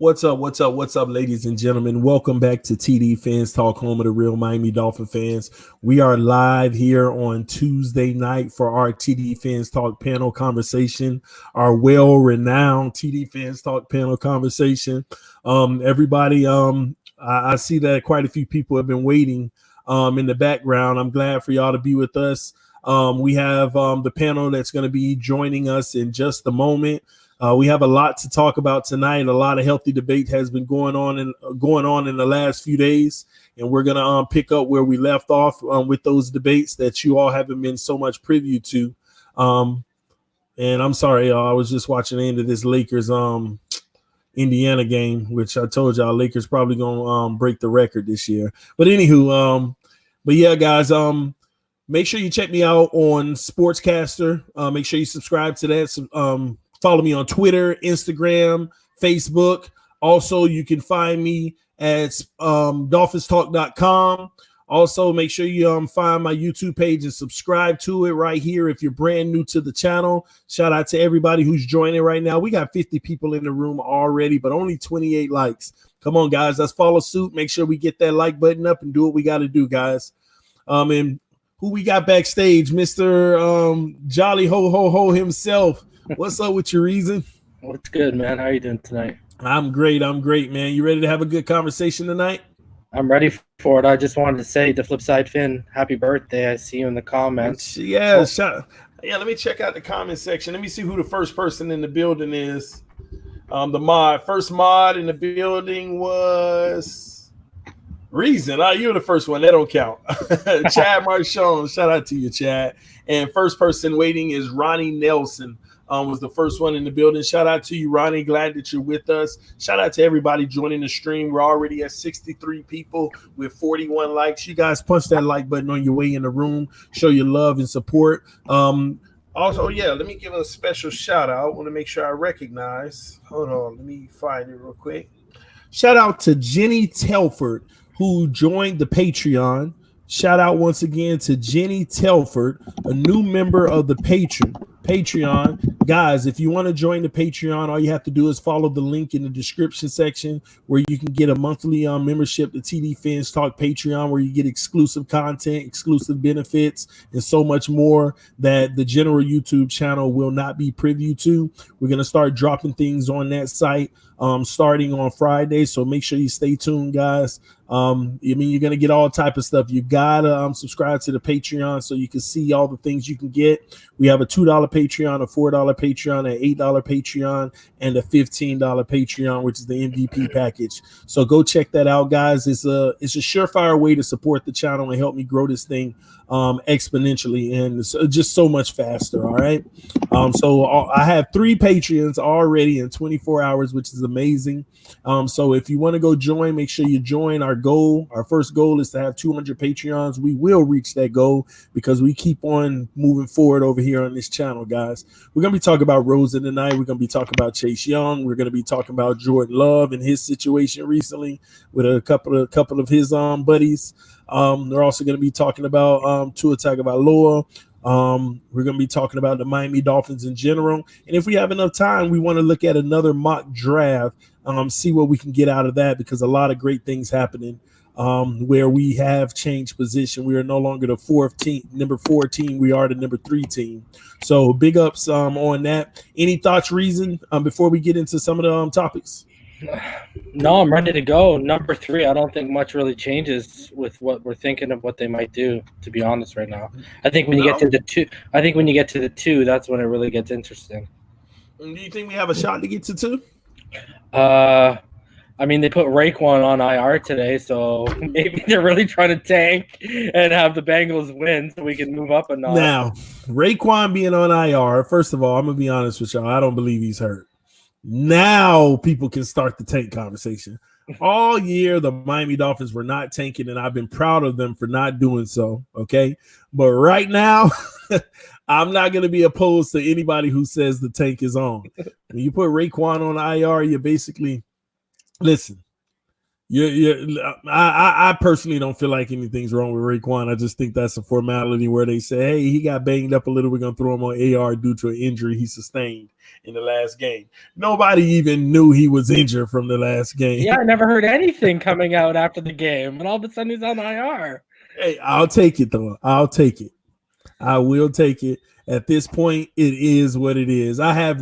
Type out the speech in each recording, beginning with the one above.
What's up? What's up? What's up, ladies and gentlemen? Welcome back to TD Phins Talk, home of the real Miami Dolphin fans. We are live here on Tuesday night for our TD Phins Talk panel conversation, our well-renowned TD Phins Talk panel conversation. Everybody, I see that quite a few people have been waiting in the background. I'm glad for y'all to be with us. We have the panel that's going to be joining us in just a moment. We have a lot to talk about tonight. A lot of healthy debate has been going on in the last few days, and we're gonna pick up where we left off with those debates that you all haven't been so much privy to. And I'm sorry, I was just watching the end of this Lakers Indiana game, which I told y'all Lakers probably gonna break the record this year. But anywho, but yeah, guys, make sure you check me out on Sportscaster. Make sure you subscribe to that. Follow me on Twitter, Instagram, Facebook. Also, you can find me at dolphinstalk.com. Also, make sure you find my YouTube page and subscribe to it right here if you're brand new to the channel. Shout out to everybody who's joining right now. We got 50 people in the room already, but only 28 likes. Come on, guys. Let's follow suit. Make sure we get that like button up and do what we got to do, guys. And who we got backstage? Mr. Jolly Ho Ho Ho himself. What's up with your reason? What's good, man? How are you doing tonight? I'm great, man. You ready to have a good conversation tonight? I'm ready for it. I just wanted to say, the flip side, Finn, happy birthday. I see you in the comments. Yeah, let me check out the comment section. Let me see who the first person in the building is. The first mod in the building was Reason. You're the first one. That don't count. Chad Marchon, shout out to you, Chad. And first person waiting is Ronnie Nelson. Was the first one in the building. Shout out to you, Ronnie. Glad that you're with us. Shout out to everybody joining the stream. We're already at 63 people with 41 likes. You guys punch that like button on your way in the room. Show your love and support. Also, let me give a special shout out. I want to make sure I recognize. Hold on. Let me find it real quick. Shout out to Jenny Telford, who joined the Patreon. Shout out once again to Jenny Telford, a new member of the Patreon. Guys, if you want to join the Patreon, all you have to do is follow the link in the description section where you can get a monthly membership to TD Phins Talk Patreon, where you get exclusive content, exclusive benefits, and so much more that the general YouTube channel will not be privy to. We're going to start dropping things on that site starting on Friday, so make sure you stay tuned, guys. You're going to get all type of stuff. You got to subscribe to the Patreon so you can see all the things you can get. We have a $2 Patreon, a $4 Patreon, an $8 Patreon, and a $15 Patreon, which is the MVP package. So go check that out, guys. It's a surefire way to support the channel and help me grow this thing exponentially, and it's just so much faster. All right. So I have 3 Patreons already in 24 hours, which is amazing. So if you want to go join, make sure you join. Our first goal is to have 200 Patreons. We will reach that goal because we keep on moving forward over here on this channel, guys. We're going to be talking about Rosen tonight. We're going to be talking about Chase Young. We're going to be talking about Jordan Love and his situation recently with a couple of his buddies. We're also going to be talking about Tua Tagovailoa. We're going to be talking about the Miami Dolphins in general. And if we have enough time, we want to look at another mock draft, see what we can get out of that, because a lot of great things happening where we have changed position. We are no longer the number 4 team. We are the number 3 team. So big ups on that. Any thoughts, Reason, before we get into some of the topics? No, I'm ready to go. Number 3, I don't think much really changes with what we're thinking of what they might do, to be honest, right now. I think when you get to the 2, that's when it really gets interesting. Do you think we have a shot to get to 2? I mean, they put Raekwon on IR today, so maybe they're really trying to tank and have the Bengals win so we can move up a notch. Now, Raekwon being on IR, first of all, I'm going to be honest with y'all. I don't believe he's hurt. Now people can start the tank conversation. All year, the Miami Dolphins were not tanking, and I've been proud of them for not doing so, okay? But right now, I'm not going to be opposed to anybody who says the tank is on. When you put Raekwon on IR, you basically – listen, Yeah. I personally don't feel like anything's wrong with Raekwon. I just think that's a formality where they say, hey, he got banged up a little. We're going to throw him on AR due to an injury he sustained in the last game. Nobody even knew he was injured from the last game. Yeah, I never heard anything coming out after the game, and all of a sudden he's on IR. Hey, I'll take it, though. I'll take it. I will take it. At this point, it is what it is. I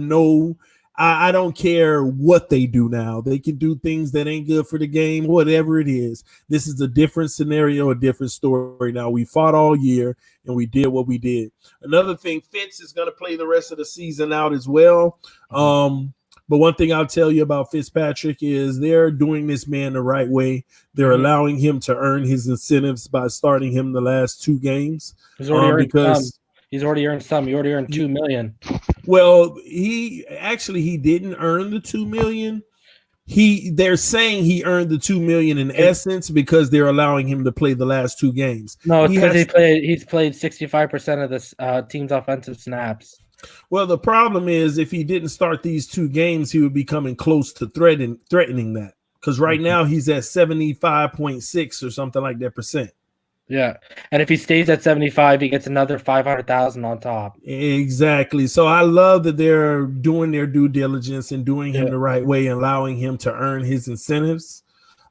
don't care what they do now. They can do things that ain't good for the game, whatever it is. This is a different scenario, a different story. Now, we fought all year, and we did what we did. Another thing, Fitz is going to play the rest of the season out as well. But one thing I'll tell you about Fitzpatrick is they're doing this man the right way. They're allowing him to earn his incentives by starting him the last 2 games. He's already earned some. He's already earned some. He already earned $2 million. Well, he didn't earn the $2 million. They're saying he earned the $2 million in essence because they're allowing him to play the last 2 games. No, it's because he's played 65% of the team's offensive snaps. Well, the problem is if he didn't start these 2 games, he would be coming close to threatening that. Because right now he's at 75.6 or something like that percent. Yeah, and if he stays at 75, he gets another $500,000 on top. Exactly. So I love that they're doing their due diligence and doing him the right way, and allowing him to earn his incentives,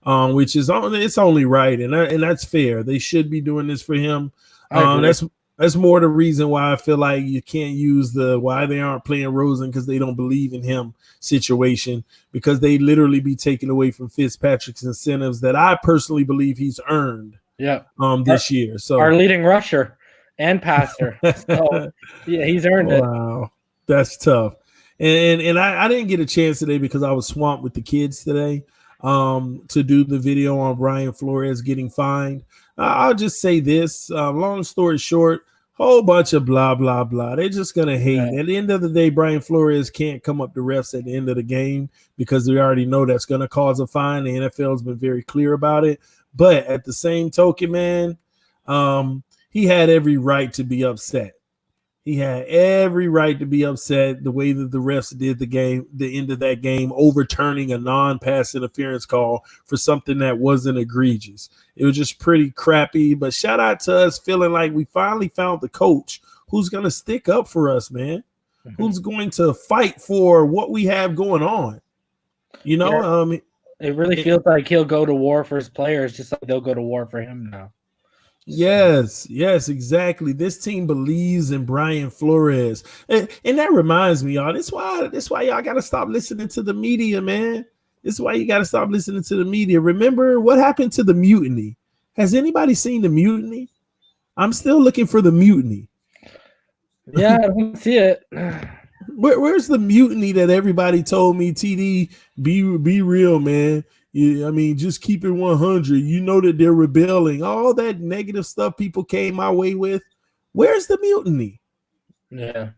which is it's only right, and that's fair. They should be doing this for him. That's more the reason why I feel like you can't use why they aren't playing Rosen because they don't believe in him situation, because they literally be taking away from Fitzpatrick's incentives that I personally believe he's earned. Yeah. This year. So our leading rusher and passer. So yeah, he's earned it. Wow. That's tough. And I didn't get a chance today because I was swamped with the kids today to do the video on Brian Flores getting fined. I'll just say this, long story short, whole bunch of blah, blah, blah. They're just going to hate. Yeah. At the end of the day, Brian Flores can't come up to refs at the end of the game because we already know that's going to cause a fine. The NFL has been very clear about it. But at the same token, man, he had every right to be upset. He had every right to be upset the way that the refs did the end of that game, overturning a non-pass interference call for something that wasn't egregious. It was just pretty crappy. But shout out to us feeling like we finally found the coach who's going to stick up for us, man, who's going to fight for what we have going on. You know, it really feels like he'll go to war for his players, just like they'll go to war for him now. Yes, exactly. This team believes in Brian Flores. And that reminds me, y'all, that's why y'all got to stop listening to the media, man. This is why you got to stop listening to the media. Remember what happened to the mutiny? Has anybody seen the mutiny? I'm still looking for the mutiny. Yeah, I don't see it. Where's the mutiny that everybody told me, TD, be real, man? Yeah, I mean, just keep it 100. You know that they're rebelling. All that negative stuff people came my way with. Where's the mutiny? Yeah.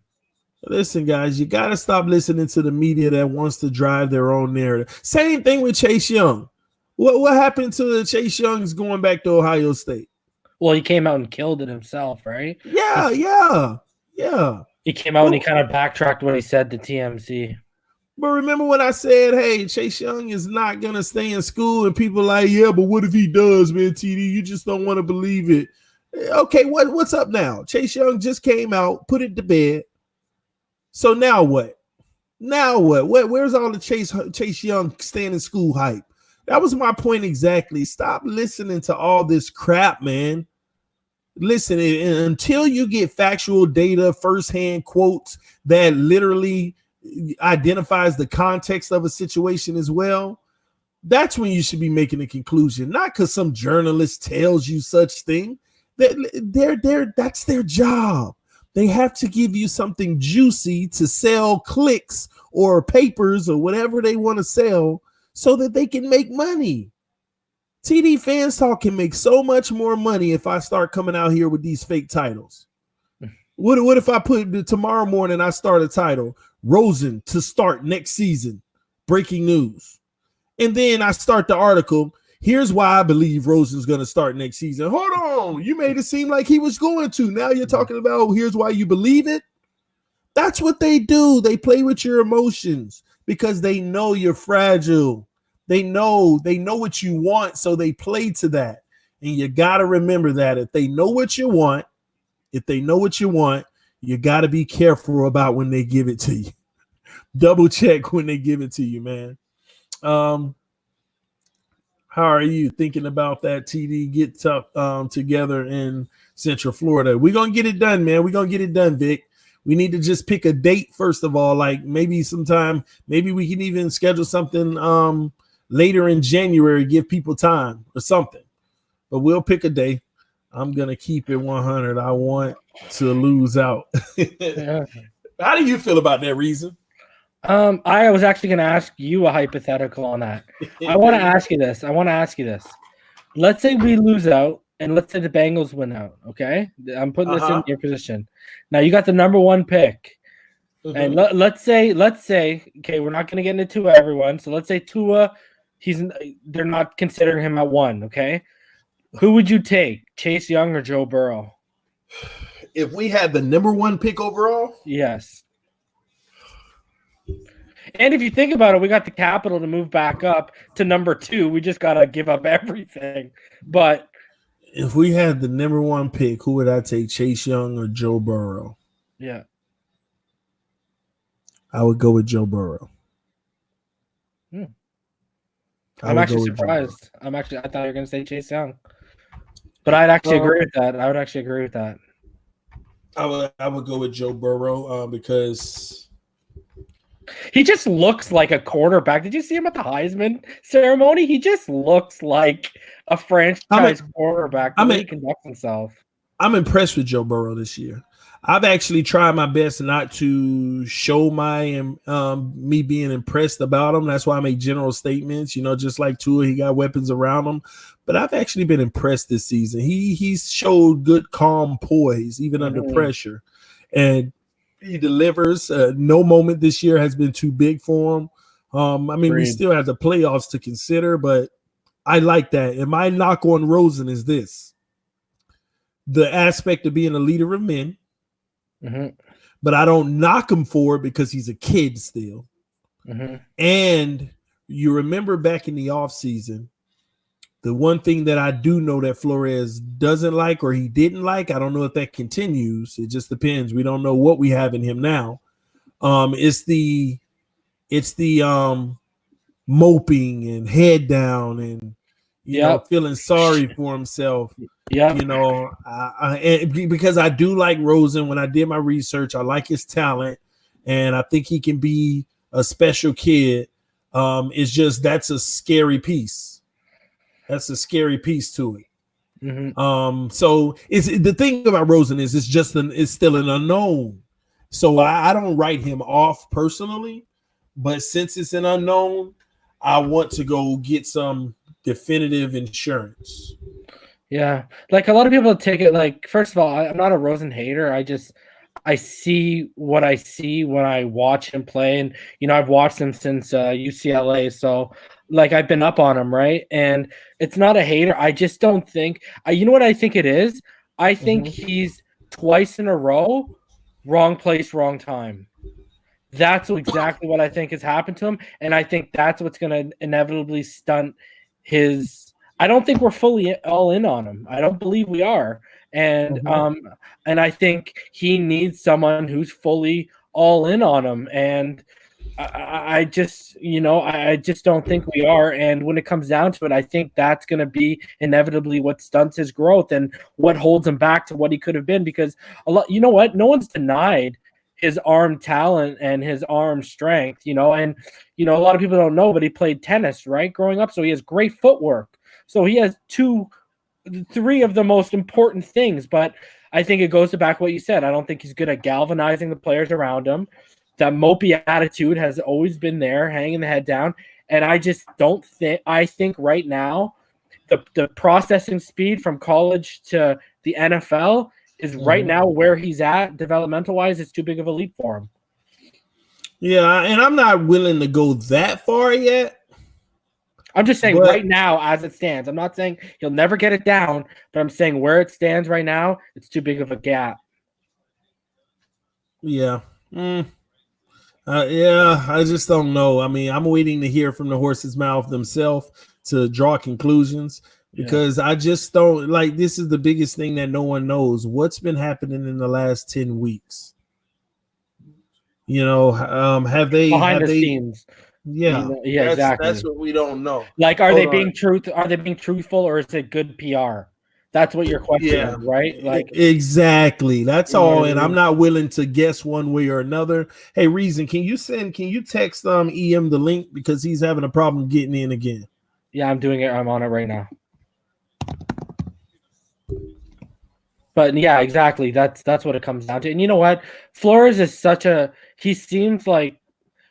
Listen, guys, you got to stop listening to the media that wants to drive their own narrative. Same thing with Chase Young. What happened to Chase Young's going back to Ohio State? Well, he came out and killed it himself, right? Yeah. He came out and he kind of backtracked what he said to TMZ. But remember when I said, hey, Chase Young is not going to stay in school, and people like, yeah, but what if he does, man, TD? You just don't want to believe it. Okay, what's up now? Chase Young just came out, put it to bed. So now what? Where's all the Chase Young staying in school hype? That was my point exactly. Stop listening to all this crap, man. Listen, until you get factual data, firsthand quotes that literally identifies the context of a situation as well, that's when you should be making a conclusion. Not because some journalist tells you such thing. That's their job. They have to give you something juicy to sell clicks or papers or whatever they want to sell so that they can make money. TD Phins Talk can make so much more money if I start coming out here with these fake titles. What if I put tomorrow morning, I start a title, Rosen to start next season, breaking news. And then I start the article, here's why I believe Rosen's going to start next season. Hold on, you made it seem like he was going to. Now you're talking about here's why you believe it. That's what they do. They play with your emotions because they know you're fragile. They know what you want, so they play to that. And you got to remember that if they know what you want, you got to be careful about when they give it to you. Double check when they give it to you, man. How are you thinking about that TD get together in Central Florida? We're going to get it done, man. We're going to get it done, Vic. We need to just pick a date, first of all, like maybe sometime, maybe we can even schedule something later in January, give people time or something. But we'll pick a day. I'm going to keep it 100. I want to lose out. Yeah. How do you feel about that, Reason? I was actually going to ask you a hypothetical on that. I want to ask you this. Let's say we lose out, and let's say the Bengals win out. Okay, I'm putting this in your position. Now you got the number 1 pick, and let's say, okay, we're not going to get into everyone. So let's say Tua, they're not considering him at 1. Okay, who would you take, Chase Young or Joe Burrow? If we had the number 1 pick overall, yes. And if you think about it, we got the capital to move back up to number 2. We just got to give up everything. But if we had the number 1 pick, who would I take, Chase Young or Joe Burrow? Yeah. I would go with Joe Burrow. I'm actually surprised. I thought you were going to say Chase Young. But I'd actually agree with that. I would actually agree with that. I would go with Joe Burrow because he just looks like a quarterback. Did you see him at the Heisman ceremony? He just looks like a franchise quarterback. The way he conducts himself. I'm impressed with Joe Burrow this year. I've actually tried my best not to show my me being impressed about him. That's why I make general statements. Just like Tua, he got weapons around him. But I've actually been impressed this season. He's showed good, calm poise, even under pressure. And he delivers. No moment this year has been too big for him. We still have the playoffs to consider, but I like that. And my knock on Rosen is this. The aspect of being a leader of men. But I don't knock him for it because he's a kid still. And you remember back in the offseason, the one thing that I do know that Flores doesn't like or he didn't like, I don't know if that continues. It just depends. We don't know what we have in him now. It's the moping and head down and feeling sorry for himself. Yeah, because I do like Rosen. When I did my research, I like his talent, and I think he can be a special kid. It's just that's a scary piece. That's a scary piece to it. So it's the thing about Rosen is it's still an unknown. So I don't write him off personally, but since it's an unknown, I want to go get some definitive insurance. Yeah, like a lot of people take it like, first of all, I'm not a Rosen hater. I see what I see when I watch him play, and I've watched him since UCLA, so like I've been up on him, right? And it's not a hater. I just don't think. You know what I think it is? I think he's twice in a row, wrong place, wrong time. That's exactly what I think has happened to him, and I think that's what's going to inevitably stunt his. I don't think we're fully all in on him. I don't believe we are. And I think he needs someone who's fully all in on him. And I just don't think we are. And when it comes down to it, I think that's going to be inevitably what stunts his growth and what holds him back to what he could have been. Because no one's denied his arm talent and his arm strength, and a lot of people don't know, but he played tennis, right, growing up. So he has great footwork. So he has 3 of the most important things, but I think it goes to back what you said. I don't think he's good at galvanizing the players around him. That mopey attitude has always been there, hanging the head down. And I just don't think – I think right now the processing speed from college to the NFL is right now where he's at developmental-wise. It's too big of a leap for him. Yeah, and I'm not willing to go that far yet. I'm just saying right now as it stands. I'm not saying he'll never get it down, but I'm saying where it stands right now, it's too big of a gap. Yeah. Yeah, I just don't know. I mean, I'm waiting to hear from the horse's mouth themselves to draw conclusions because I just don't like this is the biggest thing that no one knows. What's been happening in the last 10 weeks? Have behind the they scenes. yeah, Yeah, that's exactly. what we don't know. Like, are Hold they on. being truthful, or is it good PR? That's what you're Yeah, questioning, right? Like, exactly. That's you know what all. I And I'm mean? not willing to guess one way or another. Hey, Reason, can you text EM the link because he's having a problem getting in again? Yeah, I'm doing it. I'm on it right now. But yeah, exactly. That's what it comes down to. And you know what? Flores is he seems like,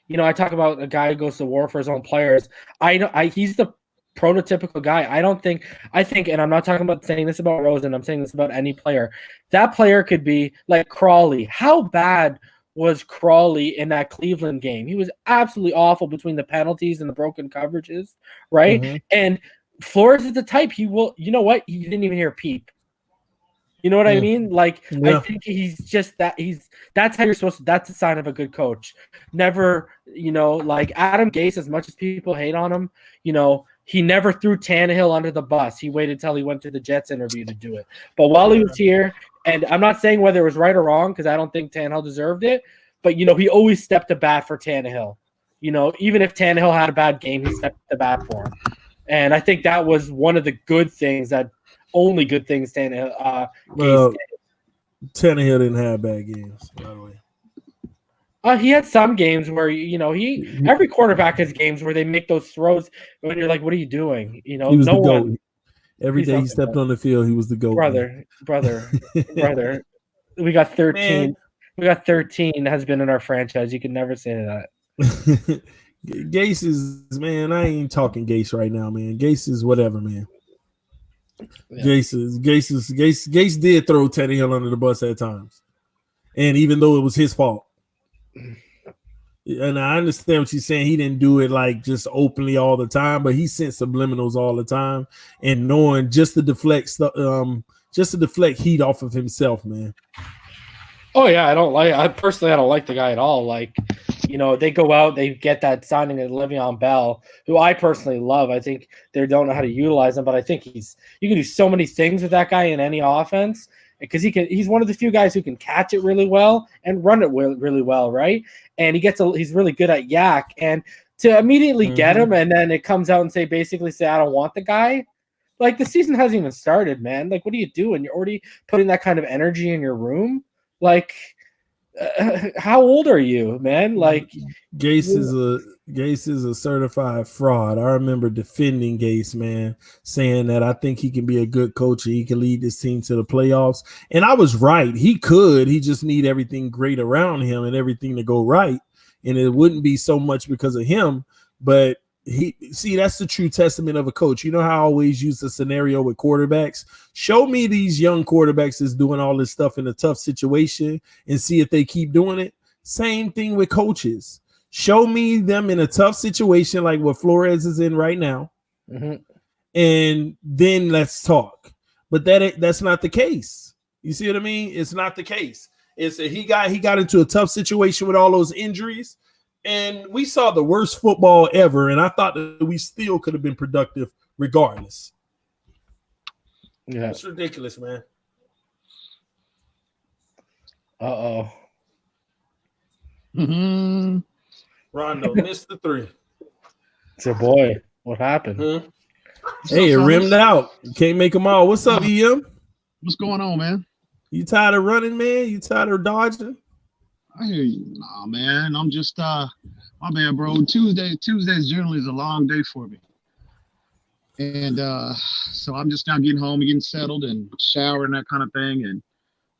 I talk about a guy who goes to war for his own players. He's the prototypical guy. I think, and I'm not talking about saying this about Rosen, I'm saying this about any player. That player could be like Crawley. How bad was Crawley in that Cleveland game? He was absolutely awful between the penalties and the broken coverages, right? Mm-hmm. And Flores is the type he will, you know what? He didn't even hear a peep. You know what I mean? Like, I Yeah. think he's just that's how you're supposed to, that's a sign of a good coach. Never, like Adam Gase, as much as people hate on him, he never threw Tannehill under the bus. He waited till he went to the Jets interview to do it. But while he was here, and I'm not saying whether it was right or wrong, because I don't think Tannehill deserved it, but, he always stepped to bat for Tannehill. Even if Tannehill had a bad game, he stepped to bat for him. And I think that was one of the good things only good things Tannehill Well, Tannehill didn't have bad games, by the way. He had some games where every quarterback has games where they make those throws when you're like, what are you doing? He was no the GOAT. one. Every day he stepped on the field, he was the GOAT. Brother. We got 13. Man. We got 13 has been in our franchise. You can never say that. Gase is, man, I ain't talking Gase right now, man. Gase is whatever, man. Yeah. Gase did throw Tannehill under the bus at times. And even though it was his fault. And I understand what you're saying. He didn't do it like just openly all the time, but he sent subliminals all the time and knowing just to deflect heat off of himself, man. Oh yeah, I don't like the guy at all. Like, they go out, they get that signing of Le'Veon Bell, who I personally love. I think they don't know how to utilize him, but I think you can do so many things with that guy in any offense because he's one of the few guys who can catch it really well and run it really well, right? And he's really good at yak, and to immediately get him and then it comes out and basically say I don't want the guy. Like, the season hasn't even started, man. Like, what are you doing? You're already putting that kind of energy in your room. Like, how old are you, man? Like, Gase is a certified fraud. I remember defending Gase, man, saying that I think he can be a good coach and he can lead this team to the playoffs. And I was right. He could. He just need everything great around him and everything to go right. And it wouldn't be so much because of him, but that's the true testament of a coach. You know how I always use the scenario with quarterbacks? Show me these young quarterbacks that's doing all this stuff in a tough situation and see if they keep doing it. Same thing with coaches. Show me them in a tough situation like what Flores is in right now, and then let's talk. But that's not the case. You see what I mean? It's not the case. It's he got into a tough situation with all those injuries. And we saw the worst football ever, and I thought that we still could have been productive regardless. Yeah, it's ridiculous, man. Uh-oh. Rondo missed the 3. It's your boy. What happened? Hey, it rimmed out. You can't make them all. What's up, EM? What's going on, man? You tired of running, man? You tired of dodging? I hear you. Nah, man. I'm just my bad, bro. Tuesdays generally is a long day for me. And so I'm just now getting home and getting settled and showering, that kind of thing, and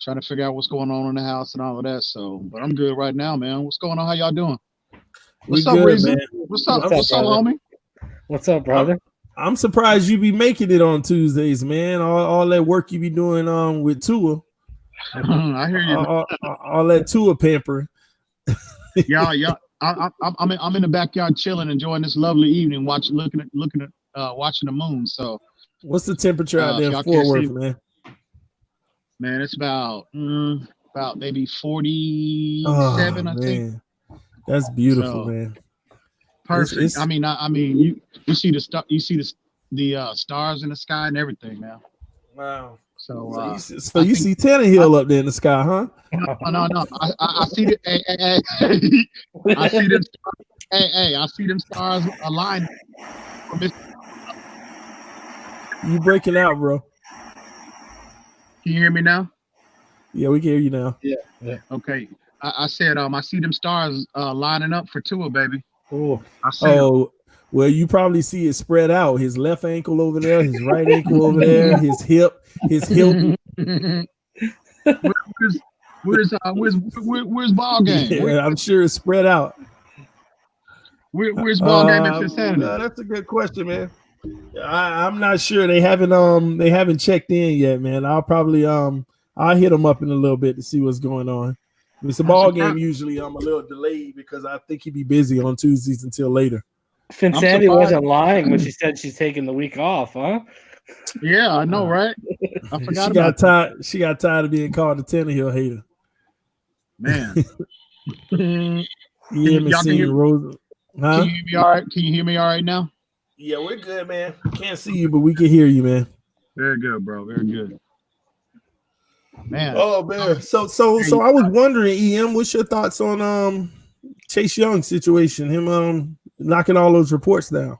trying to figure out what's going on in the house and all of that. So, but I'm good right now, man. What's going on? How y'all doing? What's up, Reason? What's up, homie? What's up, brother? I'm surprised you be making it on Tuesdays, man. All that work you be doing with Tua. I hear you. All that Tua pampering. Yeah. I'm in the backyard chilling, enjoying this lovely evening, watching the moon. So, what's the temperature out there in Fort Worth, man? Man, it's about maybe 47, I think. That's beautiful, So, man. perfect. It's I mean, you see the star, you see the stars in the sky and everything, man. wow. So, So you see Tannehill up there in the sky, huh? no. I see the I see them. I see them stars aligned. You breaking out, bro? Can you hear me now? Yeah, we can hear you now. Yeah. Okay. I said I see them stars lining up for Tua, baby. Ooh. I see them. Oh, well, you probably see it spread out. His left ankle over there, his right ankle over there, his hip. Where's ball game? Yeah, I'm sure it's spread out. Where's ball game at Cincinnati? That's a good question, man. I'm not sure. They haven't checked in yet, man. I'll hit them up in a little bit to see what's going on. It's a ball game. Usually I'm a little delayed because I think he'd be busy on Tuesdays until later. Phins wasn't lying when she said she's taking the week off, huh? Yeah, I know, right? I forgot She got tired of being called the Tannehill hater. Man. Can you hear me all right? Can you hear me all right now? Yeah, we're good, man. Can't see you, but we can hear you, man. Very good, bro. Very good. Man. Oh man. So I was wondering, EM, what's your thoughts on Chase Young's situation? Him knocking all those reports down.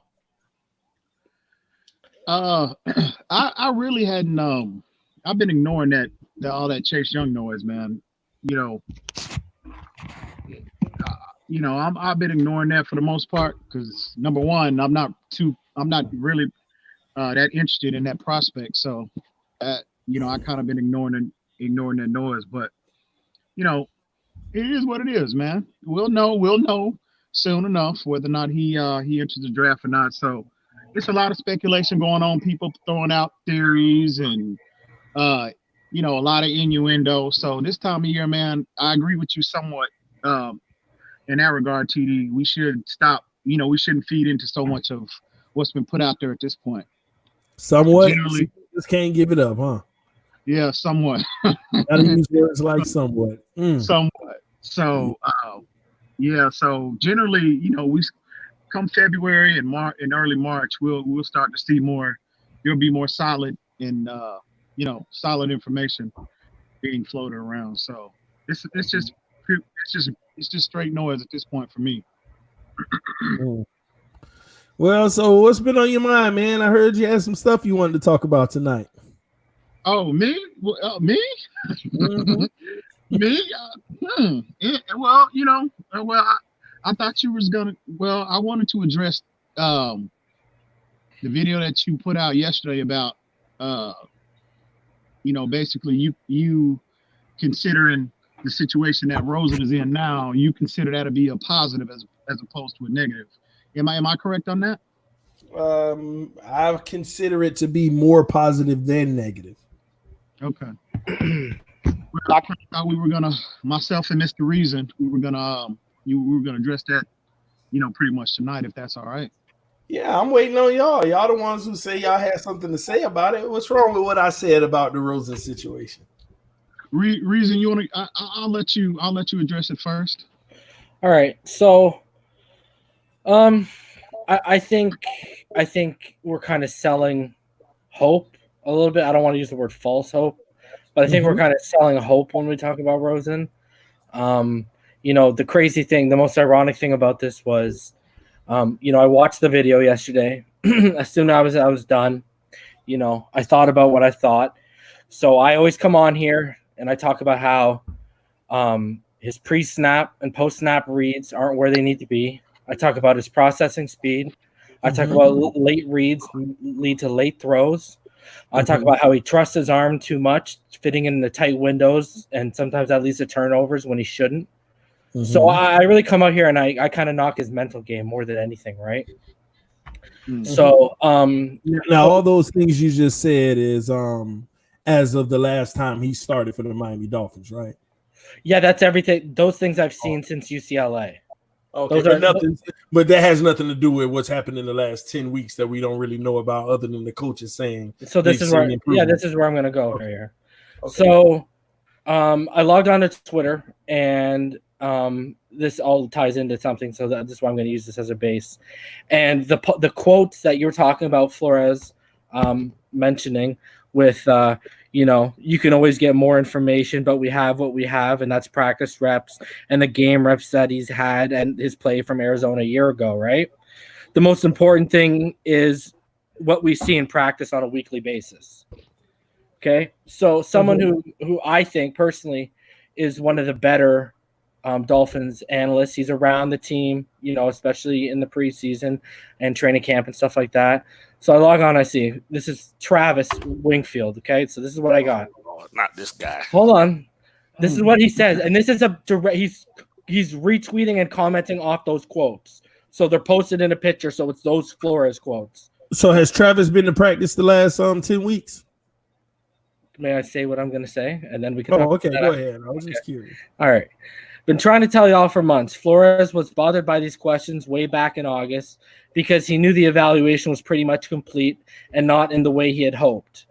I really hadn't I've been ignoring all that Chase Young noise, man. I've been ignoring that for the most part because number one, I'm not really that interested in that prospect. So I kind of been ignoring that noise, but it is what it is, man. We'll know soon enough whether or not he enters the draft or not. So it's a lot of speculation going on, people throwing out theories and a lot of innuendo. So this time of year, man, I agree with you somewhat in that regard, TD. We should stop, we shouldn't feed into so much of what's been put out there at this point. Somewhat? Generally, just can't give it up, huh? Yeah, somewhat. Gotta use words like somewhat. Somewhat. So so generally, we come February and early March, we'll start to see more. There'll be more solid and solid information being floated around. So it's just straight noise at this point for me. Well, so what's been on your mind, man? I heard you had some stuff you wanted to talk about tonight. Oh, me? Me? Mm-hmm. Me? I thought you was gonna. Well, I wanted to address the video that you put out yesterday about, basically you considering the situation that Rosen is in now, you consider that to be a positive as opposed to a negative. Am I correct on that? I consider it to be more positive than negative. Okay. Well, I thought we were gonna, myself and Mr. Reason, we were gonna address that, pretty much tonight, if that's all right. Yeah, I'm waiting on y'all. Y'all the ones who say y'all had something to say about it. What's wrong with what I said about the Rosen situation? Reason, you want to? I'll let you address it first. All right. So, I think we're kind of selling hope a little bit. I don't want to use the word false hope, but I think we're kind of selling hope when we talk about Rosen. The crazy thing, the most ironic thing about this was, I watched the video yesterday. As soon as I was done, I thought about what I thought. So I always come on here and I talk about how his pre-snap and post-snap reads aren't where they need to be. I talk about his processing speed. I talk about late reads lead to late throws. I talk about how he trusts his arm too much, fitting in the tight windows, and sometimes that leads to turnovers when he shouldn't. So I really come out here and I kind of knock his mental game more than anything, right? So now all those things you just said is as of the last time he started for the Miami Dolphins, right? Yeah, that's everything. Those things I've seen since UCLA. Okay, but that has nothing to do with what's happened in the last 10 weeks that we don't really know about, other than the coaches saying. So this is where I'm going to go here. So I logged on to Twitter, and this all ties into something, so that's why I'm going to use this as a base. And the quotes that you're talking about, Flores, mentioning with, you can always get more information, but we have what we have, and that's practice reps and the game reps that he's had and his play from Arizona a year ago, right? The most important thing is what we see in practice on a weekly basis. Okay, so someone who I think personally is one of the better Dolphins analysts. He's around the team, especially in the preseason and training camp and stuff like that. So I log on, I see this is Travis Wingfield. Okay, so this is what I got. Oh, not this guy. Hold on, this is what he says, and this is a direct. He's retweeting and commenting off those quotes. So they're posted in a picture, so it's those Flores quotes. So has Travis been to practice the last 10 weeks? May I say what I'm going to say, and then we can. Okay, go ahead. I was just curious. All right. Been trying to tell y'all for months. Flores was bothered by these questions way back in August because he knew the evaluation was pretty much complete and not in the way he had hoped.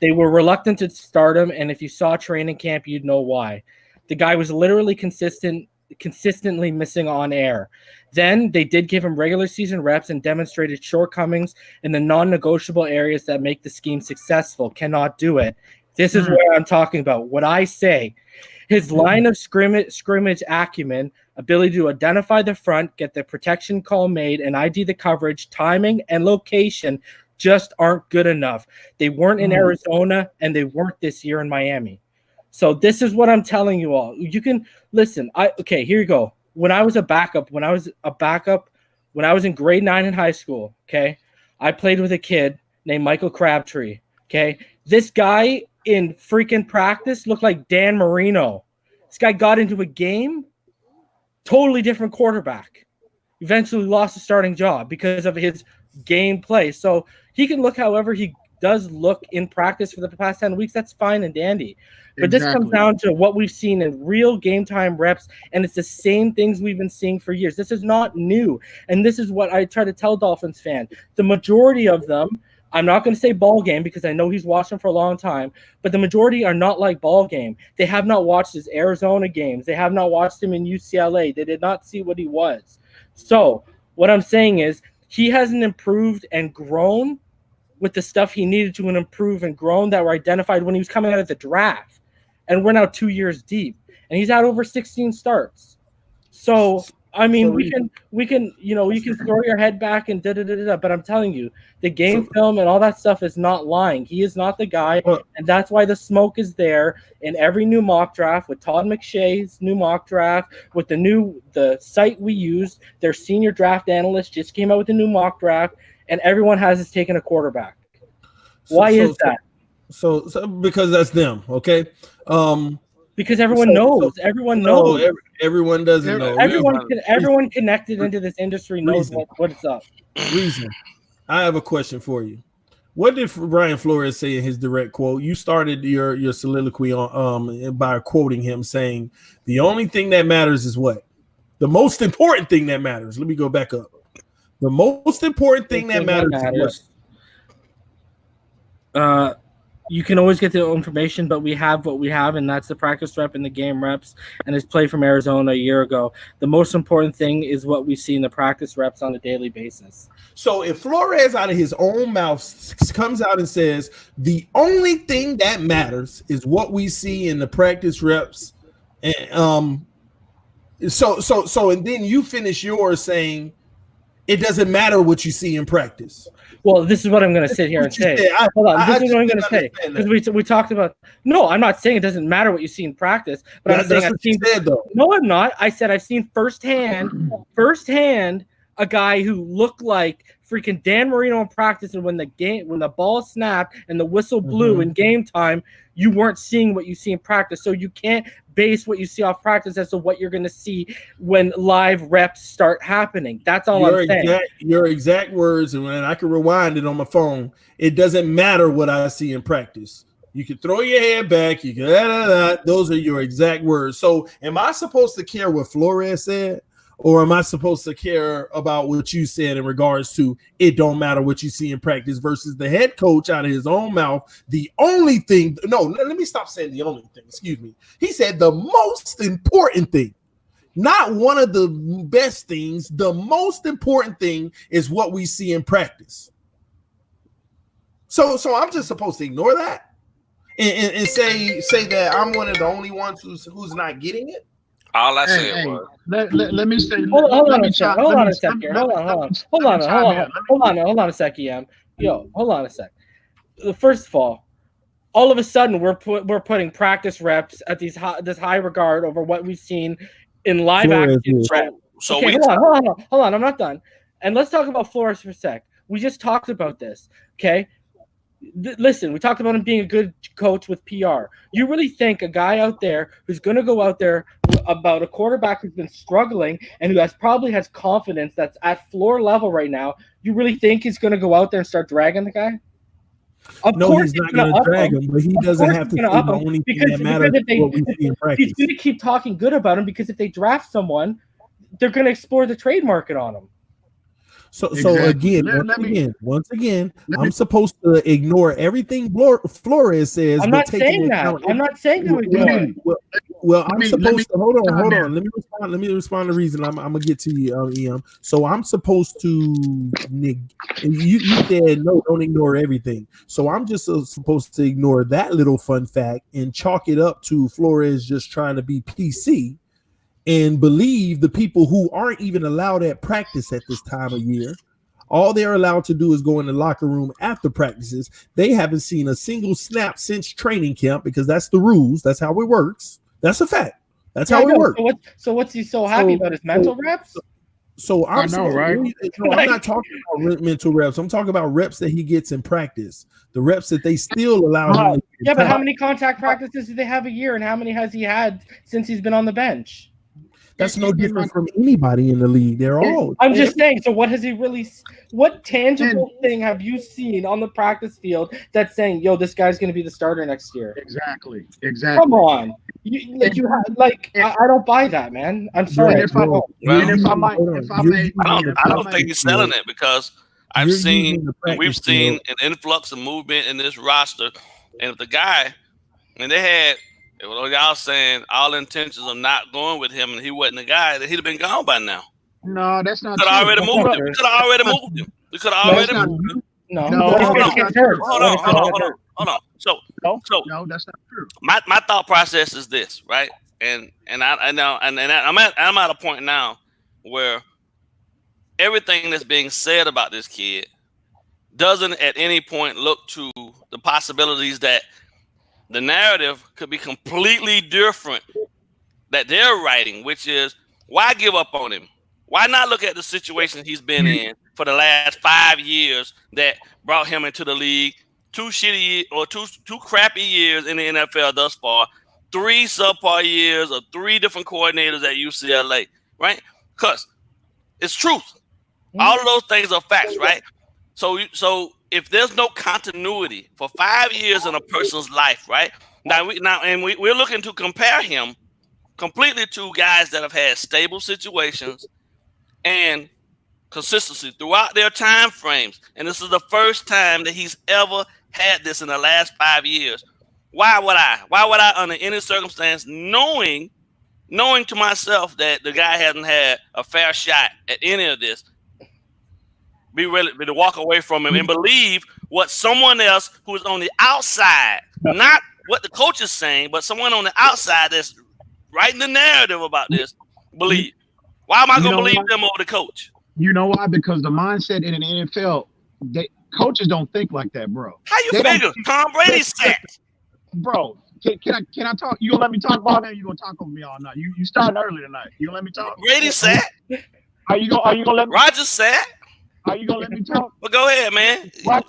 They were reluctant to start him, and if you saw training camp, you'd know why. The guy was literally consistently missing on air. Then they did give him regular season reps and demonstrated shortcomings in the non-negotiable areas that make the scheme successful. Cannot do it. This is what I'm talking about. What I say, his line of scrimmage acumen, ability to identify the front, get the protection call made, and ID the coverage, timing, and location just aren't good enough. They weren't in Arizona, and they weren't this year in Miami. So this is what I'm telling you all. You can listen. Okay, here you go. When I was in grade 9 in high school, okay, I played with a kid named Michael Crabtree. Okay, this guy in freaking practice looked like Dan Marino. This guy got into a game, totally different quarterback. Eventually lost the starting job because of his gameplay. So he can look however he does look in practice for the past 10 weeks. That's fine and dandy. But This comes down to what we've seen in real game time reps, and it's the same things we've been seeing for years. This is not new. And this is what I try to tell Dolphins fans. The majority of them, I'm not going to say ball game because I know he's watched them for a long time, but the majority are not like ball game. They have not watched his Arizona games. They have not watched him in UCLA. They did not see what he was. So what I'm saying is he hasn't improved and grown with the stuff he needed to improve and grown that were identified when he was coming out of the draft. And we're now 2 years deep, and he's had over 16 starts. So I mean, we can, you can throw your head back and but I'm telling you, the game film and all that stuff is not lying. He is not the guy, and that's why the smoke is there in every new mock draft with Todd McShay's new mock draft, with the site we used. Their senior draft analyst just came out with a new mock draft, and everyone has us taking a quarterback. Why is that? So because that's them, okay? Because everyone knows. Everyone knows. Everyone doesn't know. Everyone connected into this industry knows what's up. Reason. I have a question for you. What did Brian Flores say in his direct quote? You started your soliloquy on by quoting him saying, "The only thing that matters is what? The most important thing that matters." Let me go back up. The most important thing that matters is what? You can always get the information, but we have what we have, and that's the practice rep and the game reps and his play from Arizona a year ago. The most important thing is what we see in the practice reps on a daily basis. So if Flores out of his own mouth comes out and says, the only thing that matters is what we see in the practice reps, and and then you finish yours saying it doesn't matter what you see in practice. Well, this is what I'm going to sit here and say. Hold on. This is what I'm going to say. Because we talked about – no, I'm not saying it doesn't matter what you see in practice. But I'm saying I've seen – though. No, I'm not. I said I've seen firsthand a guy who looked like freaking Dan Marino in practice, and when the ball snapped and the whistle blew in game time, you weren't seeing what you see in practice. So you can't base what you see off practice as to what you're going to see when live reps start happening. That's all I'm saying. Your exact words, and when I can rewind it on my phone, it doesn't matter what I see in practice. You can throw your head back. You can those are your exact words. So am I supposed to care what Flores said? Or am I supposed to care about what you said in regards to it don't matter what you see in practice versus the head coach out of his own mouth? The only thing, no, let me stop saying the only thing. Excuse me. He said the most important thing. Not one of the best things. The most important thing is what we see in practice. So I'm just supposed to ignore that and say that I'm one of the only ones who's not getting it. All I said was, let me say. Hold on a sec. Hold on a sec. Hold on a sec, EM. Yo, hold on a sec. First of all of a sudden we're putting practice reps at this high regard over what we've seen in live action. So okay, hold on. I'm not done. And let's talk about Flores for a sec. We just talked about this. Okay. Listen, we talked about him being a good coach with PR. You really think a guy out there who's going to go out there about a quarterback who's been struggling and who probably has confidence that's at floor level right now, you really think he's going to go out there and start dragging the guy? Of course he's not going to drag him, but he doesn't have to say the only thing that matters is what we see in practice. He's going to keep talking good about him because if they draft someone, they're going to explore the trade market on him. So once again, I'm supposed to ignore everything Flores says. I'm not saying that. I'm not saying to ignore. Well, I'm supposed to hold on. Let me respond to the reason. I'm gonna get to you, EM. So I'm supposed to you said no, don't ignore everything. So I'm just supposed to ignore that little fun fact and chalk it up to Flores just trying to be PC. And believe the people who aren't even allowed at practice at this time of year. All they're allowed to do is go in the locker room after practices. They haven't seen a single snap since training camp because that's the rules. That's how it works. That's a fact. That's how it works. So what's he so happy about? His mental reps? So I'm right? I'm not talking about mental reps. I'm talking about reps that he gets in practice. The reps that they still allow him to get. But how many contact practices do they have a year, and how many has he had since he's been on the bench? That's no different from anybody in the league. They're all. I'm just saying. So what has he really? What tangible thing have you seen on the practice field that's saying, "Yo, this guy's going to be the starter next year"? Exactly. Come on, I don't buy that, man. I'm sorry. I don't think he's selling it because we've seen an influx of movement in this roster, and if the guy, and they had. Y'all saying all intentions of not going with him, and he wasn't the guy that he'd have been gone by now. No, that's not true. We could have already moved him. We could have already moved him. No, hold on. So no, that's not true. My thought process is this, right? And I'm at a point now where everything that's being said about this kid doesn't at any point look to the possibilities that the narrative could be completely different that they're writing, which is why give up on him? Why not look at the situation he's been in for the last 5 years that brought him into the league? Two crappy years in the NFL thus far, 3 subpar years of 3 different coordinators at UCLA, right? Because it's truth. All of those things are facts, right? So if there's no continuity for 5 years in a person's life, right? We're looking to compare him completely to guys that have had stable situations and consistency throughout their time frames. And this is the first time that he's ever had this in the last 5 years. Why would I, under any circumstance, knowing to myself that the guy hasn't had a fair shot at any of this, be to walk away from him and believe what someone else who is on the outside, not what the coach is saying, but someone on the outside that's writing the narrative about this, believe. Why am I going to believe them over the coach? You know why? Because the mindset in an NFL, coaches don't think like that, bro. How you figure? Tom Brady said. Bro, can I talk? You gonna let me talk, Bob? You gonna talk over me all night? You started early tonight. You gonna let me talk? Brady said. Are you gonna let me? Roger said. Are you gonna let me talk? Well, go ahead, man. Well, I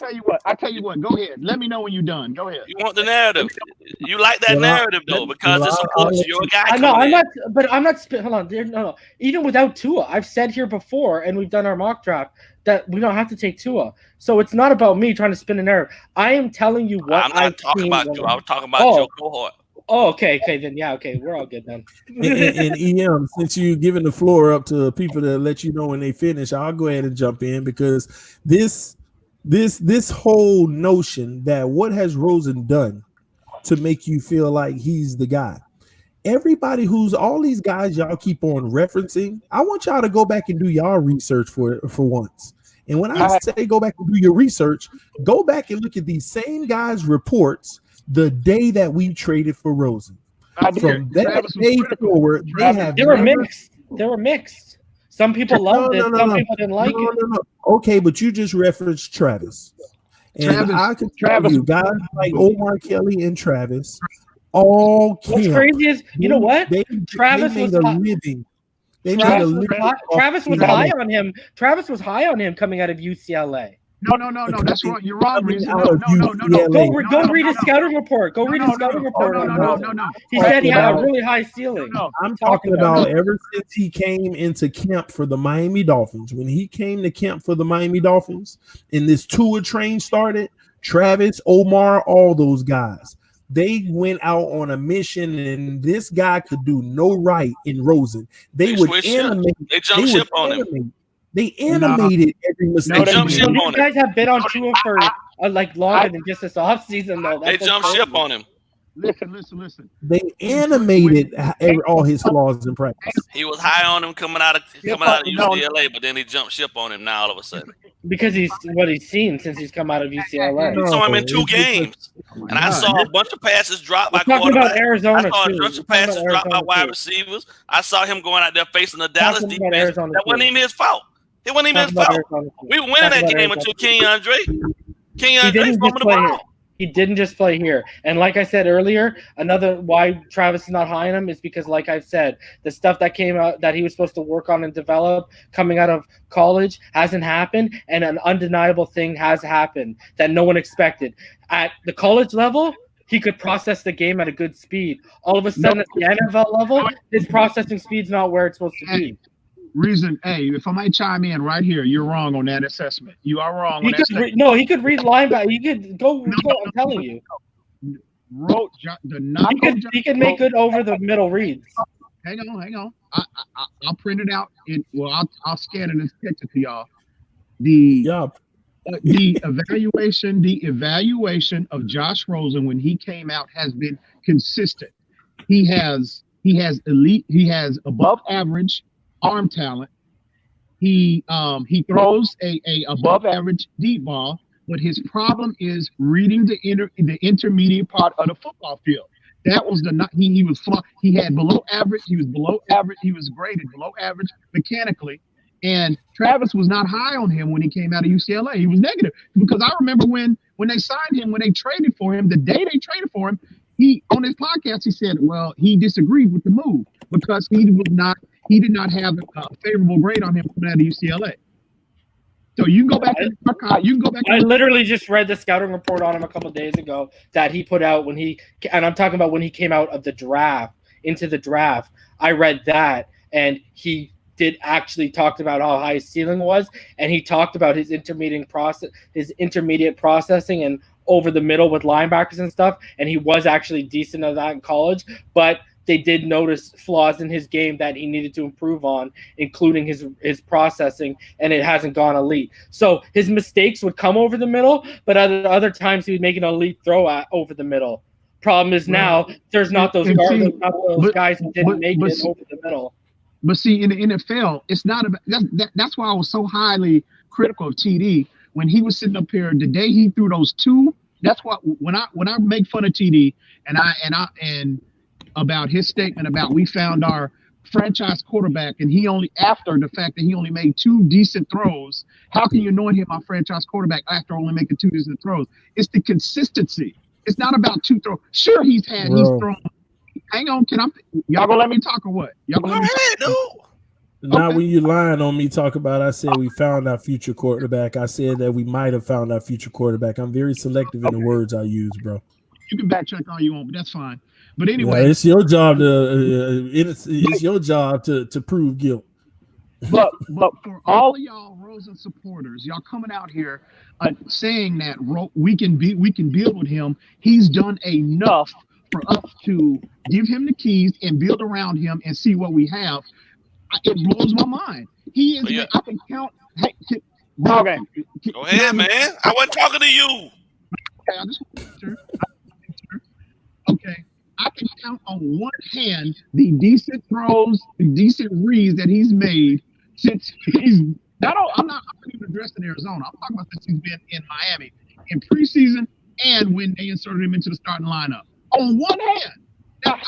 tell you what. Go ahead. Let me know when you're done. Go ahead. You want the narrative? You like that narrative though, because it supports your guy. I'm not. Hold on. No. Even without Tua, I've said here before, and we've done our mock draft that we don't have to take Tua. So it's not about me trying to spin a narrative. I am telling you what I'm not talking about you. I was talking about your cohort. Oh, okay. Then yeah, okay, we're all good then. and EM, since you're giving the floor up to people to let you know when they finish, I'll go ahead and jump in because this whole notion that what has Rosen done to make you feel like he's the guy, everybody who's all these guys y'all keep on referencing, I want y'all to go back and do y'all research for once. And when I say go back and do your research, go back and look at these same guys' reports the day that we traded for Rosen. From that day forward, they were mixed. They were mixed. Some people loved it. Some people didn't like it. Okay, but you just referenced Travis. And I can tell you, guys like Omar Kelly and Travis, all what's crazy is, you know what? Travis was a living. Travis was high on him. Travis was high on him coming out of UCLA. No, that's wrong. You're wrong, Reason. No. Go read his scouting report. Go read his scouting report. No. He said he had a really high ceiling. I'm talking about ever since he came into camp for the Miami Dolphins. When he came to camp for the Miami Dolphins and this Tua train started, Travis, Omar, all those guys, they went out on a mission, and this guy could do no right in Rosen. They would animate. They jumped ship on him. They animated every mistake. These guys have been on Tua for like longer than just this offseason, though. They jumped ship on him. Listen. They animated all his flaws in practice. He was high on him coming out of UCLA, but then he jumped ship on him now all of a sudden. Because he's what he's seen since he's come out of UCLA. I saw him in 2 games, and I saw a bunch of passes dropped by quarterbacks. Arizona, I saw a bunch of passes dropped by wide receivers. I saw him going out there facing the Dallas defense. That wasn't even his fault. It wasn't even his fault. We were winning that game until King Andre fumbled the ball. He didn't just play here. And like I said earlier, another why Travis is not high on him is because, like I've said, the stuff that came out that he was supposed to work on and develop coming out of college hasn't happened, and an undeniable thing has happened that no one expected. At the college level, he could process the game at a good speed. All of a sudden, at the NFL level, his processing speed's not where it's supposed to be. Reason, if I might chime in right here, you're wrong on that assessment. You are wrong on that assessment. He could read linebacker. He could go. I'm telling you. He can make good over the middle reads. Hang on. I'll print it out. I'll scan it and text it to y'all. The evaluation of Josh Rosen when he came out has been consistent. He has above average arm talent. He throws a above average deep ball, but his problem is reading the intermediate part of the football field. That was he was flawed. He had below average. He was below average. He was graded below average mechanically. And Travis was not high on him when he came out of UCLA. He was negative because I remember when they signed him, when they traded for him, the day they traded for him, he on his podcast he said, well, he disagreed with the move because he did not have a favorable grade on him coming out of UCLA. So you can go back. I literally just read the scouting report on him a couple of days ago that he put out and I'm talking about when he came out of the draft into the draft. I read that, and he did actually talked about how high his ceiling was, and he talked about his intermediate processing and over the middle with linebackers and stuff, and he was actually decent at that in college, but they did notice flaws in his game that he needed to improve on, including his processing, and it hasn't gone elite. So his mistakes would come over the middle, but other times he would make an elite throw over the middle. Problem is now there's not those guys who didn't make it over the middle. But see, in the NFL, it's not about that's why I was so highly critical of TD when he was sitting up here the day he threw those 2. That's what when I make fun of TD and about his statement about we found our franchise quarterback, and he only after the fact that he only made 2 decent throws. How can you anoint him our franchise quarterback after only making 2 decent throws? It's the consistency. It's not about 2 throws. Sure, he's thrown. Hang on, y'all gonna let me talk or what? Y'all gonna let me talk? Now, when you lying on me, talk about I said we found our future quarterback. I said that we might have found our future quarterback. I'm very selective in the words I use, bro. You can backtrack all you want, but that's fine. But anyway, it's your job it's your job to prove guilt. But for all of y'all Rosen supporters, y'all coming out here saying that we can build with him. He's done enough for us to give him the keys and build around him and see what we have. It blows my mind. He is. I can count. Hey, Morgan, go ahead, man. I wasn't talking to you. Okay, I just want to make sure. Okay, I can count on one hand the decent throws, the decent reads that he's made since he's I'm not even addressing Arizona. I'm talking about since he's been in Miami in preseason and when they inserted him into the starting lineup. On one hand. Now,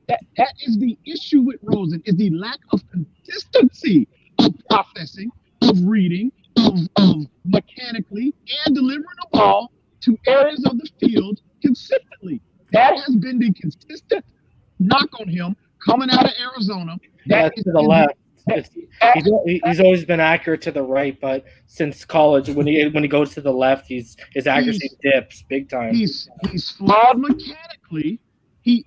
that is the issue with Rosen, is the lack of consistency of processing, of reading, of mechanically and delivering the ball to areas of the field consistently. That has been the consistent knock on him coming out of Arizona. That's to the left. He's always been accurate to the right, but since college, when he goes to the left, his accuracy dips big time. He's flawed mechanically. He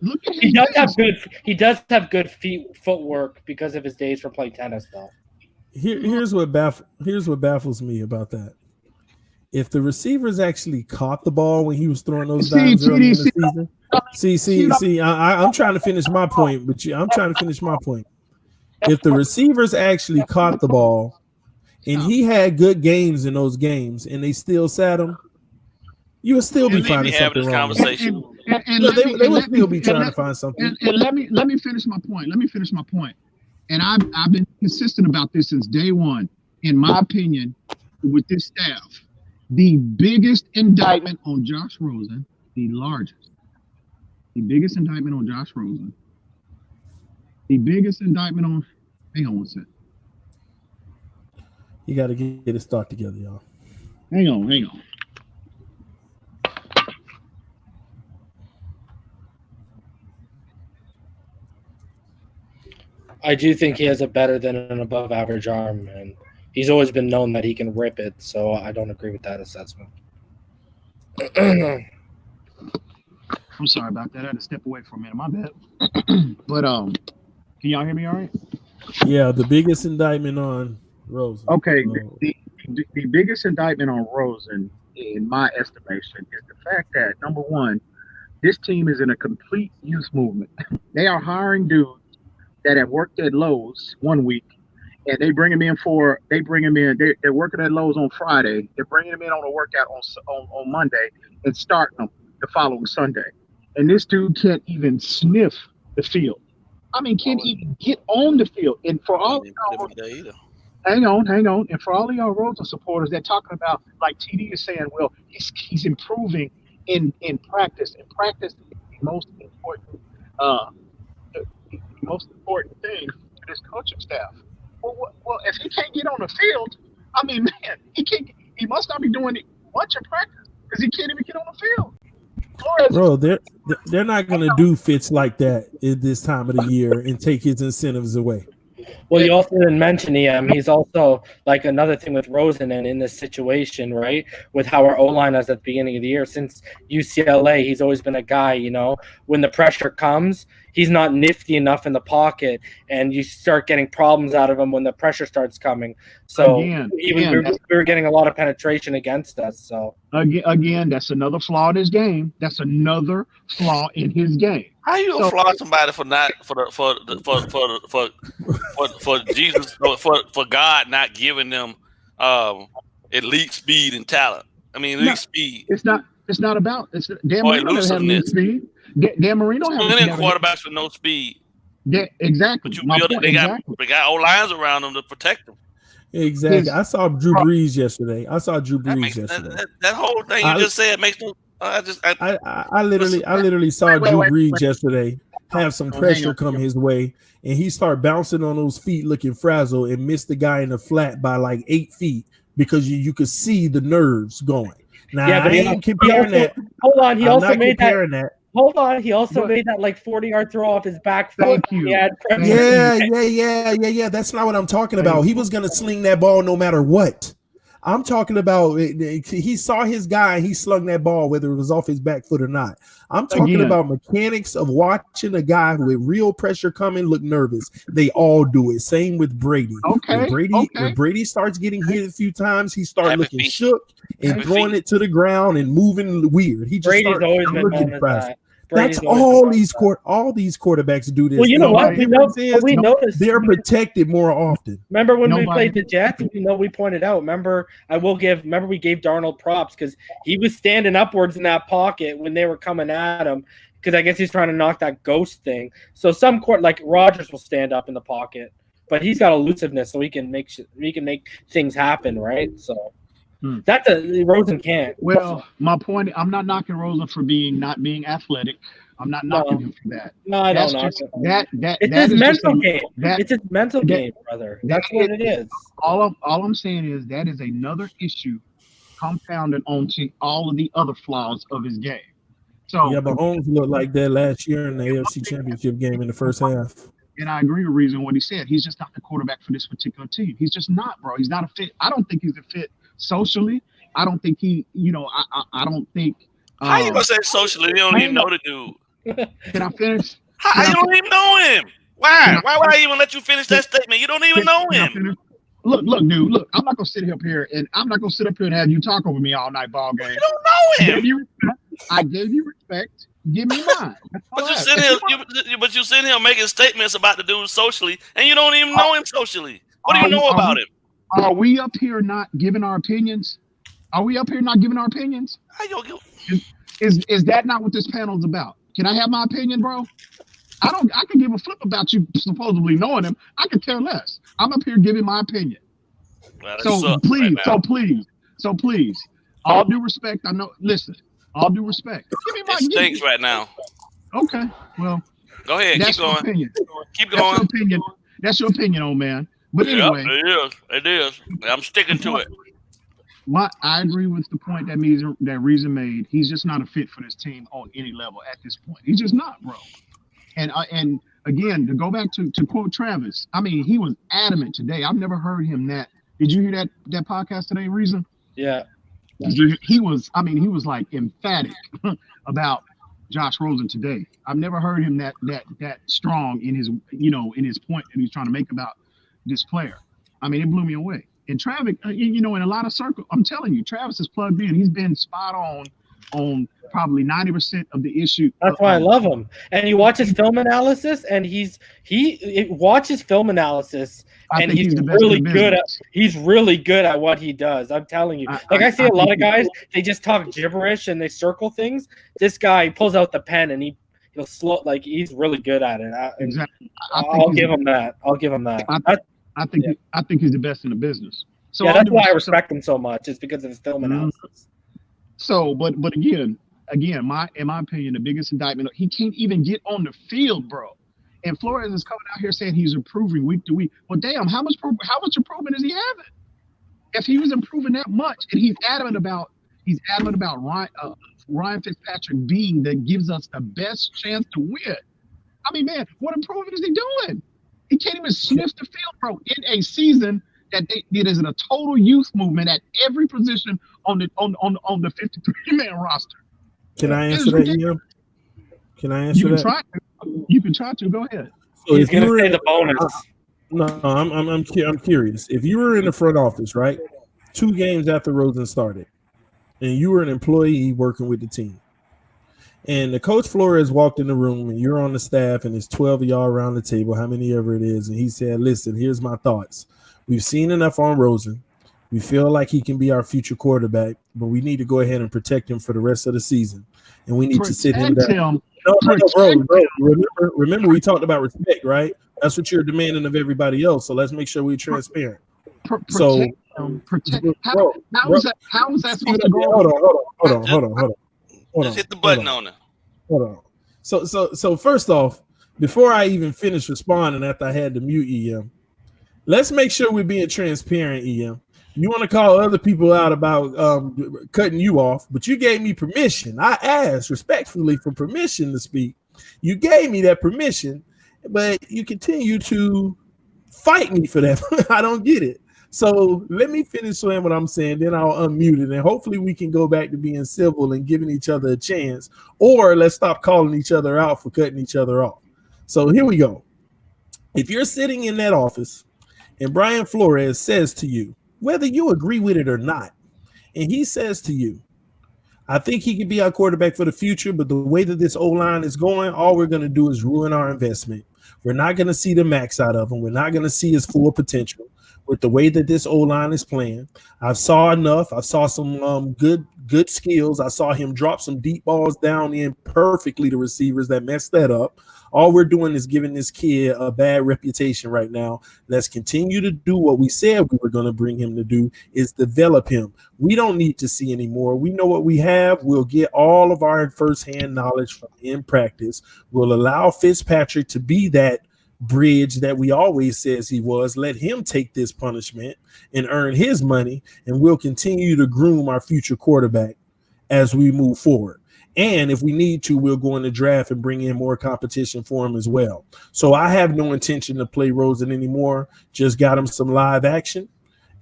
does have good footwork because of his days from playing tennis, though. Here's what baffles me about that. If the receivers actually caught the ball when he was throwing those dimes early in the season, I'm trying to finish my point, but I'm trying to finish my point. If the receivers actually caught the ball and he had good games in those games and they still sat him, you would still be finding something wrong. They would still be trying to find something. And let me finish my point. And I've been consistent about this since day one. In my opinion, with this staff, the biggest indictment on Josh Rosen, the biggest indictment on Josh Rosen, hang on one second. You got to get his thought together, y'all. Hang on. I do think he has a better than an above average arm, and he's always been known that he can rip it, so I don't agree with that assessment. I'm sorry about that. I had to step away for a minute. My bad. But can y'all hear me all right? Yeah, the biggest indictment on Rosen. Okay, the biggest indictment on Rosen, in my estimation, is the fact that, number one, this team is in a complete youth movement. They are hiring dudes that have worked at Lowe's one week, and they're working at Lowe's on Friday. They're bringing them in on a workout on Monday and starting them the following Sunday. And this dude can't even sniff the field. I mean, can't even get on the field. And for all y'all, hang on. And for all of y'all Rosen supporters, they're talking about, like TD is saying, well, he's improving in practice. And practice is the most important thing for this coaching staff. Well, if he can't get on the field, I mean, man, he must not be doing much in practice because he can't even get on the field. Bro, they're not going to do Fitz like that at this time of the year and take his incentives away. Well, you also didn't mention he's also like another thing with Rosen and in this situation, right? With how our O-line is at the beginning of the year. Since UCLA, he's always been a guy, when the pressure comes, he's not nifty enough in the pocket, and you start getting problems out of him when the pressure starts coming. So we were getting a lot of penetration against us. So again, that's another flaw in his game. How you gonna flaw somebody for Jesus for God not giving them elite speed and talent? I mean, elite speed. It's not about. Dan Marino doesn't have elite speed. Dan Marino has quarterbacks with no speed. Yeah, exactly. But they got old lines around them to protect them. Exactly. I saw Drew Brees yesterday. That whole thing you just said makes no. I literally saw Drew Brees yesterday have some pressure come his way, and he started bouncing on those feet looking frazzled and missed the guy in the flat by like 8 feet because you could see the nerves going. Now, I ain't comparing that. Hold on, he also made that. Hold on, he also made that like 40-yard throw off his back foot. Yeah. That's not what I'm talking about. He was gonna sling that ball no matter what. I'm talking about he saw his guy, he slung that ball whether it was off his back foot or not. I'm talking about mechanics of watching a guy with real pressure coming look nervous. They all do it. Same with Brady. When Brady starts getting hit a few times, he starts looking shook and throwing it to the ground and moving weird. He just Brady's always been known as that. That's all these quarterbacks do this. Well, you know what? We noticed they're protected more often. Remember when we played the Jets? We pointed out. Remember we gave Darnold props because he was standing upwards in that pocket when they were coming at him, because I guess he's trying to knock that ghost thing. So some court like Rodgers will stand up in the pocket, but he's got elusiveness, so he can make things happen, right? So that's Rosen can't. Well, my point, I'm not knocking Rosen for not being athletic. I'm not knocking him for that. No, I don't knock it. It's his mental game. It's his mental game, brother. That's what it is. All I'm saying is that is another issue compounded onto all of the other flaws of his game. So yeah, but Holmes looked like that last year in the AFC Championship game in the first half. And I agree with Reason what he said. He's just not the quarterback for this particular team. He's just not, bro. He's not a fit. I don't think he's a fit socially. I don't think he, I don't think. How you gonna say socially? You don't even know the dude. Can I finish? You don't even know him. Why? Why would I even let you finish that statement? You don't even know him. Look, dude. Look, I'm not gonna sit up here and have you talk over me all night, ball game. You don't know him. I gave you respect. Give me mine. But you sitting here making statements about the dude socially, and you don't even know him socially. What do you know about him? Are we up here not giving our opinions? Is that not what this panel is about? Can I have my opinion, bro? I can give a flip about you supposedly knowing him. I could care less. I'm up here giving my opinion. Well, so please, all due respect. I know. Listen, all due respect. It stinks right now. Okay, well, go ahead. Keep going. Opinion. Keep going. That's your opinion. That's your opinion, old man. But anyway, it is. I'm sticking to it. I agree with the point that Reason made. He's just not a fit for this team on any level at this point. He's just not, bro. And again, to go back to quote Travis, I mean, he was adamant today. I've never heard him that. Did you hear that podcast today, Reason? Yeah. He was like emphatic about Josh Rosen today. I've never heard him that strong in his point that he's trying to make about this player. I mean, it blew me away. And Travis, in a lot of circles, I'm telling you, Travis is plugged in. He's been spot on probably 90% of the issue. That's why I love him. And you watch his film analysis, and he's really good at. He's really good at what he does. I'm telling you. I see a lot of guys, they just talk gibberish and they circle things. This guy pulls out the pen and he'll slow. Like, he's really good at it. Exactly. I'll give him that. I think he's the best in the business. So yeah, that's why I respect him so much. It's because of his film analysis. So, but again, in my opinion, the biggest indictment, he can't even get on the field, bro. And Flores is coming out here saying he's improving week to week. Well, damn, how much improvement is he having? If he was improving that much, and he's adamant about Ryan Fitzpatrick being that gives us the best chance to win. I mean, man, what improvement is he doing? He can't even sniff the field, bro, in a season that it is in a total youth movement at every position on the 53-man roster. Can I answer that, Ian? Can I answer that? You can try to. Go ahead. So he's going to say the bonus. No, I'm curious. If you were in the front office, right, 2 games after Rosen started, and you were an employee working with the team, and the coach Flores walked in the room, and you're on the staff, and there's 12 of y'all around the table, how many ever it is, and he said, listen, here's my thoughts. We've seen enough on Rosen. We feel like he can be our future quarterback, but we need to go ahead and protect him for the rest of the season, and we need to sit him down. Bro. Remember, we talked about respect, right? That's what you're demanding of everybody else, so let's make sure we're transparent. How is that supposed to go? Hold on. Just hit the button on it. Hold on. So first off, before I even finish responding after I had to mute EM, let's make sure we're being transparent, EM. You want to call other people out about cutting you off, but you gave me permission. I asked respectfully for permission to speak. You gave me that permission, but you continue to fight me for that. I don't get it. So let me finish saying what I'm saying, then I'll unmute it, and hopefully we can go back to being civil and giving each other a chance, or let's stop calling each other out for cutting each other off. So here we go. If you're sitting in that office and Brian Flores says to you, whether you agree with it or not, and he says to you, I think he could be our quarterback for the future, but the way that this O-line is going, all we're going to do is ruin our investment. We're not going to see the max out of him. We're not going to see his full potential with the way that this O-line is playing. I've saw enough. I saw some good good skills. I saw him drop some deep balls down in perfectly to receivers that messed that up. All we're doing is giving this kid a bad reputation right now. Let's continue to do what we said we were going to bring him to do, is develop him. We don't need to see anymore. We know what we have. We'll get all of our firsthand knowledge from in practice. We'll allow Fitzpatrick to be that bridge that we always says he was. Let him take this punishment and earn his money, and we'll continue to groom our future quarterback as we move forward. And if we need to, we'll go in the draft and bring in more competition for him as well. So I have no intention to play Rosen anymore. Just got him some live action.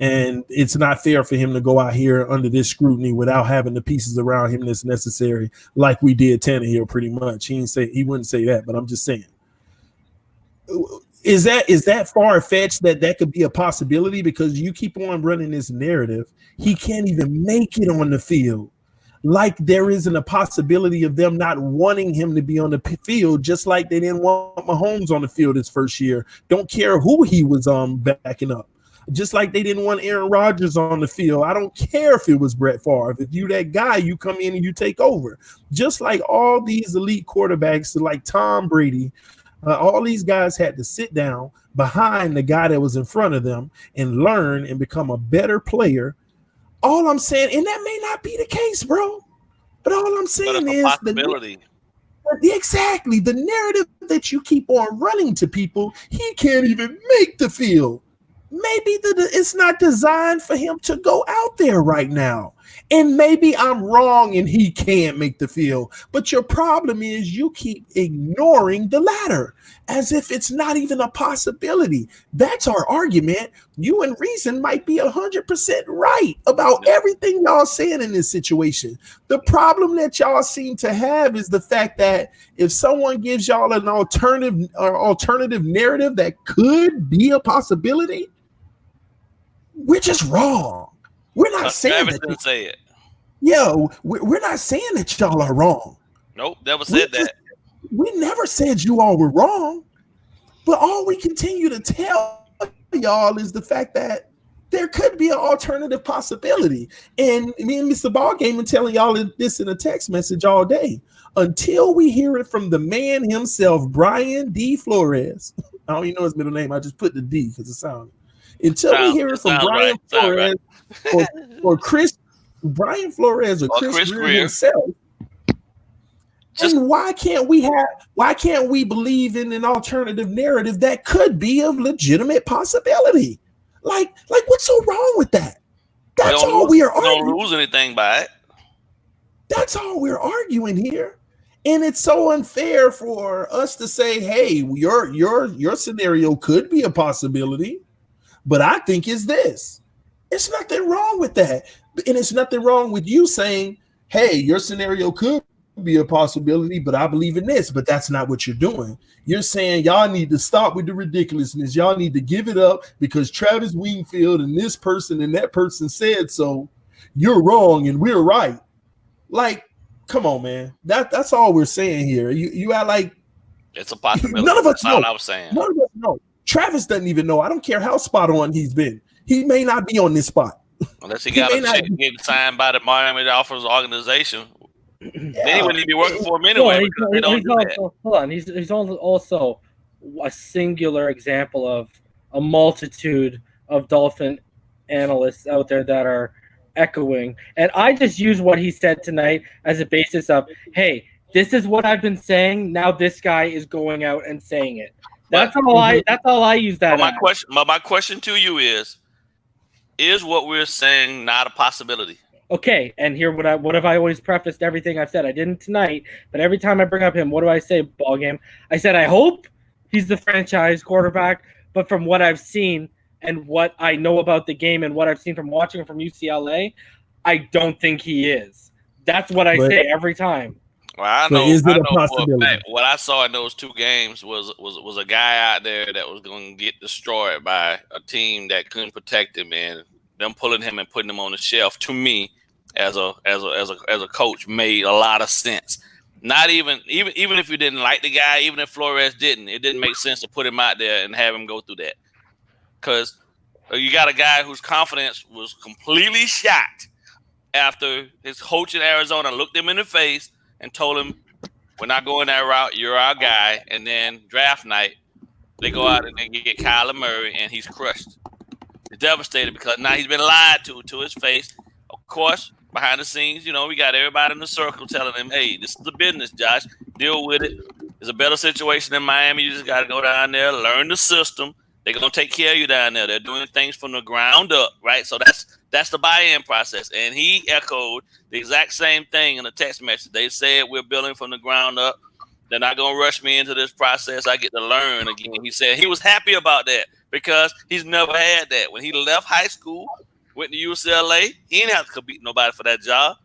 And it's not fair for him to go out here under this scrutiny without having the pieces around him that's necessary, like we did Tannehill pretty much. He wouldn't say that, but I'm just saying. Is that far-fetched that could be a possibility? Because you keep on running this narrative. He can't even make it on the field. Like there isn't a possibility of them not wanting him to be on the field, just like they didn't want Mahomes on the field his first year. Don't care who he was backing up. Just like they didn't want Aaron Rodgers on the field. I don't care if it was Brett Favre. If you that guy, you come in and you take over. Just like all these elite quarterbacks, like Tom Brady, all these guys had to sit down behind the guy that was in front of them and learn and become a better player. All I'm saying, and that may not be the case, bro, but all I'm saying is possibility. Exactly. The narrative that you keep on running to people, he can't even make the field. Maybe it's not designed for him to go out there right now. And maybe I'm wrong and he can't make the field. But your problem is you keep ignoring the latter as if it's not even a possibility. That's our argument. You and Reason might be 100% right about everything y'all saying in this situation. The problem that y'all seem to have is the fact that if someone gives y'all an alternative narrative that could be a possibility, we're just wrong. We're not saying that. Didn't say it. Yeah, we're not saying that y'all are wrong. Nope, never said that. We never said you all were wrong. But all we continue to tell y'all is the fact that there could be an alternative possibility. And me and Mr. Ballgame been telling y'all this in a text message all day. Until we hear it from the man himself, Brian D. Flores. I don't even know his middle name. I just put the D because it sounded. Until we hear it from Brian Flores or Chris, Brian Flores or Chris Greer himself. And why can't we believe in an alternative narrative that could be a legitimate possibility? Like what's so wrong with that? That's all we are arguing. Don't lose anything by it. That's all we're arguing here. And it's so unfair for us to say, hey, your scenario could be a possibility, but I think it's this. It's nothing wrong with that. And it's nothing wrong with you saying, hey, your scenario could be a possibility, but I believe in this. But that's not what you're doing. You're saying y'all need to stop with the ridiculousness. Y'all need to give it up because Travis Wingfield and this person and that person said so. You're wrong and we're right. Like, come on, man. That's all we're saying here. You act like it's a possibility. None of us know. That's all I was saying. None of us know. Travis doesn't even know. I don't care how spot on he's been. He may not be on this spot. Unless he got a check getting signed by the Miami Dolphins organization. Yeah. Then he wouldn't even be working for him anyway because they don't do that. Hold on. He's also a singular example of a multitude of Dolphin analysts out there that are echoing. And I just use what he said tonight as a basis of, hey, this is what I've been saying. Now this guy is going out and saying it. That's all I use that. My question to you is what we're saying not a possibility? Okay, and here what have I always prefaced everything I've said? I didn't tonight, but every time I bring up him, what do I say, Ballgame? I said I hope he's the franchise quarterback, but from what I've seen and what I know about the game and what I've seen from watching him from UCLA, I don't think he is. That's what I say every time. Well, I know what I saw in those two games was a guy out there that was going to get destroyed by a team that couldn't protect him, and them pulling him and putting him on the shelf. To me, as a coach, made a lot of sense. Not even if you didn't like the guy, even if Flores didn't, it didn't make sense to put him out there and have him go through that. Because you got a guy whose confidence was completely shot after his coach in Arizona looked him in the face and told him, "We're not going that route. You're our guy." And then draft night, they go out and they get Kyler Murray, and he's crushed. He's devastated because now he's been lied to his face. Of course, behind the scenes, we got everybody in the circle telling him, "Hey, this is the business, Josh. Deal with it. There's a better situation in Miami. You just got to go down there, learn the system. They're going to take care of you down there. They're doing things from the ground up," right? So that's the buy-in process. And he echoed the exact same thing in the text message. They said, "We're building from the ground up. They're not going to rush me into this process. I get to learn again." He said he was happy about that because he's never had that. When he left high school, went to UCLA, he didn't have to compete nobody for that job.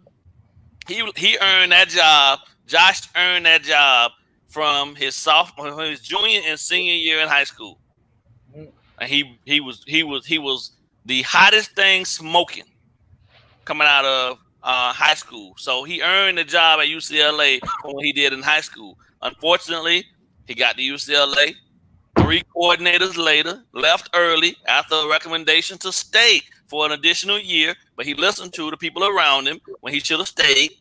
He earned that job. Josh earned that job from his junior and senior year in high school. And he was the hottest thing smoking coming out of high school. So he earned the job at UCLA from what he did in high school. Unfortunately, he got to UCLA 3 coordinators later, left early after a recommendation to stay for an additional year, but he listened to the people around him when he should have stayed.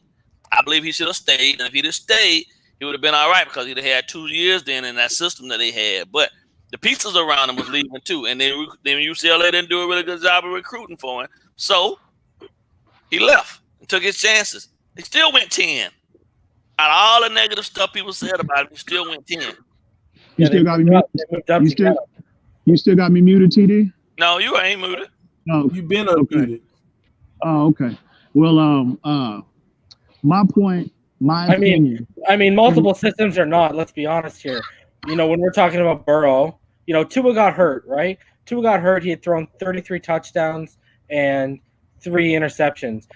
I believe he should have stayed, and if he'd have stayed, he would have been all right because he'd have had 2 years then in that system that they had. But the pieces around him was leaving too, and then UCLA didn't do a really good job of recruiting for him. So he left and took his chances. He still went 10. Out of all the negative stuff people said about him, he still went 10. You still got me muted? You still got me muted, TD? No, you ain't muted. No, You've been unmuted. Oh, okay. Well, my point, opinion. I mean, multiple systems or not, let's be honest here. When we're talking about Burrow, Tua got hurt, right? Tua got hurt. He had thrown 33 touchdowns and 3 interceptions.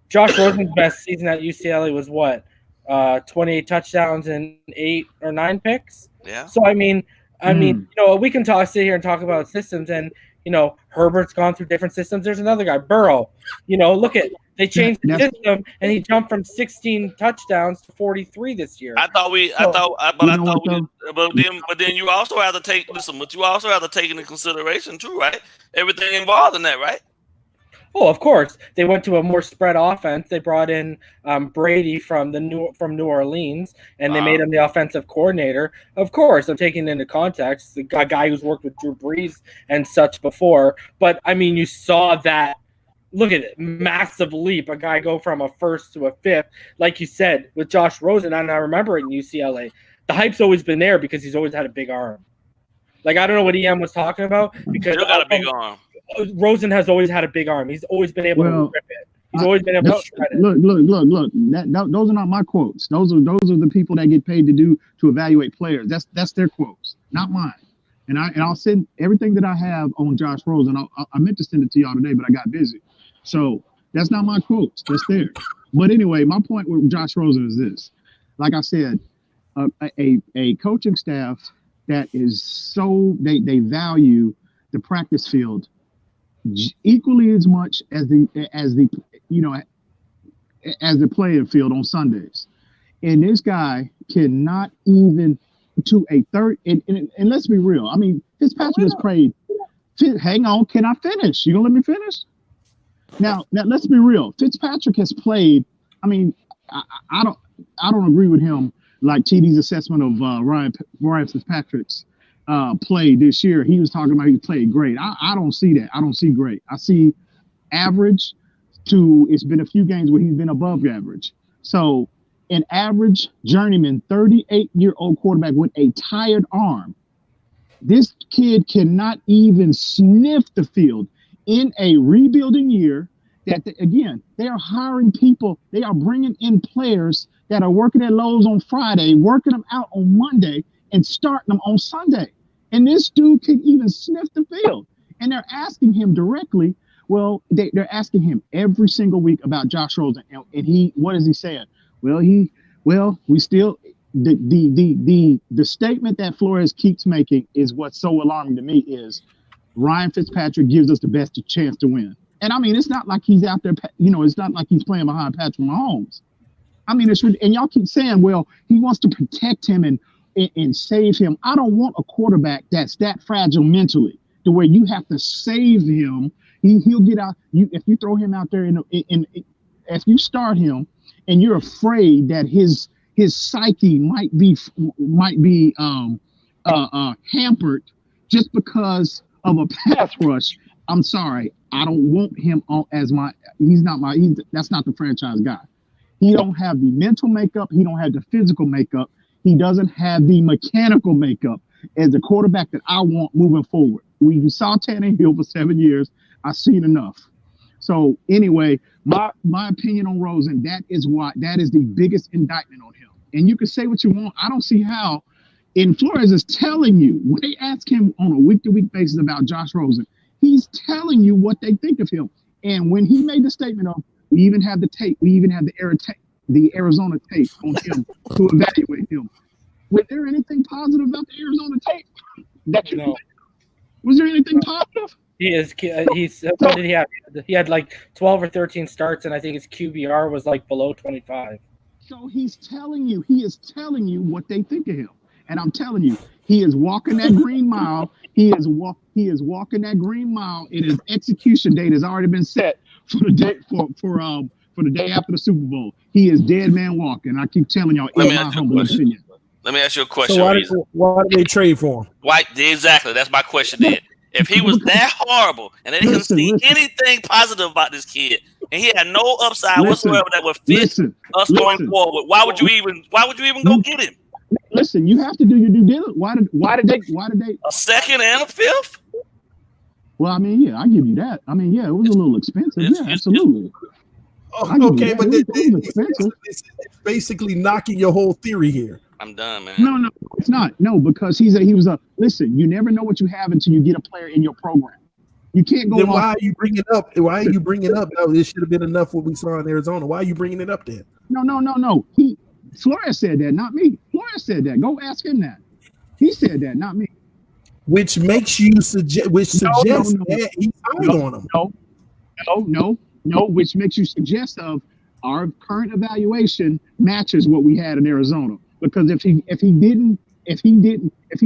Josh Rosen's best season at UCLA was what? 28 touchdowns and 8 or 9 picks. Yeah. So I mean, we can sit here and talk about systems, and Herbert's gone through different systems. There's another guy, Burrow. Look at they changed the system, and he jumped from 16 touchdowns to 43 this year. But then you also have to take into consideration too, right? Everything involved in that, right? Oh, of course. They went to a more spread offense. They brought in Brady from New Orleans, and they made him the offensive coordinator. Of course, I'm taking into context the guy who's worked with Drew Brees and such before. But I mean, you saw that. Look at it, massive leap. A guy go from a first to a fifth, like you said with Josh Rosen. And I remember in UCLA, the hype's always been there because he's always had a big arm. Like I don't know what EM was talking about because still got a big arm. Rosen has always had a big arm. He's always been able to rip it. He's always been able to shred it. Look. Those are not my quotes. Those are the people that get paid to evaluate players. That's their quotes, not mine. And I'll send everything that I have on Josh Rosen. I meant to send it to y'all today, but I got busy. So that's not my quotes. That's theirs. But anyway, my point with Josh Rosen is this: like I said, a coaching staff that is so they value the practice field equally as much as the playing field on Sundays. And this guy cannot even to a third. And let's be real. I mean, Fitzpatrick has played. Hang on, can I finish? You gonna let me finish? Now let's be real. Fitzpatrick has played. I mean, I don't agree with him like TD's assessment of Ryan Fitzpatrick's play this year. He was talking about he played great. I don't see that. I don't see great. I see average to it's been a few games where he's been above average. So an average journeyman, 38-year-old quarterback with a tired arm. This kid cannot even sniff the field in a rebuilding year. They are hiring people. They are bringing in players that are working at Lowe's on Friday, working them out on Monday, and starting them on Sunday. And this dude can even sniff the field. And they're asking him directly. Well, they're asking him every single week about Josh Rosen. And what is he saying? The statement that Flores keeps making is what's so alarming to me is Ryan Fitzpatrick gives us the best chance to win. And I mean, it's not like he's out there, it's not like he's playing behind Patrick Mahomes. I mean, and y'all keep saying, well, he wants to protect him and save him. I don't want a quarterback that's that fragile mentally to where you have to save him. He'll get out. If you throw him out there and you're afraid that his psyche might be hampered just because of a pass rush, I'm sorry, I don't want him on as my. That's not the franchise guy. He don't have the mental makeup. He don't have the physical makeup. He doesn't have the mechanical makeup as the quarterback that I want moving forward. We saw Tannehill for 7 years. I've seen enough. So anyway, my opinion on Rosen, that is the biggest indictment on him. And you can say what you want. I don't see how. And Flores is telling you, when they ask him on a week-to-week basis about Josh Rosen, he's telling you what they think of him. And when he made the statement of, we even have the tape, we even have the Arizona tape on him to evaluate him. Was there anything positive about the Arizona tape? Was there anything positive? What did he have? He had like 12 or 13 starts, and I think his QBR was like below 25. So he is telling you what they think of him. And I'm telling you, he is walking that green mile. He is walking that green mile, and his execution date has already been set for the day for the day after the Super Bowl. He is dead man walking. I keep telling y'all, in my humble opinion. Let me ask you a question. So why did they trade for him? Exactly. That's my question then. If he was that horrible and they didn't see anything positive about this kid, and he had no upside whatsoever that would fit us going forward, why would you even go get him? Listen, you have to do your due diligence. Why did they a second and a fifth? Well, I mean, yeah, I give you that. I mean, yeah, it was a little expensive. Absolutely. Okay, but it's basically knocking your whole theory here. I'm done, man. No, it's not. No, because listen, you never know what you have until you get a player in your program. You can't go. Then why are you bringing up? Oh, this should have been enough what we saw in Arizona. Why are you bringing it up then? No. Flores said that, not me. Flores said that. Go ask him that. He said that, not me. Which makes you suggests that he's high on him. No. Which makes you suggest of our current evaluation matches what we had in Arizona. Because if he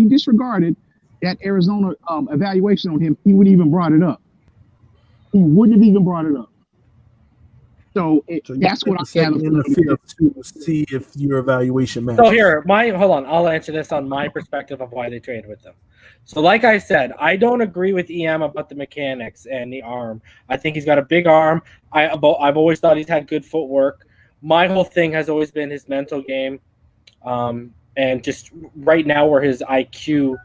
disregarded that Arizona evaluation on him, he wouldn't even brought it up. He wouldn't have even brought it up. So that's what I have in the field to see if your evaluation matches. So here, hold on. I'll answer this on my perspective of why they traded with them. So like I said, I don't agree with EM about the mechanics and the arm. I think he's got a big arm. I've always thought he's had good footwork. My whole thing has always been his mental game. And just right now where his IQ,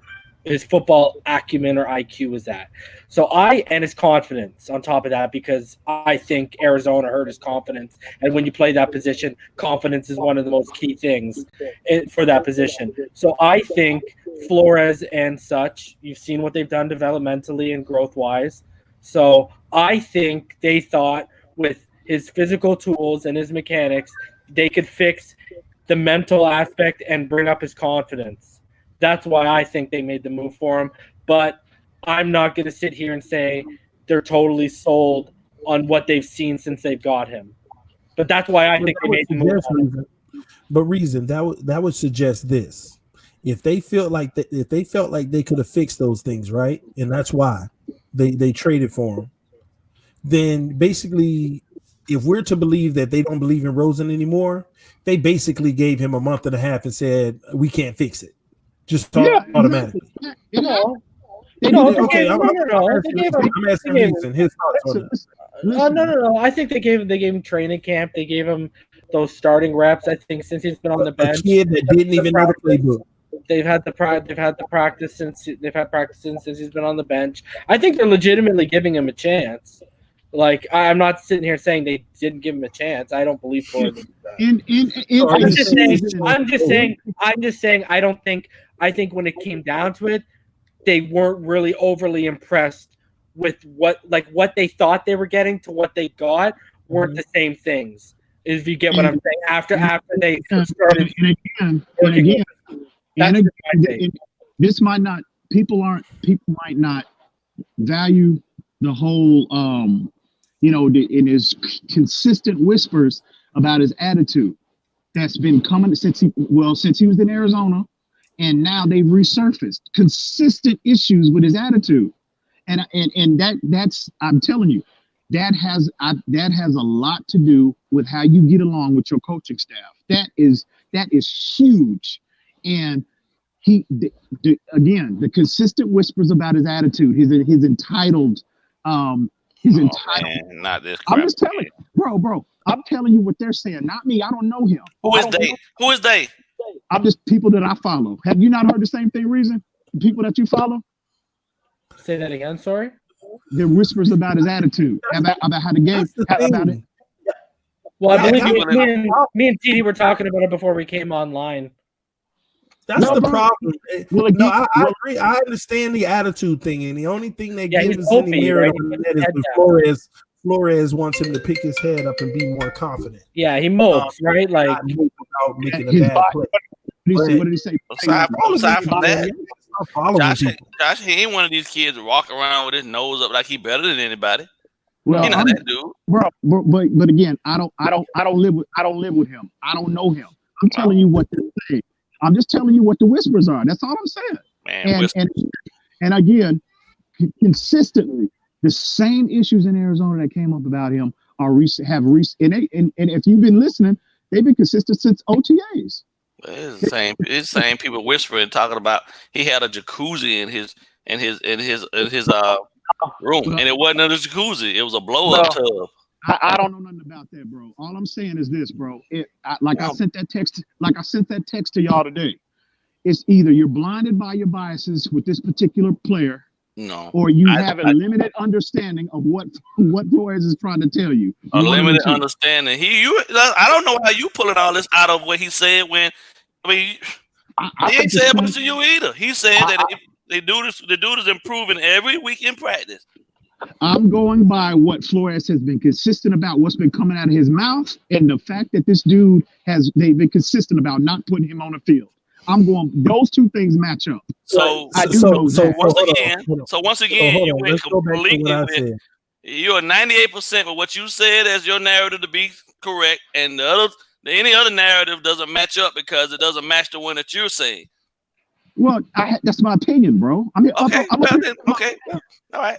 his football acumen or IQ is at. So and his confidence on top of that, because I think Arizona hurt his confidence. And when you play that position, confidence is one of the most key things for that position. So I think Flores and such, you've seen what they've done developmentally and growth-wise. So I think they thought with his physical tools and his mechanics, they could fix the mental aspect and bring up his confidence. That's why I think they made the move for him. But I'm not going to sit here and say they're totally sold on what they've seen since they've got him. But that's why I think they made the move. But reason that would suggest this: if they felt like they could have fixed those things, right, and that's why they traded for him, then basically, if we're to believe that they don't believe in Rosen anymore, they basically gave him a month and a half and said we can't fix it. Just automatically. No. I'm asking Reason his thoughts on it. No. I think they gave him training camp. They gave him those starting reps. I think since he's been on the bench. A kid that didn't even know the playbook. They've had practice since he's been on the bench. I think they're legitimately giving him a chance. Like, I'm not sitting here saying they didn't give him a chance. I don't believe for it. I'm just saying. I think when it came down to it, they weren't really overly impressed with what they thought they were getting to what they got weren't the same things. If you get what I'm saying, after they started. This might not. People might not value the whole. In his consistent whispers about his attitude that's been coming since he was in Arizona, and now they've resurfaced consistent issues with his attitude, and that's I'm telling you, that has a lot to do with how you get along with your coaching staff. That is huge. And again, the consistent whispers about his attitude, his entitled, Man, not this crap. I'm just telling you, bro. I'm telling you what they're saying, not me. I don't know him. Who is they? I'm just people that I follow. Have you not heard the same thing, Reason? People that you follow? Say that again, sorry? The whispers about his attitude, about how the game, about it. Well, I believe me and TD were talking about it before we came online. That's the problem. I agree. I understand the attitude thing, and the only thing that gives us any merit on that is when Flores wants him to pick his head up and be more confident. Yeah, he mopes, right? Like without making a bad play. What did he say? Aside from that, Josh, he ain't one of these kids that walk around with his nose up like he better than anybody. Well, He's not that dude, bro. But again, I don't live with him. I don't know him. I'm telling you what they're saying. I'm just telling you what the whispers are. That's all I'm saying. Man, and again, consistently, the same issues in Arizona that came up about him and if you've been listening, they've been consistent since OTAs. It's the same people whispering, talking about he had a jacuzzi in his room, and it wasn't a jacuzzi; it was a blow up tub. I don't know nothing about that, bro. All I'm saying is this, bro. I sent that text to y'all today. It's either you're blinded by your biases with this particular player, or you have a limited understanding of what Flores is trying to tell you. A limited understanding. I don't know how you pulling all this out of what he said when. I mean, he ain't said much to you either. He said that the dude is improving every week in practice. I'm going by what Flores has been consistent about, what's been coming out of his mouth, and the fact that this dude they've been consistent about not putting him on the field. I'm going, those two things match up. So once again, you went completely with, you're 98% with what you said as your narrative to be correct, and any other narrative doesn't match up because it doesn't match the one that you're saying. Well, that's my opinion, bro. All right.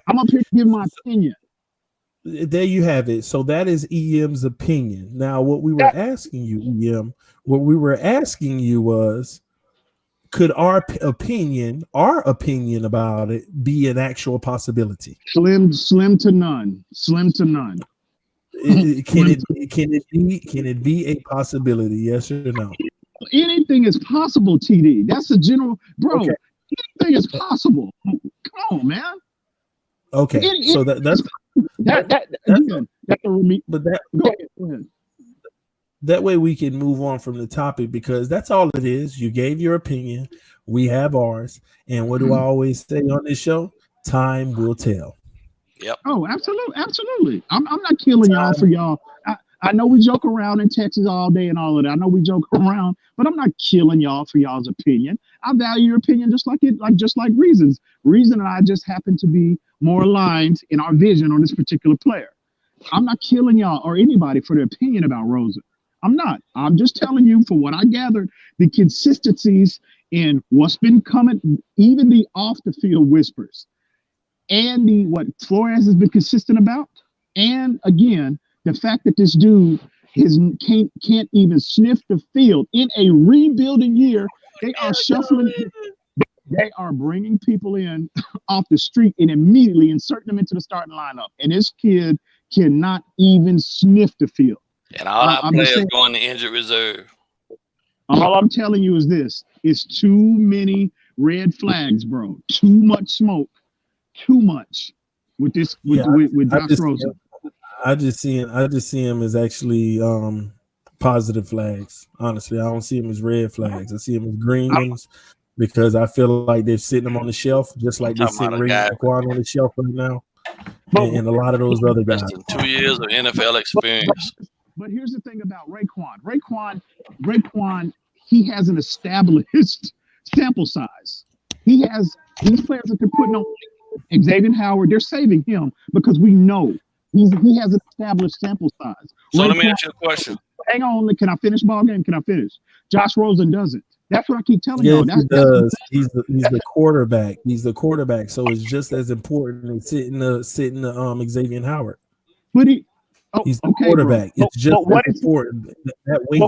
I'm up here to give my opinion. There you have it. So that is EM's opinion. Now, what we were asking you, EM, was, could our opinion about it be an actual possibility? Slim to none. Can it be a possibility? Yes or no? Anything is possible, TD. That's a general, bro. Okay. Anything is possible. Come on, man. Okay, so that's that way we can move on from the topic, because that's all it is. You gave your opinion, we have ours, and what do I always say on this show? Time will tell. Yep. Oh, absolutely. I'm not killing y'all for y'all. I know we joke around in Texas all day and all of that. I know we joke around, but I'm not killing y'all for y'all's opinion. I value your opinion just like Reason's. Reason and I just happen to be more aligned in our vision on this particular player. I'm not killing y'all or anybody for their opinion about Rosa. I'm not. I'm just telling you, for what I gathered, the consistencies in what's been coming, even the off the field whispers, and what Flores has been consistent about, and again, the fact that this dude can't even sniff the field in a rebuilding year. They are shuffling. They are bringing people in off the street and immediately inserting them into the starting lineup. And this kid cannot even sniff the field. And all our players going to injured reserve. All I'm telling you is this: it's too many red flags, bro. Too much smoke. Too much with this with Josh Rosen. I just see him as actually positive flags. Honestly, I don't see him as red flags. I see him as green ones, because I feel like they're sitting him on the shelf, just like they're sitting Raekwon on the shelf right now, and a lot of those other guys. 2 years of NFL experience. But here's the thing about Raekwon. Raekwon, he has an established sample size. He has these players that they're putting on Xavier Howard. They're saving him because we know. He has an established sample size. So let me ask you a question. Hang on, can I finish ball game? Can I finish? Josh Rosen doesn't. That's what I keep telling y'all. He does. He's the quarterback. He's the quarterback. So it's just as important as sitting Xavier Howard. But he's the quarterback. Bro. It's just what as important that weight.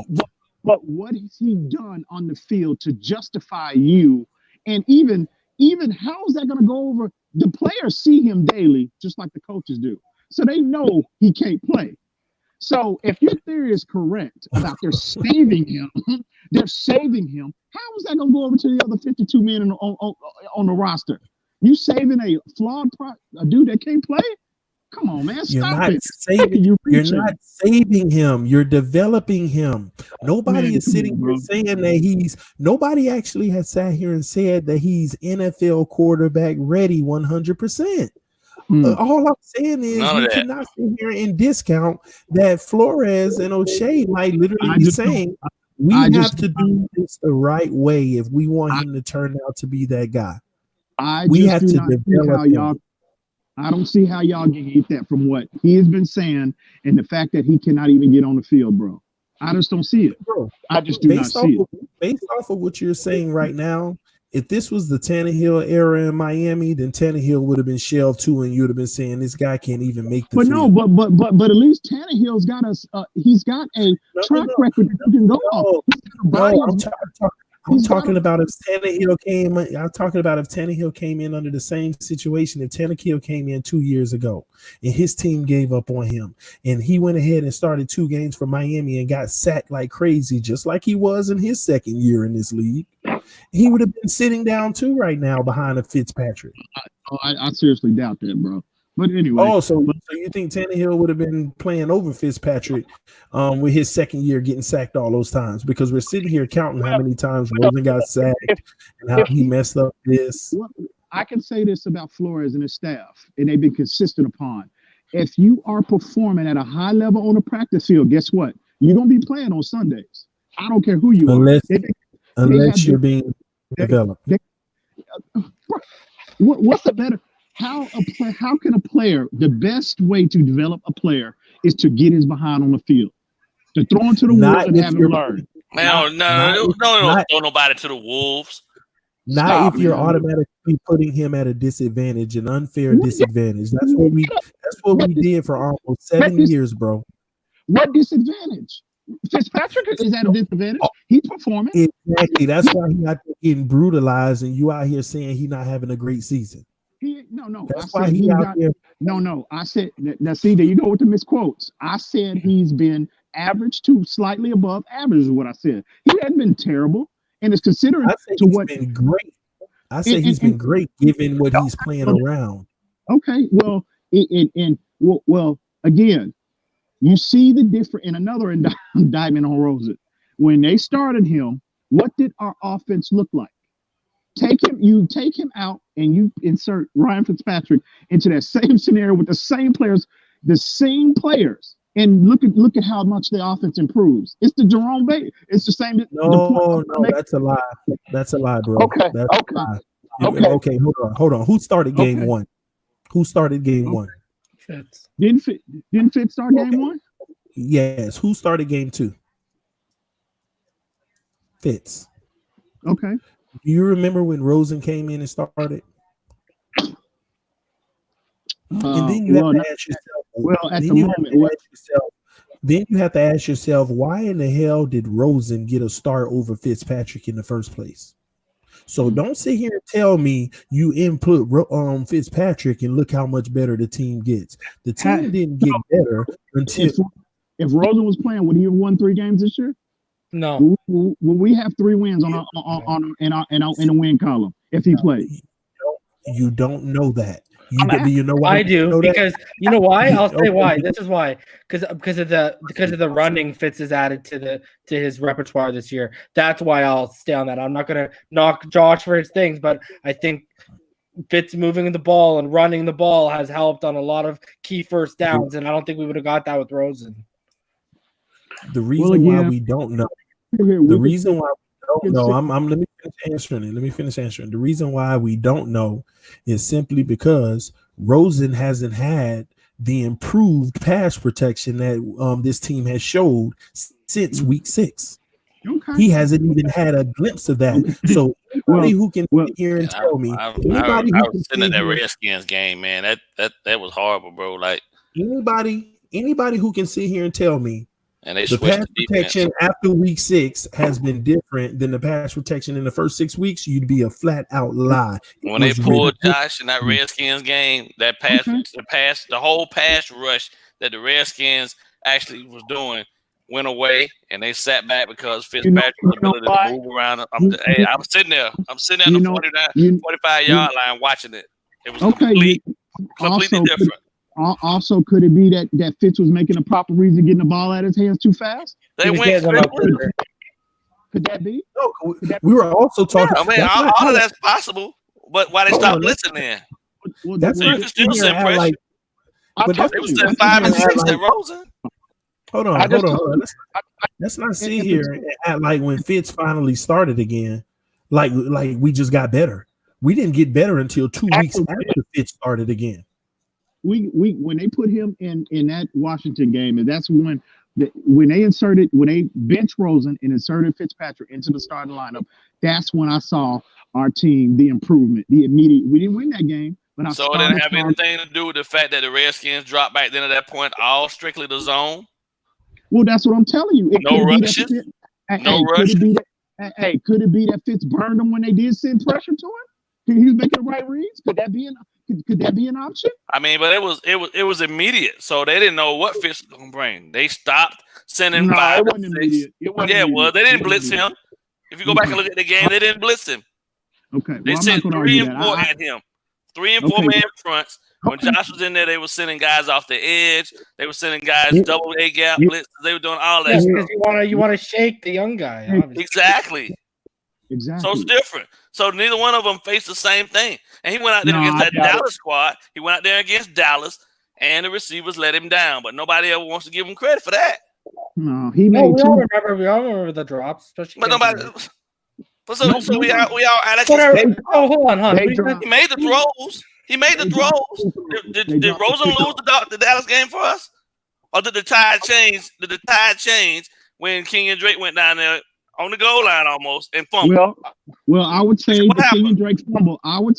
But what has he done on the field to justify you? And even how is that going to go over? The players see him daily, just like the coaches do, so they know he can't play. So if your theory is correct about they're saving him, how is that going to go over to the other 52 men on the roster? You saving a dude that can't play? Come on, man. Stop it. You're not saving him. You're developing him. Nobody is sitting here saying that nobody actually has sat here and said that he's NFL quarterback ready 100%. All I'm saying is we cannot sit here and discount that Flores and O'Shea might literally be saying we have to do this the right way if we want him to turn out to be that guy. We have to develop him. I don't see how y'all can get that from what he has been saying and the fact that he cannot even get on the field, bro. I just don't see it. Bro, I just do not see it. Based off of what you're saying right now, if this was the Tannehill era in Miami, then Tannehill would have been shelved too, and you would have been saying this guy can't even make the field. But at least Tannehill's got he's got a track record that you can go off. I'm talking about if Tannehill came in under the same situation. If Tannehill came in 2 years ago and his team gave up on him and he went ahead and started 2 games for Miami and got sacked like crazy, just like he was in his second year in this league, he would have been sitting down too right now behind a Fitzpatrick. I seriously doubt that, bro. But anyway. So you think Tannehill would have been playing over Fitzpatrick with his second year getting sacked all those times? Because we're sitting here counting how many times Rosen got sacked and how he messed up this. I can say this about Flores and his staff, and they've been consistent upon. If you are performing at a high level on the practice field, guess what? You're going to be playing on Sundays. I don't care who you are. Unless you're being developed. What's the better? How can a player, the best way to develop a player is to get his behind on the field, to throw him to the wolves and have him learn. Man, don't throw nobody to the wolves. Not if you're automatically putting him at a disadvantage, an unfair disadvantage. That's what we did for almost 7 years, bro. What disadvantage? Fitzpatrick is at a disadvantage. He's performing. Exactly. That's why he out there getting brutalized, and you out here saying he's not having a great season. That's why he out there. No. I said now. See, there you go with the misquotes. I said he's been average to slightly above average is what I said. He hasn't been terrible, and it's considering been great. I say he's been great given what he's playing around. Okay, well, again, you see the difference in another indictment on Rosen. When they started him, what did our offense look like? You take him out and you insert Ryan Fitzpatrick into that same scenario with the same players, and look at how much the offense improves. It's the Jerome Baker. It's the same. No, that's a lie. That's a lie, bro. Okay. Okay. Hold on. Who started game one? Who started game one? Fitz. Didn't Fitz start game one? Yes. Who started game two? Fitz. Okay. Do you remember when Rosen came in and started? And then you have to ask yourself. Well, at the moment, then you have to ask yourself, why in the hell did Rosen get a start over Fitzpatrick in the first place? So don't sit here and tell me you input Fitzpatrick and look how much better the team gets. The team didn't get better until. If Rosen was playing, would he have won 3 games this year? No. Will we have 3 wins in the win column if he played? You don't know that. You know why? I do because you know why? I'll say why. This is why. Because of the running Fitz is added to his repertoire this year. That's why I'll stay on that. I'm not gonna knock Josh for his things, but I think Fitz moving the ball and running the ball has helped on a lot of key first downs, and I don't think we would have got that with Rosen. The reason why we don't know. The reason why we don't know. Let me finish answering. The reason why we don't know is simply because Rosen hasn't had the improved pass protection that this team has showed since week 6. Okay. He hasn't even had a glimpse of that. So anybody who can sit here and tell me, I was sitting at that Redskins game, man. That was horrible, bro. Like anybody Anybody who can sit here and tell me And they the switched pass the protection defense. after week 6 has been different than the pass protection in the first 6 weeks, you'd be a flat out lie. When they pulled Josh in that Redskins game, that pass, the whole pass rush that the Redskins actually was doing went away, and they sat back because Fitzpatrick's ability to move around. I'm sitting there on the 45-yard line watching it. It was completely different. Also, could it be that Fitz was making a proper reason getting the ball out of his hands too fast? They went Could that be? No, we were also talking. Yeah, I mean, all of that's possible, but why they stopped listening? That's you can still send pressure. But it was at 5 and 6 at Rosen. Hold on. Let's not sit here and act like when Fitz finally started again, like we just got better. We didn't get better until 2 weeks after Fitz started again. When they put him in that Washington game, and that's when they bench Rosen and inserted Fitzpatrick into the starting lineup, that's when I saw our team, the improvement, the immediate. We didn't win that game, but so it didn't have anything to do with the fact that the Redskins dropped back then at that point, all strictly the zone. Well, that's what I'm telling you. No rushes. Could it be that Fitz burned them when they did send pressure to him? He was making the right reads. Could that be an option? I mean, but it was immediate, so they didn't know what Fitz was gonna bring. They stopped sending 5 and 6. Well, they didn't blitz him. If you go back and look at the game, they didn't blitz him. Okay, they sent 3 and 4 at him, 3 and 4 man fronts. When Josh was in there, they were sending guys off the edge. They were sending guys double A gap blitz. They were doing all that stuff. You want to shake the young guy. Obviously. Exactly. So it's different. So neither one of them faced the same thing. And he went out there against that Dallas squad. He went out there against Dallas, and the receivers let him down. But nobody ever wants to give him credit for that. No, he made we all remember the drops, especially. But nobody. So we all act hold on. He made the throws. He made the throws. Did Rosen lose the Dallas game for us, or did the tide change? Did the tide change when King and Drake went down there on the goal line almost and fumbled? Well, I would say the King and Drake fumble. I would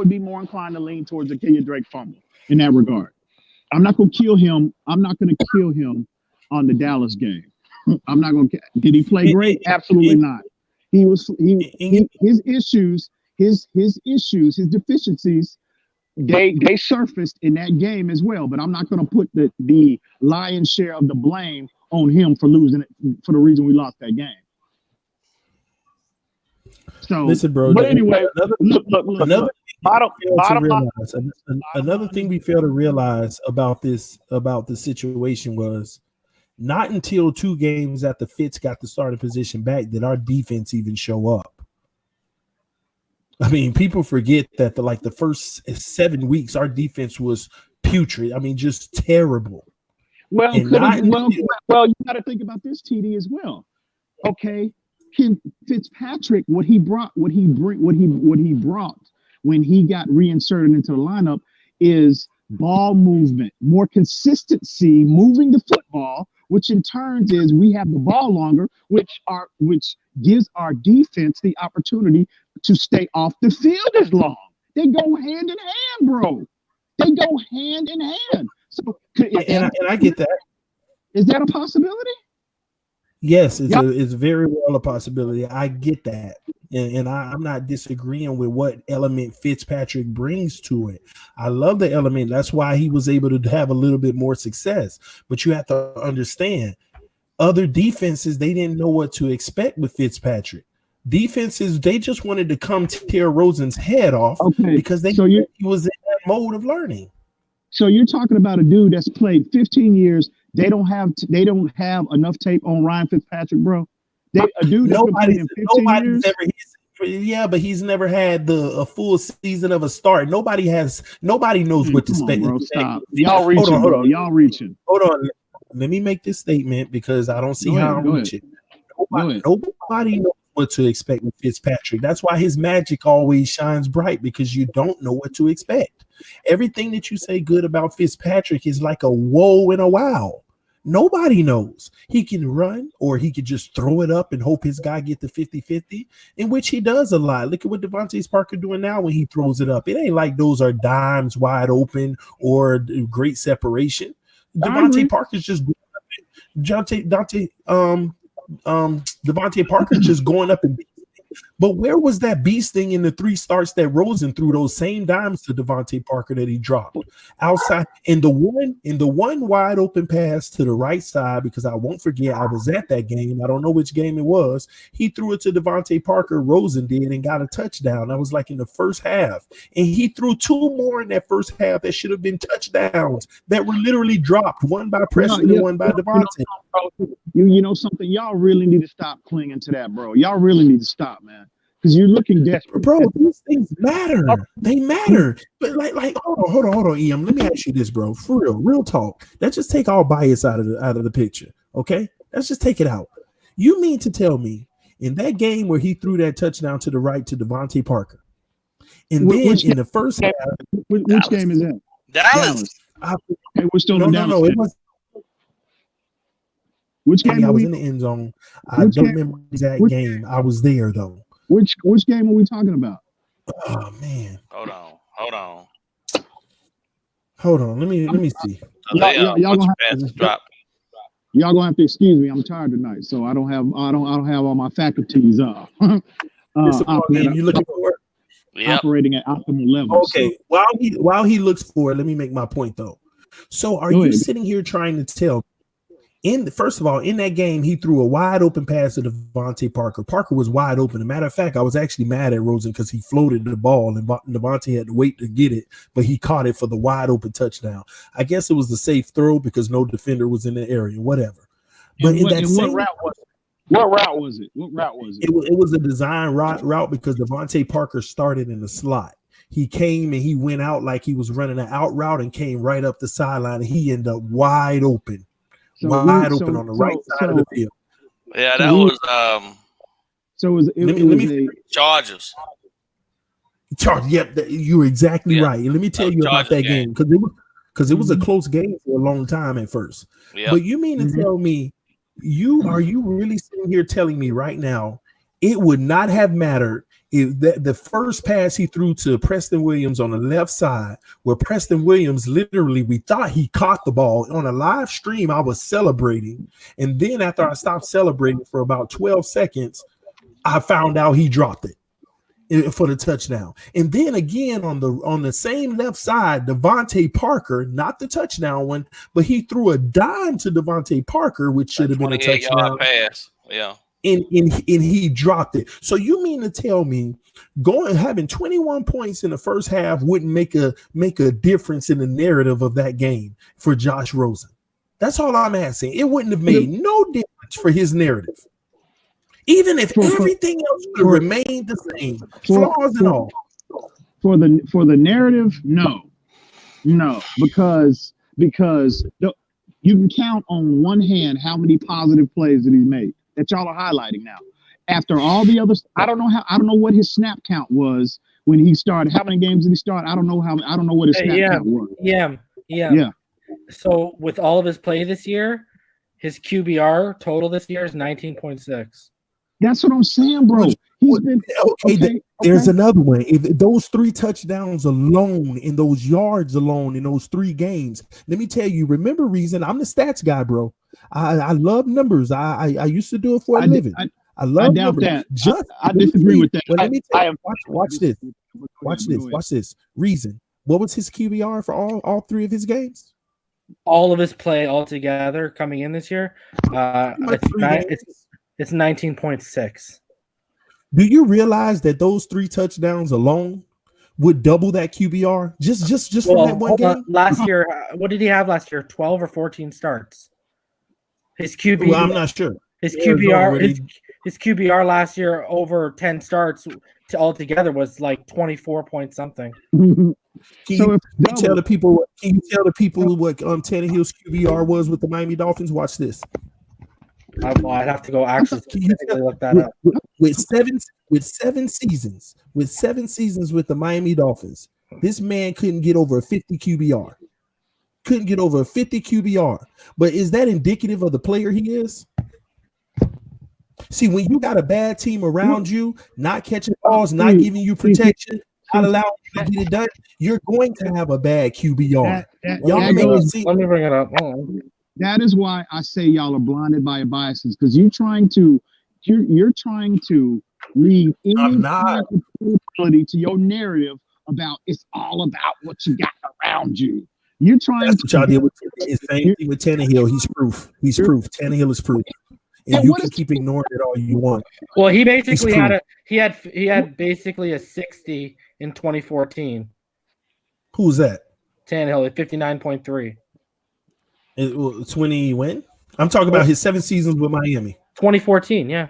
be more inclined to lean towards the King and Drake fumble in that regard. I'm not going to kill him. I'm not going to kill him on the Dallas game. I'm not going to. Did he play great? Absolutely not. His issues, his deficiencies, they surfaced in that game as well. But I'm not going to put the lion's share of the blame on him for losing it, for the reason we lost that game. So listen, bro. But anyway, look. Another thing we fail to realize about the situation was not until 2 games after Fitz got the starting position back did our defense even show up. I mean, people forget that the first 7 weeks our defense was putrid. I mean, just terrible. Well, you got to think about this, TD, as well. Okay, Ken Fitzpatrick, what he brought when he got reinserted into the lineup is ball movement, more consistency, moving the football, which in turn is we have the ball longer, which gives our defense the opportunity to stay off the field as long. They go hand in hand, bro. They go hand in hand. So, and I get that. Is that a possibility? Yes, it's very well a possibility. I get that. And I'm not disagreeing with what element Fitzpatrick brings to it. I love the element. That's why he was able to have a little bit more success. But you have to understand, other defenses, they didn't know what to expect with Fitzpatrick. Defenses, they just wanted to come tear Rosen's head off because he was in that mode of learning. So you're talking about a dude that's played 15 years. They don't have enough tape on Ryan Fitzpatrick, bro. Nobody's but he's never had a full season of a start. Nobody knows what to expect. Bro, stop. Y'all reaching, bro. Y'all reaching. Hold on. Let me make this statement because I don't see how I'm reaching. Nobody knows what to expect with Fitzpatrick. That's why his magic always shines bright, because you don't know what to expect. Everything that you say good about Fitzpatrick is like a whoa and a wow. Nobody knows. He can run, or he could just throw it up and hope his guy get the 50-50, in which he does a lot. Look at what Devontae Parker doing now when he throws it up. It ain't like those are dimes wide open or great separation. Devontae Parker's just Devontae Parker's just going up and. But where was that beast thing in the 3 starts that Rosen threw those same dimes to Devontae Parker that he dropped outside in the one wide open pass to the right side? Because I won't forget, I was at that game. I don't know which game it was. He threw it to Devontae Parker. Rosen did and got a touchdown. That was like in the first half, and he threw 2 more in that first half that should have been touchdowns that were literally dropped, one by Preston and one by Devontae. You know something? Y'all really need to stop clinging to that, bro. Y'all really need to stop, man, because you're looking desperate. Bro, these things matter. They matter. But like, hold on, Em. Let me ask you this, bro. For real talk. Let's just take all bias out of the picture, okay? Let's just take it out. You mean to tell me in that game where he threw that touchdown to the right to Devontae Parker, and then in the first half, which game is that? Dallas. Okay, we're still in Dallas. No, it was. Which game? I was in the end zone. I don't remember the exact game. I was there though. Which game are we talking about? Oh man. Hold on. Let me see. Y'all gonna have to excuse me. I'm tired tonight, so I don't have all my faculties you looking for it? Yep. Operating at optimal levels. Okay. So. While he looks for it, let me make my point though. So are you sitting here trying to tell? First of all, in that game, he threw a wide open pass to Devontae Parker. Parker was wide open. As a matter of fact, I was actually mad at Rosen because he floated the ball and Devontae had to wait to get it, but he caught it for the wide open touchdown. I guess it was the safe throw because no defender was in the area, whatever. But what route was it? It was a design route because Devontae Parker started in the slot. He came and he went out like he was running an out route and came right up the sideline, and he ended up wide open. On the right side of the field. Yeah, that was Chargers. Yep, you were exactly right. And let me tell you about that game because it was a close game for a long time at first. Yep. But you mean to tell me are you really sitting here telling me right now it would not have mattered if the first pass he threw to Preston Williams on the left side, where Preston Williams literally, we thought he caught the ball on a live stream. I was celebrating. And then after I stopped celebrating for about 12 seconds, I found out he dropped it for the touchdown. And then again on the same left side, Devontae Parker, not the touchdown one, but he threw a dime to Devontae Parker, which should have been a touchdown pass. Yeah. And he dropped it. So you mean to tell me having 21 points in the first half wouldn't make a difference in the narrative of that game for Josh Rosen? That's all I'm asking. It wouldn't have made no difference for his narrative. Even if everything else would have remained the same, flaws and all. For the narrative, no, because you can count on one hand how many positive plays that he's made that y'all are highlighting now. After all the others, I don't know what his snap count was when he started. How many games did he start? I don't know what his snap count was. Yeah. So with all of his play this year, his QBR total this year is 19.6. That's what I'm saying, bro. He's been okay. There's another one. If those 3 touchdowns alone, in those yards alone, in those 3 games, let me tell you. Remember, Reason, I'm the stats guy, bro. I love numbers. I used to do it for a living. I love numbers. That. I disagree with that. Well, let me tell you. Watch this. Watch this. Reason. What was his QBR for all 3 of his games? All of his play altogether coming in this year, it's 19.6. Do you realize that those 3 touchdowns alone would double that QBR just from that one game? Last year, what did he have last year? 12 or 14 starts. His QBR. Well, I'm not sure. His QBR last year over 10 starts altogether was like 24 point something. Can you tell the people what Tannehill's QBR was with the Miami Dolphins? Watch this. I'd have to go actually look that up. With seven seasons with the Miami Dolphins, this man couldn't get over a 50 QBR. But is that indicative of the player he is? See, when you got a bad team around you, not catching balls, not giving you protection, not allowing you to get it done, you're going to have a bad QBR. Let me bring it up. That is why I say y'all are blinded by your biases, because you're trying to lead any kind of credibility to your narrative about it's all about what you got around you. You're trying. That's what y'all did with the same thing with Tannehill. He's proof. He's proof. Tannehill is proof. And you can keep ignoring it all you want. Well, he basically had basically a 60 in 2014. Who's that? Tannehill at 59.3. 20 when? I'm talking about his 7 seasons with Miami. 2014, yeah.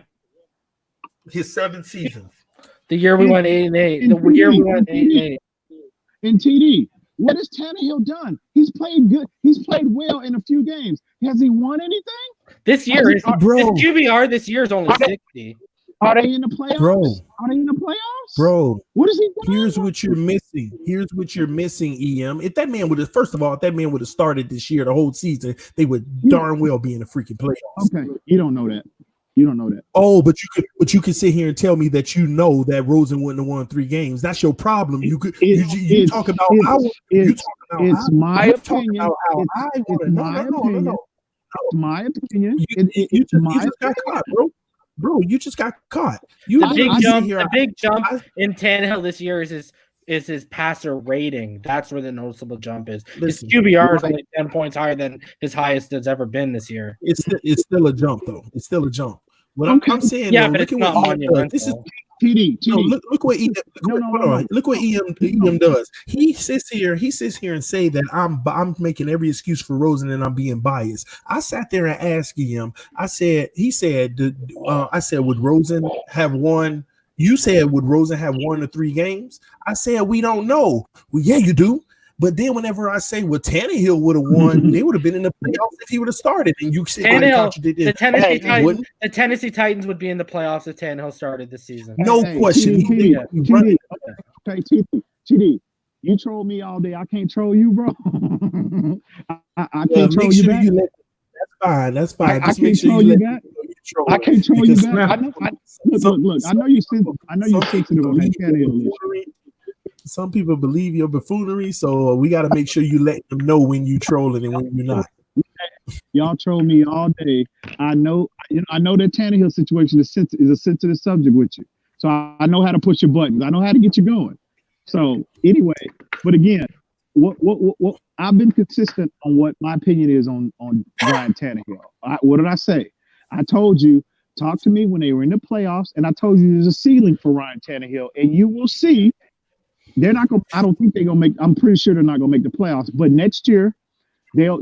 His 7 seasons. The year we went 8-8. The year we went 8-8. In TD, what has Tannehill done? He's played good. He's played well in a few games. Has he won anything? This year, his QBR this year is only 60. Are they in the playoffs? Bro. Are they in the playoffs? Bro. What is he doing? Here's what you're missing. EM. If that man would have started this year, the whole season, they would darn well be in the freaking playoffs. Okay. You don't know that. You don't know that. Oh, but you could sit here and tell me that you know that Rosen wouldn't have won 3 games. That's your problem. You talk about it's my opinion. My opinion. You just got caught, bro. Bro, you just got caught. The big jump in Tannehill this year is his passer rating. That's where the noticeable jump is. His QBR is only 10 points higher than his highest it's ever been this year. It's still a jump, though. It's still a jump. What I'm saying, yeah, but it's not monumental. This is TD. No, look what look what EM does. He sits here and say that I'm making every excuse for Rosen and I'm being biased. I sat there and asked EM. I said would Rosen have won? You said would Rosen have 1 or 3 games? I said we don't know. Well, yeah, you do. But then whenever I say Tannehill would have won, they would have been in the playoffs if he would have started. And you said the Tennessee Titans would be in the playoffs if Tannehill started this season. No question. TD, you troll me all day. I can't troll you, bro. I can't troll you back. That's fine. I can't troll you back. I can't troll you back. Look. I know you're sensitive on that Tannehill issue. Some people believe your buffoonery, so we got to make sure you let them know when you trolling and when you're not. Y'all troll me all day. I know that Tannehill situation is a sensitive subject with you, so I know how to push your buttons. I know how to get you going. So anyway, but again, what I've been consistent on what my opinion is on Ryan Tannehill. What did I say? I told you talk to me when they were in the playoffs, and I told you there's a ceiling for Ryan Tannehill, and you will see. They're not going. I don't think they're going to make. I'm pretty sure they're not going to make the playoffs. But next year,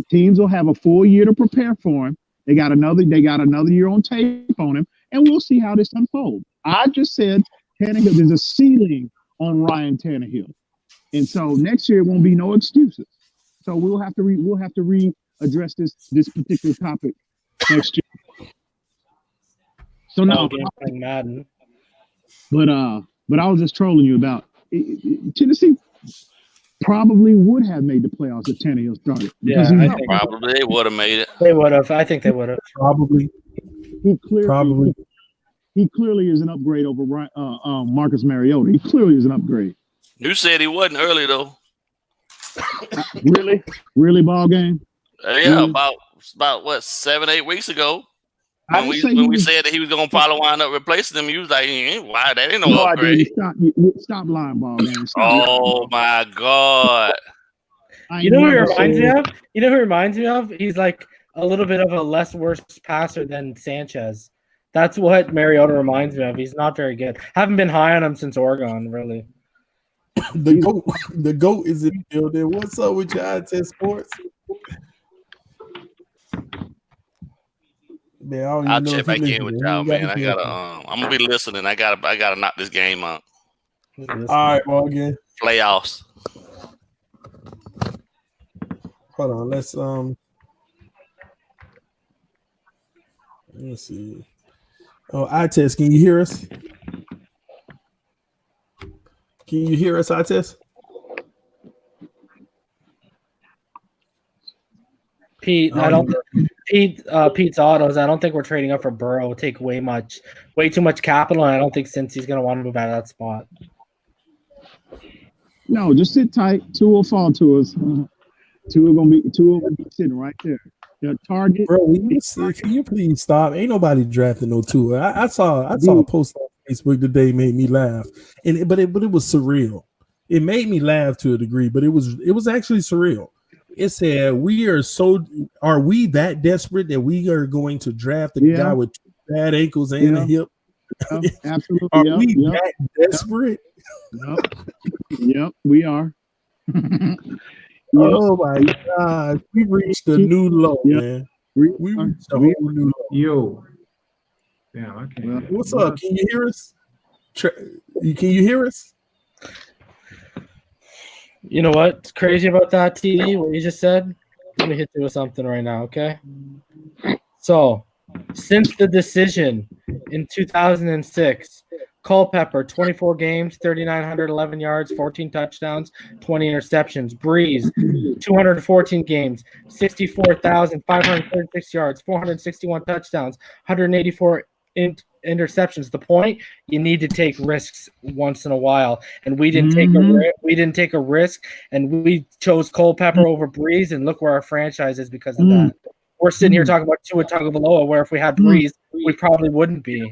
teams will have a full year to prepare for him. They got another year on tape on him, and we'll see how this unfolds. I just said Tannehill. There's a ceiling on Ryan Tannehill, and so next year won't be no excuses. So we'll have to readdress this particular topic next year. So now, Madden. But I was just trolling you about. Tennessee probably would have made the playoffs if Tannehill started. Yeah, probably they would have made it. They would have. I think they would have. Probably. He clearly is an upgrade over Marcus Mariota. He clearly is an upgrade. You said he wasn't early though. Really, ball game. Yeah, really? about what 7-8 weeks ago. When we said that he was gonna probably wind up replacing them, he was like, "Why that ain't no upgrade." Stop lying, ball game. My God! You know who he reminds me of? You know who he reminds me of? He's like a little bit of a less worse passer than Sanchez. That's what Mariota reminds me of. He's not very good. Haven't been high on him since Oregon, really. The GOAT is in the building. What's up with your ITS Sports? Man, I'll check back in with y'all, man. I gotta. I'm gonna be listening. I gotta knock this game out. All right, well, again, playoffs. Hold on. Let's see. Oh, ITES, can you hear us? Can you hear us, ITES? Pete, Pete's Autos. I don't think we're trading up for Burrow. It'll take way too much capital, and I don't think Cincy's going to want to move out of that spot. No, just sit tight. Two will fall to us. Two will be sitting right there. The target. Bro, can you please stop? Ain't nobody drafting no Tua. I saw a post on Facebook today made me laugh, but it was surreal. It made me laugh to a degree, but it was actually surreal. It said, are we that desperate that we are going to draft a guy with two bad ankles and a hip? Absolutely. Are we that desperate? Yep, we are. Oh my God. We reached a new low, man. We reached a whole new low. Yo. Damn, I can't. What's up? Can you hear us? Can you hear us? You know what's crazy about that, TD, what you just said? Let me hit you with something right now, okay? So, since the decision in 2006, Culpepper, 24 games, 3,911 yards, 14 touchdowns, 20 interceptions. Breeze, 214 games, 64,536 yards, 461 touchdowns, 184 interceptions. The point, you need to take risks once in a while, and we didn't take a risk, and we chose Culpepper over Breeze, and look where our franchise is because of that. We're sitting here talking about Tua Tagovailoa, where if we had Breeze, we probably wouldn't be.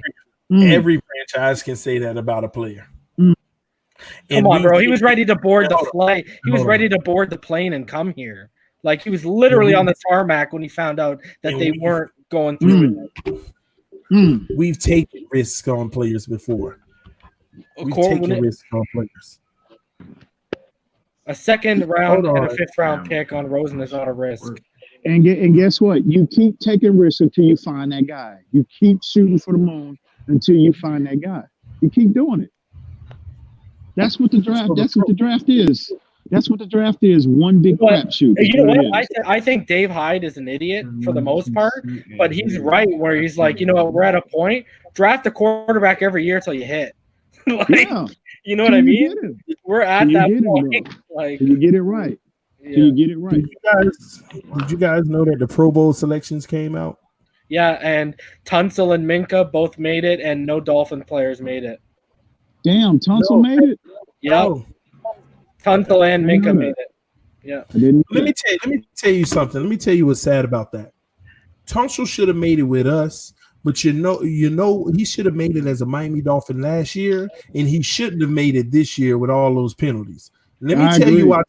Every franchise can say that about a player. Come on, bro. He was ready to board the flight. He was ready to board the plane and come here. Like, he was literally on the tarmac when he found out that they weren't going through it. We've taken risks on players before. We've taken risks on players. A second round and a fifth round pick on Rosen is not a risk. And guess what? You keep taking risks until you find that guy. You keep shooting for the moon until you find that guy. You keep doing it. That's what the draft. That's what the draft is. That's what the draft is. One big crapshoot. You know what? I think Dave Hyde is an idiot for the most part, but he's right where he's like, you know what? We're at a point. Draft a quarterback every year till you hit. You know what I mean? We're at that point. Like, you get it right. Yeah. You get it right. Did you guys know that the Pro Bowl selections came out? Yeah, and Tunsil and Minka both made it, and no Dolphin players made it. Damn, Tunsil made it? Yeah. Oh. Tunsil and Minka made it. Yeah. Let me tell you something. Let me tell you what's sad about that. Tunsil should have made it with us, but you know, he should have made it as a Miami Dolphin last year, and he shouldn't have made it this year with all those penalties. Let me tell you why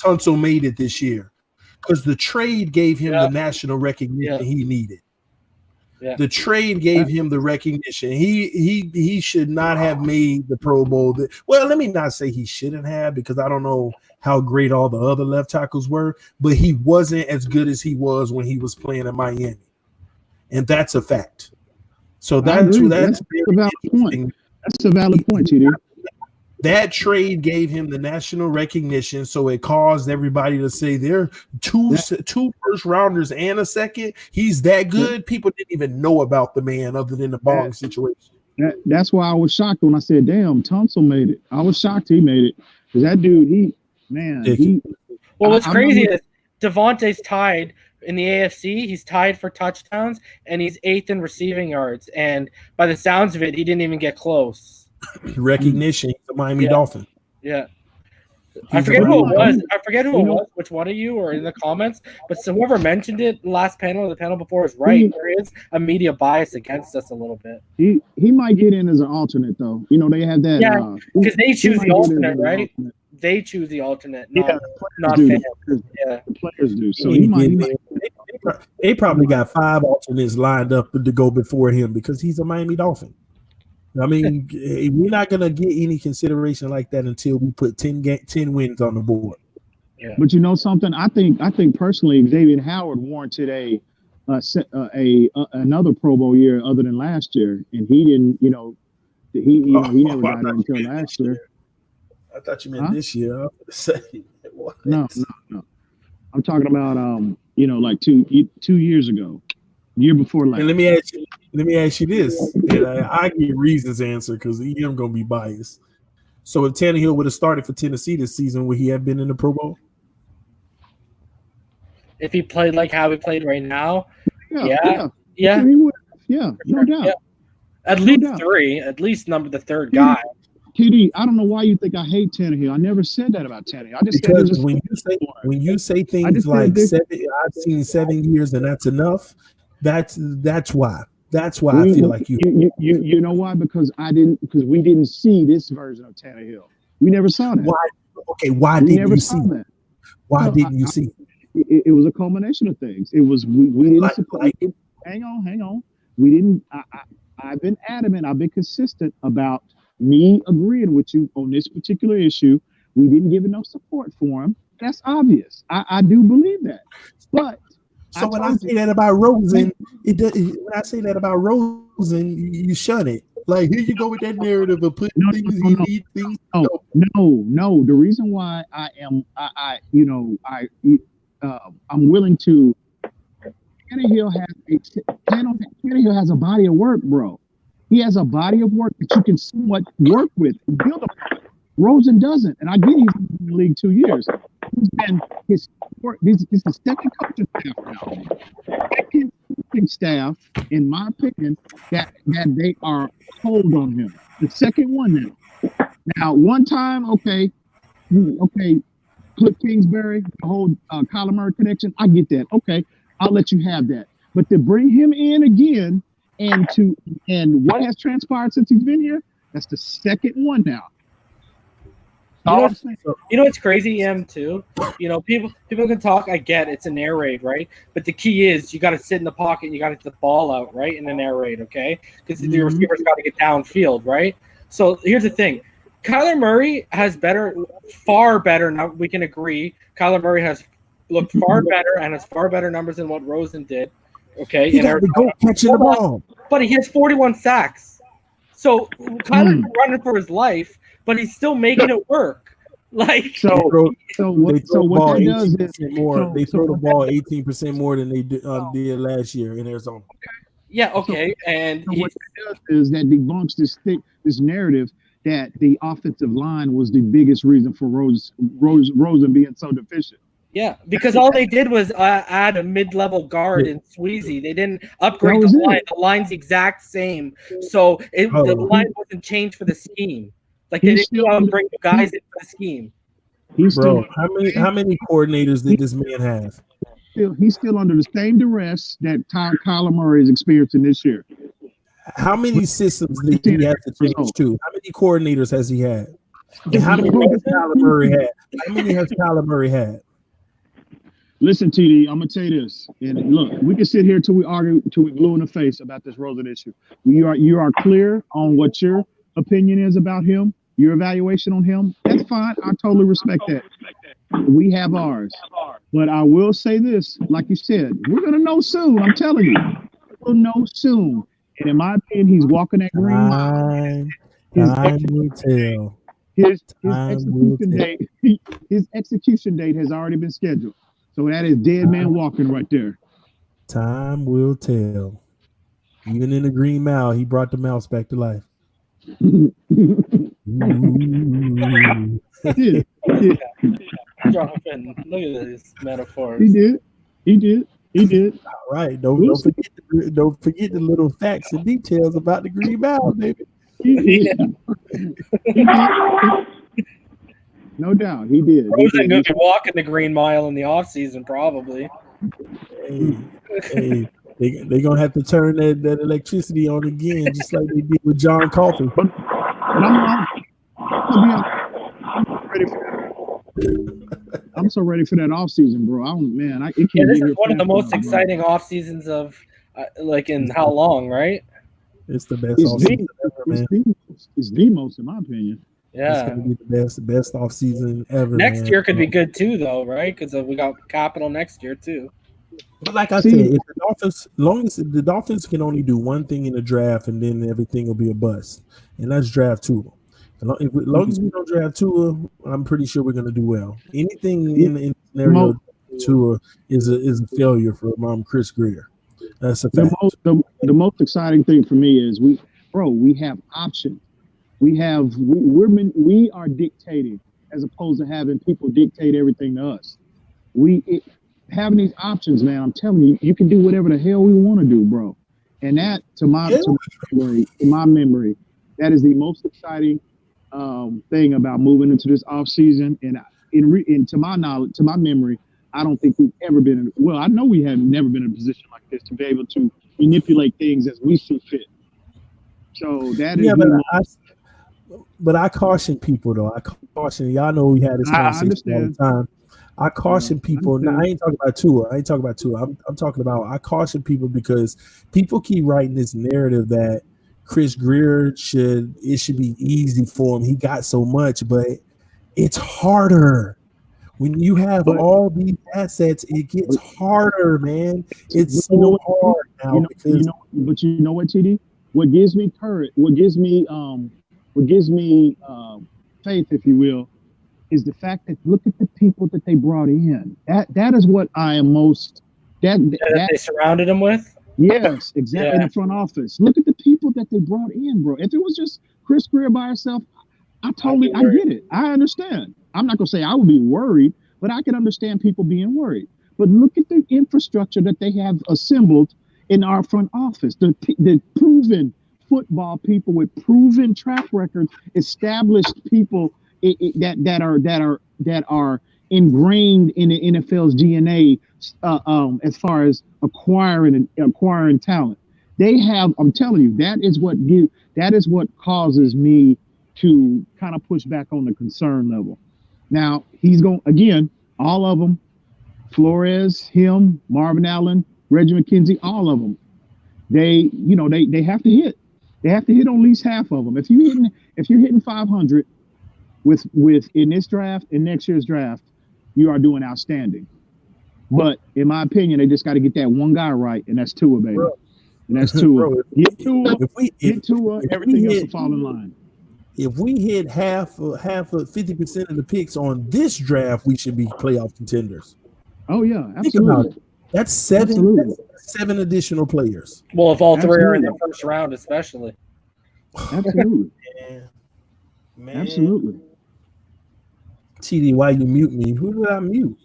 Tunsil made it this year. Because the trade gave him the national recognition he needed. Yeah. The trade gave him the recognition. He should not have made the Pro Bowl. Well, let me not say he shouldn't have, because I don't know how great all the other left tackles were, but he wasn't as good as he was when he was playing in Miami. And that's a fact. So that's a valid point. That's a valid point, TD. That trade gave him the national recognition, so it caused everybody to say they're two first rounders and a second. He's that good. People didn't even know about the man other than the Bong situation. That's why I was shocked when I said, "Damn, Tunsil made it." I was shocked he made it, because that dude, Well, what's crazy is Devontae's tied in the AFC. He's tied for touchdowns, and he's 8th in receiving yards. And by the sounds of it, he didn't even get close. Recognition, the Miami Dolphin. Yeah. I forget who it was. Which one of you or in the comments, but whoever mentioned it last panel or the panel before is right. There is a media bias against us a little bit. He might get in as an alternate, though. You know, they have that. Yeah, because they choose the alternate, right? They choose the alternate, not fans. Yeah, the players do. So he might. They probably got 5 alternates lined up to go before him because he's a Miami Dolphin. I mean, we're not going to get any consideration like that until we put 10 wins on the board. Yeah. But you know something? I think personally, Xavier Howard warranted another Pro Bowl year other than last year, and he didn't. He never got it until last year. I thought you meant this year. I was gonna say, what? No. I'm talking about like 2 years ago. Year before last. And let me ask you this. And I get Reason's answer because I'm gonna be biased. So if Tannehill would have started for Tennessee this season, would he have been in the Pro Bowl? If he played like how he played right now, yeah. He would. Yeah, no doubt. Yeah. At least 3. At least the third guy. TD, I don't know why you think I hate Tannehill. I never said that about Tannehill. I just because said when you say things just like said 7, I've seen 7 years and that's enough. That's why. That's why I feel like you. You know why? Because we didn't see this version of Tannehill. We never saw that. Why? Okay, why we didn't never you saw see? that. Why No, didn't you see? It was a culmination of things. It was we didn't support. Hang on. We didn't. I've been adamant. I've been consistent about me agreeing with you on this particular issue. We didn't give enough support for him. That's obvious. I do believe that. But so when I say that about Rosen, when I say that about Rosen, you shun it. Like, here you go with that narrative of putting things he needs things. No. The reason why I'm willing to. Tannehill has a body of work, bro. He has a body of work that you can somewhat work with and build upon. Rosen doesn't, and I get he's been in the league 2 years. He's been this is the second coaching staff now. Second coaching staff, in my opinion, that they are cold on him. The second one now. Now, one time, okay, Cliff Kingsbury, the whole Kyler Murray connection, I get that. Okay, I'll let you have that. But to bring him in again and what has transpired since he's been here, that's the second one now. You know what's crazy, too? You know, people can talk. I get it's an air raid, right? But the key is you got to sit in the pocket and you got to get the ball out, right, in an air raid, okay? Because the receivers got to get downfield, right? So here's the thing. Kyler Murray has far better. Now we can agree. Kyler Murray has looked far better and has far better numbers than what Rosen did. Okay, he got to go catching the ball, but he has 41 sacks. So Kyler's running for his life, but he's still making it work. Like they throw the ball 18% more than they did last year in Arizona. Yeah, okay, and what it does is that debunks this narrative that the offensive line was the biggest reason for Rosen being so deficient. Yeah, because all they did was add a mid-level guard in Sweezy. They didn't upgrade the line. The line's the exact same. So the line wasn't changed for the scheme. Like they didn't bring the guys in for the scheme. Bro, how many coordinators did this man have? He's still under the same duress that Kyler Murray is experiencing this year. How many systems did he have to change to? How many coordinators has he had? And how many has Kyler Murray had? How many has Kyler Murray had? Listen, TD, I'm gonna tell you this. And look, we can sit here till we argue, till we blue in the face about this Rosen issue. You are clear on what your opinion is about him, your evaluation on him. That's fine. I totally respect that. We have ours. But I will say this, like you said, we're gonna know soon. I'm telling you, we'll know soon. And in my opinion, he's walking that green mile. Time will tell. His execution date has already been scheduled. So that is dead man walking right there. Time will tell. Even in the green mile, he brought the mouse back to life. Jonathan, look at these metaphors. He did. All right. Don't forget the little facts and details about the green mile, baby. No doubt, he did. Rosen going to walk in the green mile in the off season, probably. Hey, they're gonna have to turn that electricity on again, just like they did with John Coffey. I'm so ready for that off season, bro. This is one of the most exciting off seasons of like in how long, right? It's the best off season ever, man. It's the most, in my opinion. Yeah, it's gonna be the best off season ever. Next year could be good too, though, right? Because we got capital next year too. But like I said, if the Dolphins, the Dolphins can only do one thing in the draft, and then everything will be a bust, and that's draft Tua. As long as we don't draft Tua, I'm pretty sure we're gonna do well. Anything in the scenario Tua is a failure for Chris Greer. That's a fact. The most exciting thing for me is we have options. We are dictating as opposed to having people dictate everything to us. Having these options, man, I'm telling you, you can do whatever the hell we want to do, bro. And that, to my memory, that is the most exciting thing about moving into this off season, and to my knowledge, to my memory, I don't think we've ever been in. Well, I know we have never been in a position like this to be able to manipulate things as we see fit. So that is. But I caution people though. I caution y'all know we had this conversation all the time. I caution people. Now, I ain't talking about Tua. I'm talking about I caution people because people keep writing this narrative that Chris Greer should be easy for him. He got so much, but it's harder. When you have all these assets, it gets harder, man. It's so hard now but you know what, TD? What gives me courage, what gives me faith, if you will, is the fact that look at the people that they brought in. That is what I am most that they surrounded him with. Yes, exactly. In the front office. Look at the people that they brought in, bro. If it was just Chris Greer by himself, I get it. I understand. I'm not gonna say I would be worried, but I can understand people being worried. But look at the infrastructure that they have assembled in our front office. The proven football people with proven track records, established people that are ingrained in the NFL's DNA as far as acquiring talent. They have. I'm telling you, that is what causes me to kind of push back on the concern level. Now he's going again. All of them, Flores, him, Marvin Allen, Reggie McKenzie, all of them. They have to hit. They have to hit on at least half of them. If you're hitting 500 with in this draft and next year's draft, you are doing outstanding. But in my opinion, they just got to get that one guy right, and that's Tua, baby. And that's Tua. Get Tua, everything else will fall in line. If we hit half of 50% of the picks on this draft, we should be playoff contenders. Oh yeah, absolutely. That's seven additional players. Well, if all three are in the first round, especially. Absolutely. Man. Absolutely. TD, why you mute me? Who did I mute?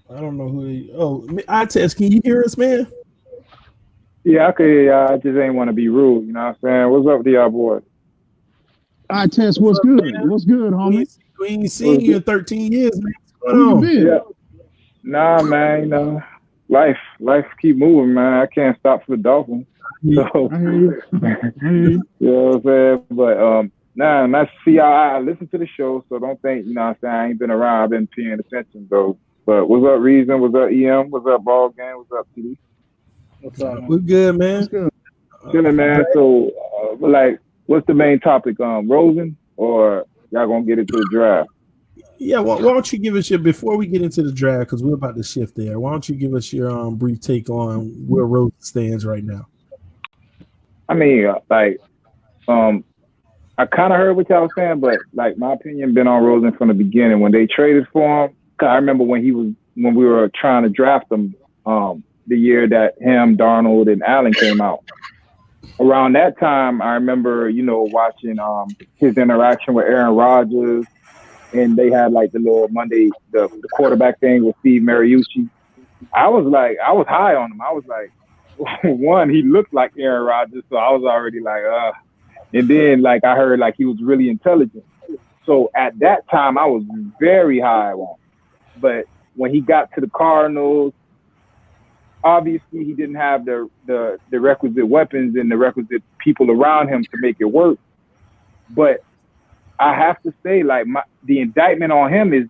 I don't know who. I test. Can you hear us, man? Yeah, I could hear y'all. I just ain't want to be rude. You know what I'm saying? What's up to y'all boys? I test. What's good? What's good, homie? We ain't seen you in 13 years, man. Where you been? Yeah. Nah, man. You know, life keep moving, man. I can't stop for the Dolphins. So, I hear you. You know what I'm saying? But nice to see y'all. I listen to the show, so don't think, you know what I'm saying, I ain't been around. I've been paying attention though. But what's up, Reason? What's up, EM? What's up, Ball Game? What's up, TD? What's up? We're good, man. What's good? Chilling, man. So, what's the main topic? Rosen, or y'all gonna get into the draft? Yeah, why don't you give us before we get into the draft, because we're about to shift there. Why don't you give us your brief take on where Rosen stands right now? I mean, I kind of heard what y'all was saying, but my opinion been on Rosen from the beginning. When they traded for him, cause I remember when we were trying to draft him, the year that him, Darnold, and Allen came out. Around that time, I remember, watching his interaction with Aaron Rodgers, and they had the little Monday, the quarterback thing with Steve Mariucci. I was high on him. I was like, one, he looked like Aaron Rodgers, so I was already and then I heard he was really intelligent. So at that time, I was very high on him. But when he got to the Cardinals, obviously he didn't have the requisite weapons and the requisite people around him to make it work. But I have to say, the indictment on him is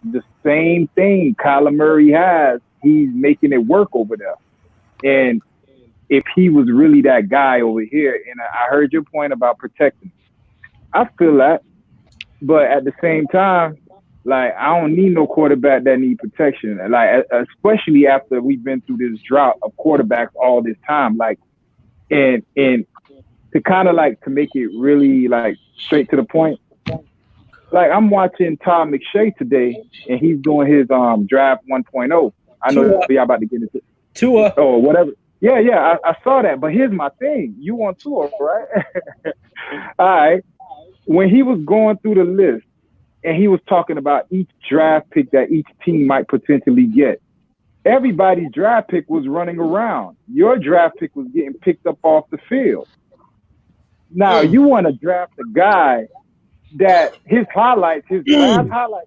the same thing Kyler Murray has. He's making it work over there. And if he was really that guy over here, and I heard your point about protecting, I feel that. But at the same time, I don't need no quarterback that need protection. Especially after we've been through this drought of quarterbacks all this time. And to kind of to make it really straight to the point. I'm watching Todd McShay today, and he's doing his draft 1.0. I know y'all about to get into Tua or whatever. Yeah, I saw that. But here's my thing: you want Tua, right? All right. When he was going through the list, and he was talking about each draft pick that each team might potentially get, everybody's draft pick was running around. Your draft pick was getting picked up off the field. Now you want to draft a guy that his last highlight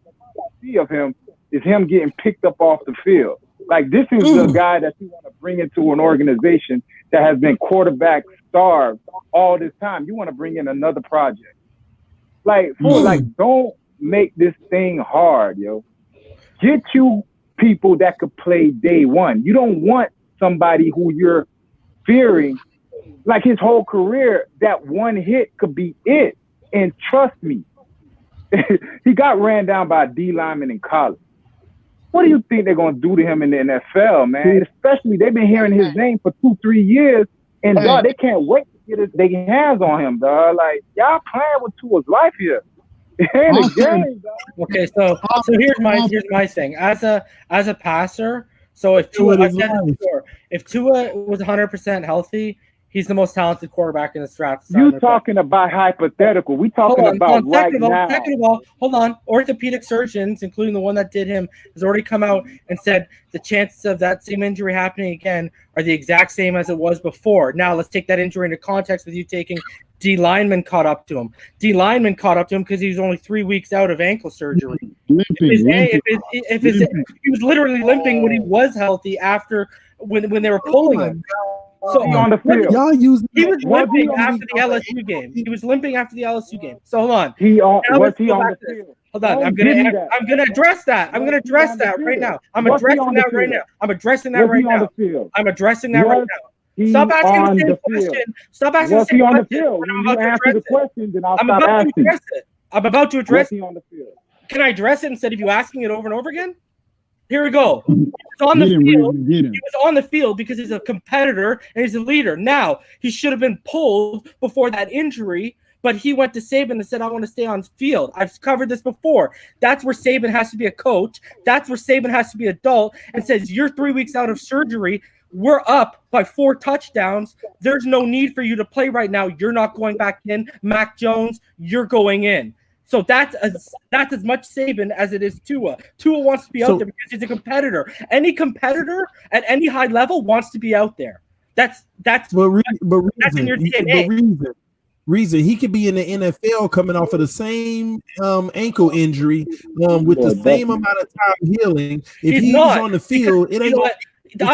that I see of him is him getting picked up off the field. Like, this is the guy that you want to bring into an organization that has been quarterback starved all this time. You want to bring in another project. Like, don't make this thing hard, yo. Get you people that could play day one. You don't want somebody who you're fearing. Like, his whole career, that one hit could be it. And trust me, he got ran down by a D lineman in college. What do you think they're going to do to him in the NFL, man? Especially, they've been hearing his name for 2-3 years, and dog, they can't wait to get their hands on him, dog. Like, y'all playing with Tua's life here. It ain't a game, dog. Okay, so here's my thing. As a passer, so if Tua was 100% healthy, he's the most talented quarterback in this draft. You talking about hypothetical. We talking about right now. Second of all, hold on. Orthopedic surgeons, including the one that did him, has already come out and said the chances of that same injury happening again are the exact same as it was before. Now, let's take that injury into context with you taking D lineman caught up to him. D lineman caught up to him because he was only 3 weeks out of ankle surgery. If he was literally limping when he was healthy after when they were pulling him. So on the field. He was limping after the LSU game. He was limping after the LSU game. So hold on. Was he on the field? Hold on. I'm gonna address that. I'm gonna address that right now. I'm addressing that right now. I'm addressing that right now. Stop asking the same question. Stop asking the same question. When you answer the question, then I'll stop asking. I'm about to address it. On the field? Can I address it instead of you asking it over and over again? Here we go. He was on the field because he's a competitor and he's a leader. Now, he should have been pulled before that injury, but he went to Saban and said, I want to stay on field. I've covered this before. That's where Saban has to be a coach. That's where Saban has to be adult and says, you're 3 weeks out of surgery. We're up by 4 touchdowns. There's no need for you to play right now. You're not going back in. Mac Jones, you're going in. So that's as much Saban as it is Tua. Tua wants to be out there because he's a competitor. Any competitor at any high level wants to be out there. That's in your DNA. Reason he could be in the NFL coming off of the same ankle injury with the same amount of time healing. If he's on the field, it ain't. The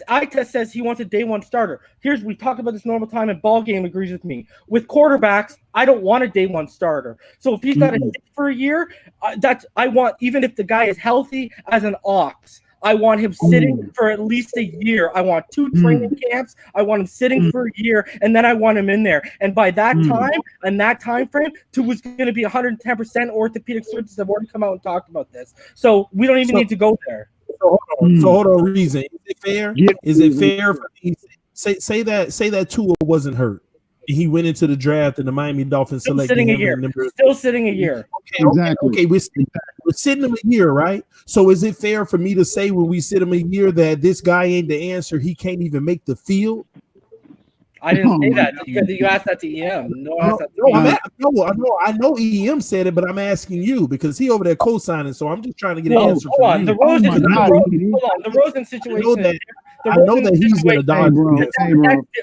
eye test says he wants a day one starter. We talked about this normal time, and Ball Game agrees with me. With quarterbacks, I don't want a day one starter. So if he's got to sit for a year, I want, even if the guy is healthy as an ox, I want him sitting for at least a year. I want 2 training camps. I want him sitting for a year, and then I want him in there. And by that time, and that time frame, Tua's going to be 110%. Orthopedic surgeons have already come out and talked about this. So we don't even need to go there. So hold on, Reason. Is it fair? Is it fair for me? Say that Tua wasn't hurt. He went into the draft and the Miami Dolphins selected him. Still sitting a year. Exactly. Okay, we're sitting him a year, right? So is it fair for me to say when we sit him a year that this guy ain't the answer? He can't even make the field. I didn't say that. You asked that to EM. I know EM said it, but I'm asking you because he over there co-signing. So I'm just trying to get an answer. Hold on. The Rosen situation. I know that he's going to die,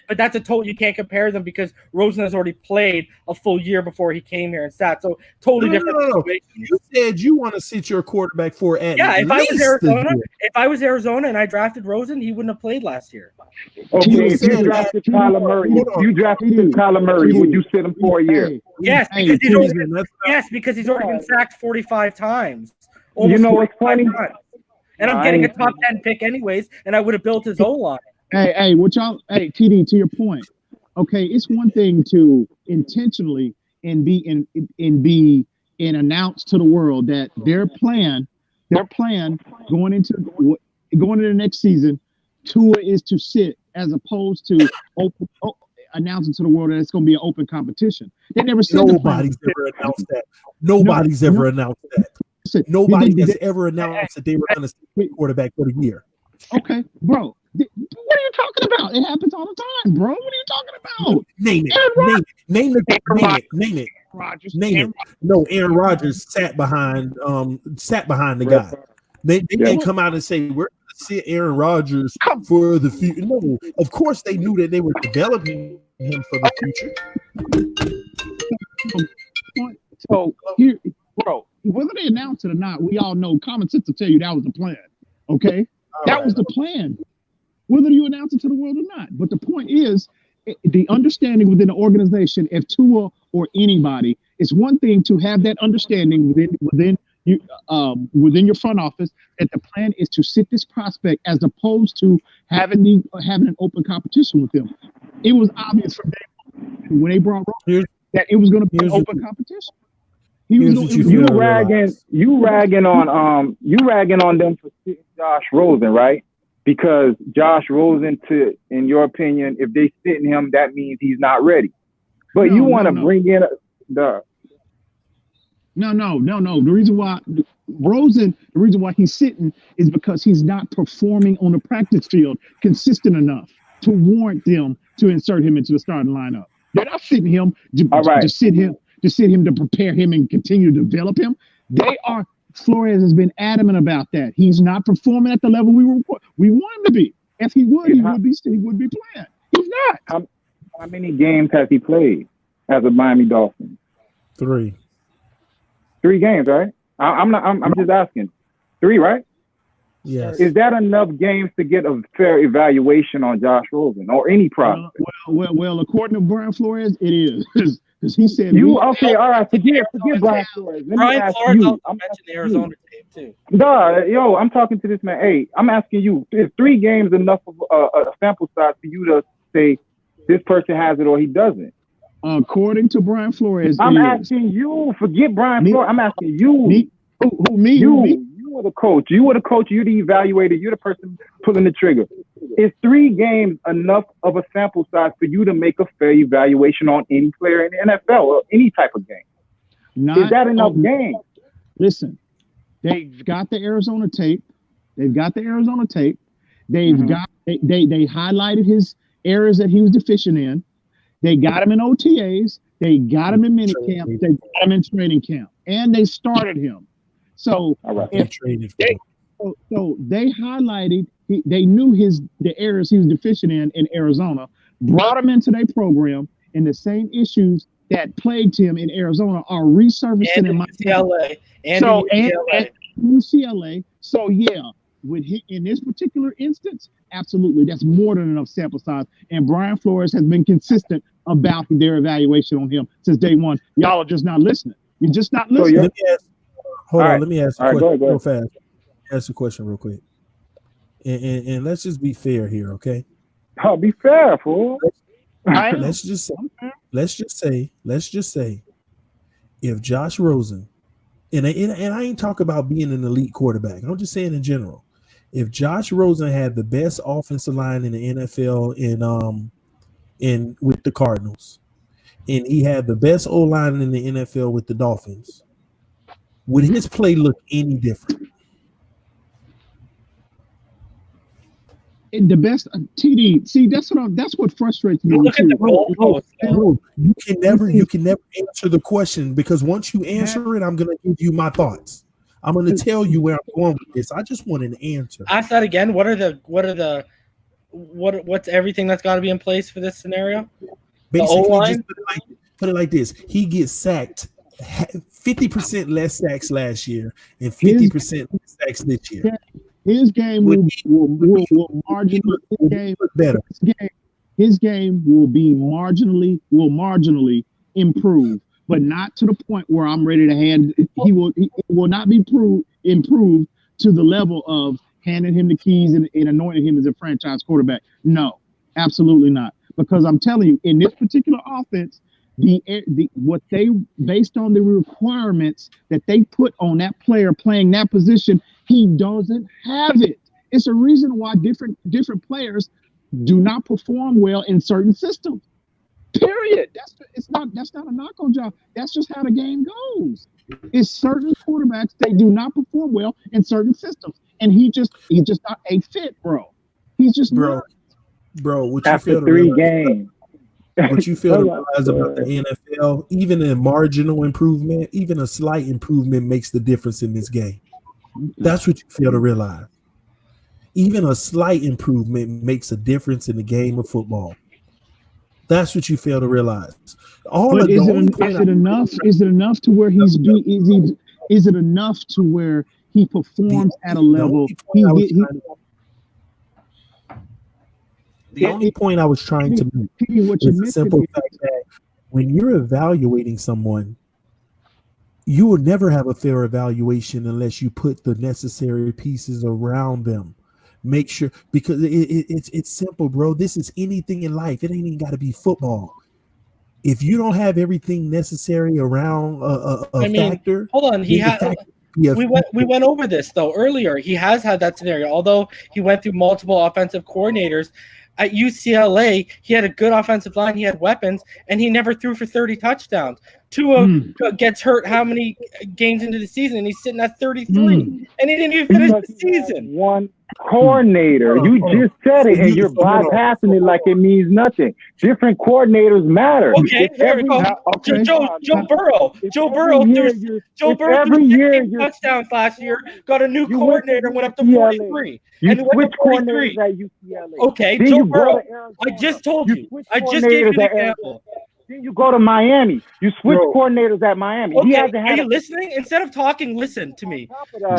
but that's a total. You can't compare them because Rosen has already played a full year before he came here and sat. So totally different. Situation. You said you want to sit your quarterback for at if I was Arizona and I drafted Rosen, he wouldn't have played last year. Okay, if you drafted Kyler Murray, would you sit him for a year? Yes, because he's already been sacked 45 times. You know what's funny? And I'm getting a top 10 pick anyways, and I would have built his O-line. Hey, TD, to your point. Okay, it's one thing to intentionally and announce to the world that their plan going into the next season, Tua is to sit as opposed to announcing to the world that it's going to be an open competition. They never said nobody's ever announced that. Nobody's ever announced that. Nobody has ever announced that they were going to sit quarterback for the year. Okay, bro. What are you talking about? It happens all the time, bro. What are you talking about? Name it. No, Aaron Rodgers sat behind the guy. They didn't come out and say we're going to sit Aaron Rodgers for the future. No, of course they knew that they were developing him for the future. So here, bro, whether they announce it or not, we all know common sense will tell you that was the plan. Okay, that was the plan. Whether you announce it to the world or not. But the point is, the understanding within the organization, if Tua or anybody, it's one thing to have that understanding within your front office that the plan is to sit this prospect as opposed to having an open competition with them. It was obvious from day one when they brought Rosen that it was going to be an open competition. You ragging on them for sitting Josh Rosen, right? Because Josh Rosen, in your opinion, if they sit in him, that means he's not ready. But you want to bring in the. No. The reason why he's sitting is because he's not performing on the practice field consistent enough to warrant them to insert him into the starting lineup. They're not sitting him to sit him to prepare him and continue to develop him. They are. Flores has been adamant about that. He's not performing at the level we want him to be. If he would, he would be playing. He's not. How many games has he played as a Miami Dolphin? 3. 3 games, right? I'm just asking. 3, right? Yes. Is that enough games to get a fair evaluation on Josh Rosen or any prospect? Well, according to Brian Flores, it is. Because he said all right, forget Brian Flores. Brian Flores also mentioned the Arizona tape too. I'm talking to this man. Hey, I'm asking you, is 3 games enough of a sample size for you to say this person has it or he doesn't? According to Brian Flores, I'm asking you, forget Brian Flores. I'm asking you. You are the coach. You're the evaluator. You're the person pulling the trigger. Is 3 games enough of a sample size for you to make a fair evaluation on any player in the NFL or any type of game? Is that enough games? Listen, they've got the Arizona tape. They highlighted his areas that he was deficient in. They got him in OTAs. They got him in minicamp. They got him in training camp, and they started him. So they highlighted. They knew the areas he was deficient in Arizona, brought him into their program, and the same issues that plagued him in Arizona are resurfacing in UCLA and UCLA. So yeah, in this particular instance, absolutely, that's more than enough sample size. And Brian Flores has been consistent about their evaluation on him since day one. Y'all are just not listening. You're just not listening. Let me ask a question real fast. Ask a question real quick. And let's just be fair here, okay? Oh, be fair, fool. Let's just say, if Josh Rosen, and I ain't talking about being an elite quarterback. I'm just saying in general. If Josh Rosen had the best offensive line in the NFL in with the Cardinals, and he had the best O-line in the NFL with the Dolphins, would his play look any different? The best TD. See, that's what frustrates me. Look at the goalpost. You can never answer the question, because once you answer it, I'm gonna give you my thoughts. I'm gonna tell you where I'm going with this. I just want an answer. Ask that again. What's everything that's got to be in place for this scenario? Basically, just put it like this: he gets sacked 50% less sacks last year and 50% less sacks this year. His game will marginally better. His game will marginally improve, but not to the point where I'm ready to hand. He will not be improved to the level of handing him the keys and anointing him as a franchise quarterback. No, absolutely not. Because I'm telling you, in this particular offense, what they based on the requirements that they put on that player playing that position, he doesn't have it. It's a reason why different players do not perform well in certain systems. Period. That's not a knock on Josh. That's just how the game goes. It's certain quarterbacks, they do not perform well in certain systems, and he's just not a fit, bro. He's just not. Bro. What after you feel 3 games. What you feel to realize about the NFL, even a marginal improvement, even a slight improvement makes the difference in this game. That's what you feel to realize. Even a slight improvement makes a difference in the game of football. That's what you fail to realize. But is it enough? Is it enough to where is it enough to where he performs at a level? The only point I was trying to make is the simple fact that when you're evaluating someone, you will never have a fair evaluation unless you put the necessary pieces around them. Make sure, because it's simple, bro. This is anything in life. It ain't even got to be football. If you don't have everything necessary around a factor, hold on. We went over this though earlier. He has had that scenario. Although he went through multiple offensive coordinators at UCLA, he had a good offensive line. He had weapons, and he never threw for 30 touchdowns. Tua gets hurt how many games into the season, and he's sitting at 33, and he didn't even finish the season. One coordinator. You just said it, and you're bypassing it like it means nothing. Different coordinators matter. Okay, there we go. Joe Burrow. Joe Burrow threw 16 touchdowns last year, got a new coordinator, went up to 43. And went to 43. Okay, Joe Burrow. I just told you. I just gave you an example. Then you go to Miami. You switch coordinators at Miami. Okay, are you listening? Instead of talking, listen to me.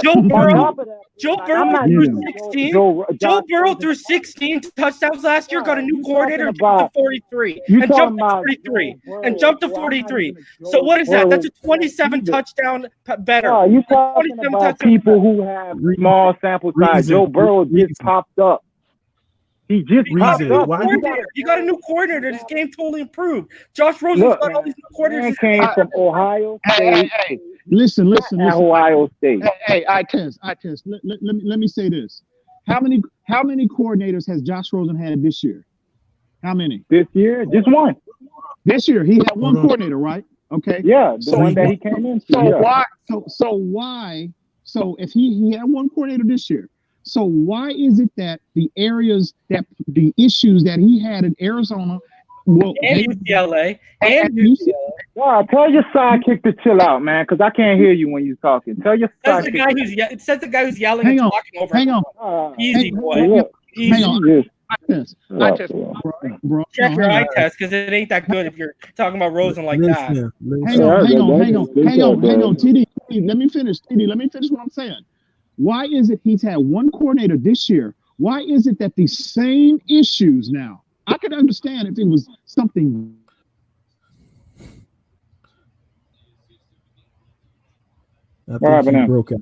Joe Burrow threw 16. Joe Burrow threw 16 touchdowns last year. Got a new coordinator and jumped to 43. And jumped to 43. And jumped to 43. So what is that? That's a 27 touchdown better. You talking about people who have small sample size. Joe Burrow just popped up. He just popped up. You got a new coordinator. This game totally improved. Josh Rosen's got all these new coordinators. Came from Ohio State. Hey, listen. Ohio State. Hey, I test. Let me say this. How many coordinators has Josh Rosen had this year? How many? This year, just one. This year he had one coordinator, right? Okay. Yeah, the one that he came in. So if he had one coordinator this year, so why is it that the issues that he had in Arizona, and UCLA, tell your sidekick to chill out, man, because I can't hear you when you're talking. Tell your sidekick. It says the guy who's yelling and talking over. Hang on. Easy, boy. Easy. Hang on. I test, bro. Check your eye test, because it ain't that good if you're talking about Rosen like that. Hang on, TD. Let me finish. TD, let me finish what I'm saying. Why is it he's had one coordinator this year? Why is it that the same issues now? I could understand if it was something. I think he broke out.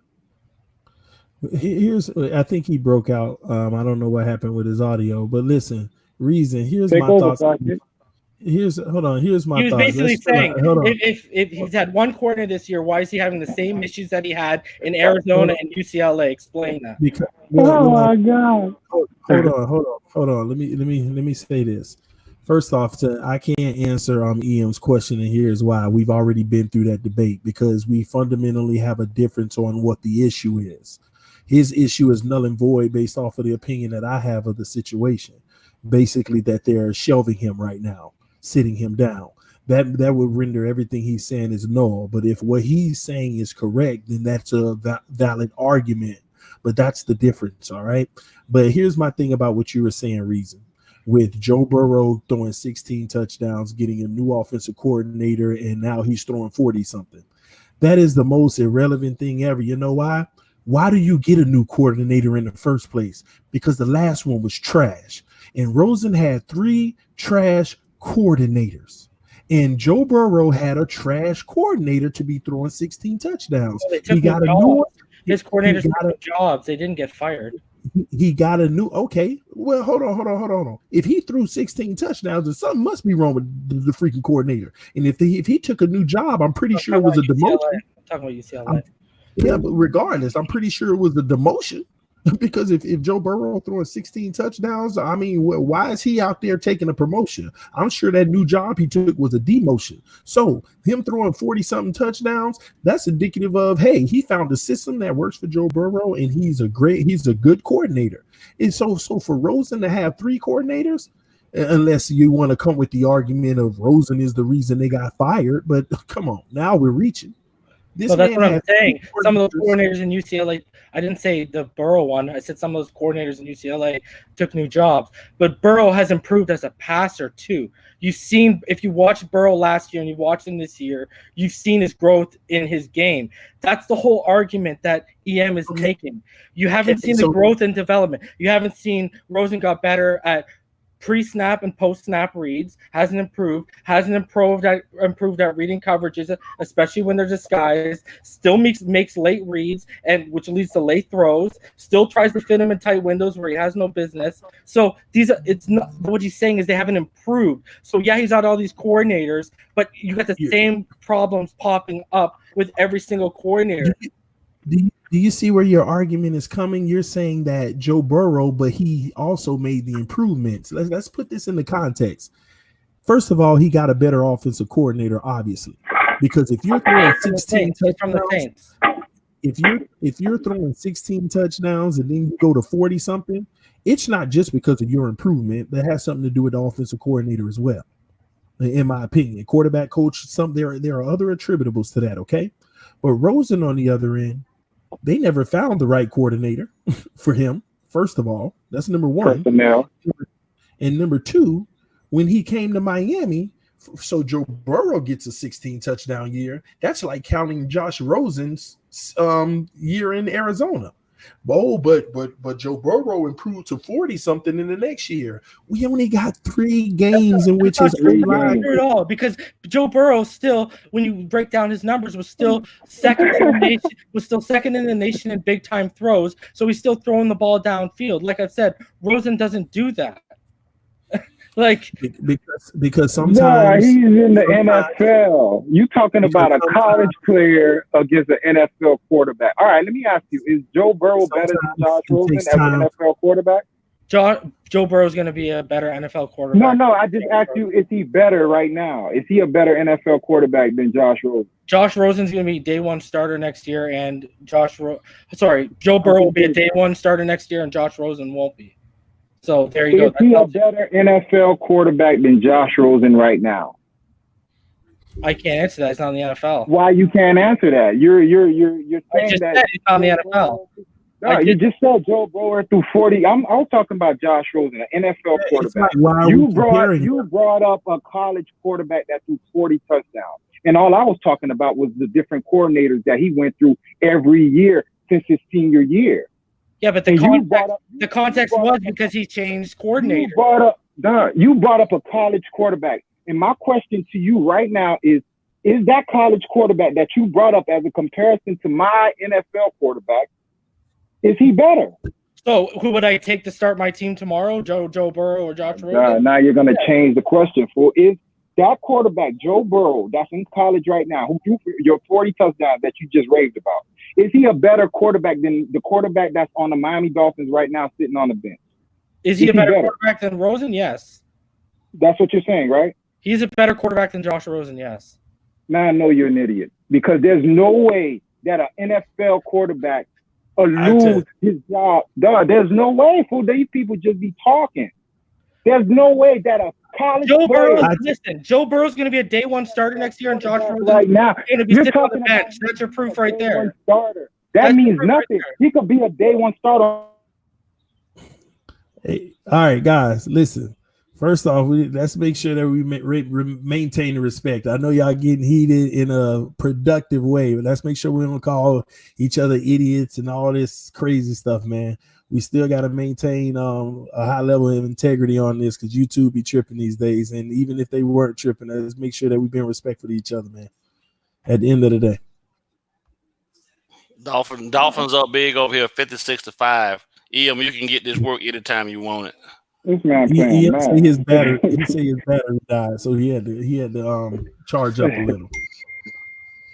I think he broke out. I don't know what happened with his audio, but listen, Reason. Here's my thoughts. Here's my thoughts. He was basically saying, if he's had one coordinator this year, why is he having the same issues that he had in Arizona and UCLA? Explain that. My God! Hold on. Let me say this. First off, I can't answer EM's question, and here's why. We've already been through that debate because we fundamentally have a difference on what the issue is. His issue is null and void based off of the opinion that I have of the situation. Basically, that they're shelving him right now, sitting him down. That would render everything he's saying is null. But if what he's saying is correct, then that's a valid argument. But that's the difference, all right? But here's my thing about what you were saying, Reason. With Joe Burrow throwing 16 touchdowns, getting a new offensive coordinator, and now he's throwing 40-something. That is the most irrelevant thing ever. You know why? Why do you get a new coordinator in the first place? Because the last one was trash. And Rosen had 3 trash coordinators. And Joe Burrow had a trash coordinator to be throwing 16 touchdowns. Well, he got a new one. His coordinators got jobs. They didn't get fired. He got a new. Okay, well, hold on. If he threw 16 touchdowns, then something must be wrong with the freaking coordinator. And if he took a new job, I'm pretty sure it was a demotion. I'm talking about UCLA. Yeah, but regardless, I'm pretty sure it was a demotion. Because if Joe Burrow throwing 16 touchdowns, I mean, why is he out there taking a promotion? I'm sure that new job he took was a demotion. So him throwing 40-something touchdowns, that's indicative of, hey, he found a system that works for Joe Burrow, and he's a good coordinator. And so for Rosen to have 3 coordinators, unless you want to come with the argument of Rosen is the reason they got fired, but come on, now we're reaching. This So that's man what I'm had saying. three Some of those coordinators. coordinators in UCLA, I didn't say the Burrow one. I said some of those coordinators in UCLA took new jobs. But Burrow has improved as a passer too. You've seen, if you watched Burrow last year and you watched him this year, you've seen his growth in his game. That's the whole argument that EM is making. You haven't seen the growth and development. You haven't seen Rosen got better at pre-snap and post-snap reads, hasn't improved at reading coverages, especially when they're disguised, still makes late reads, and which leads to late throws, still tries to fit him in tight windows where he has no business. So it's not what he's saying is they haven't improved. So yeah, he's got all these coordinators, but you got the same problems popping up with every single coordinator. Do you see where your argument is coming? You're saying that Joe Burrow, but he also made the improvements. Let's put this into context. First of all, he got a better offensive coordinator, obviously, because if you're throwing 16 touchdowns, if you're throwing 16 touchdowns and then you go to 40 something, it's not just because of your improvement. That has something to do with the offensive coordinator as well. In my opinion, quarterback coach, there are other attributables to that. Okay, but Rosen on the other end, they never found the right coordinator for him. First of all, that's number one. Personnel. And number two, when he came to Miami, so Joe Burrow gets a 16 touchdown year. That's like counting Josh Rosen's year in Arizona. Oh, but Joe Burrow improved to 40 something in the next year. We only got 3 games in which his not true at all, because Joe Burrow still, when you break down his numbers, was still second in the nation in big time throws. So he's still throwing the ball downfield. Like I said, Rosen doesn't do that. Because sometimes he's in the NFL. You talking about a college player against an NFL quarterback. All right, let me ask you: is Joe Burrow better than Josh Rosen as an NFL quarterback? Joe Burrow is going to be a better NFL quarterback. No. I just asked you: is he better right now? Is he a better NFL quarterback than Josh Rosen? Josh Rosen's going to be day one starter next year, and Joe Burrow will be a day one starter next year, and Josh Rosen won't be. So there you go. Is he a better NFL quarterback than Josh Rosen right now? I can't answer that. It's not in the NFL. Why you can't answer that? You're saying that it's not in the NFL. No, you just said Joe Burrow through 40. I was talking about Josh Rosen, an NFL quarterback. You brought up a college quarterback that threw 40 touchdowns, and all I was talking about was the different coordinators that he went through every year since his senior year. Yeah, but the context was because he changed coordinator. You brought up a college quarterback. And my question to you right now is that college quarterback that you brought up as a comparison to my NFL quarterback, is he better? So who would I take to start my team tomorrow? Joe Burrow or Josh Rosen? Now you're going to change the question. Is that quarterback, Joe Burrow, that's in college right now, who threw your 40 touchdowns that you just raved about, is he a better quarterback than the quarterback that's on the Miami Dolphins right now sitting on the bench? Is he a better quarterback than Rosen? Yes. That's what you're saying, right? He's a better quarterback than Josh Rosen, yes. Now I know you're an idiot, because there's no way that an NFL quarterback will lose his job. There's no way. These people just be talking. There's no way that a college player. Joe Burrow's going to be a day one starter next year, and Josh Rosen right now going to be sitting on the bench. That's your proof right there. Starter. That means nothing. He could be a day one starter. Hey, all right, guys, listen. First off, let's make sure that we maintain the respect. I know y'all getting heated in a productive way, but let's make sure we don't call each other idiots and all this crazy stuff, man. We still got to maintain a high level of integrity on this, because YouTube be tripping these days. And even if they weren't tripping, let's make sure that we've been respectful to each other, man, at the end of the day. Dolphins up big over here, 56-5. EM, you can get this work anytime you want it. This man he say his battery died, so he had to charge up a little.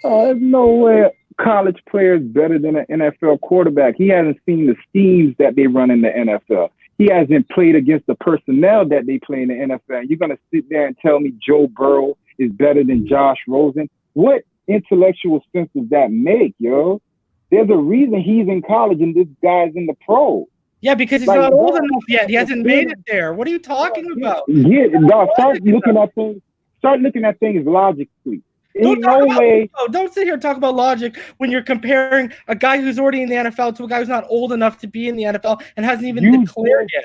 There's no way a college player is better than an NFL quarterback. He hasn't seen the schemes that they run in the NFL. He hasn't played against the personnel that they play in the NFL. You're gonna sit there and tell me Joe Burrow is better than Josh Rosen? What intellectual sense does that make, yo? There's a reason he's in college and this guy's in the pros. Yeah, because he's not old enough yet. He hasn't made it there. What are you talking about? Yeah, start looking at things logically. Don't sit here and talk about logic when you're comparing a guy who's already in the NFL to a guy who's not old enough to be in the NFL and hasn't even declared yet.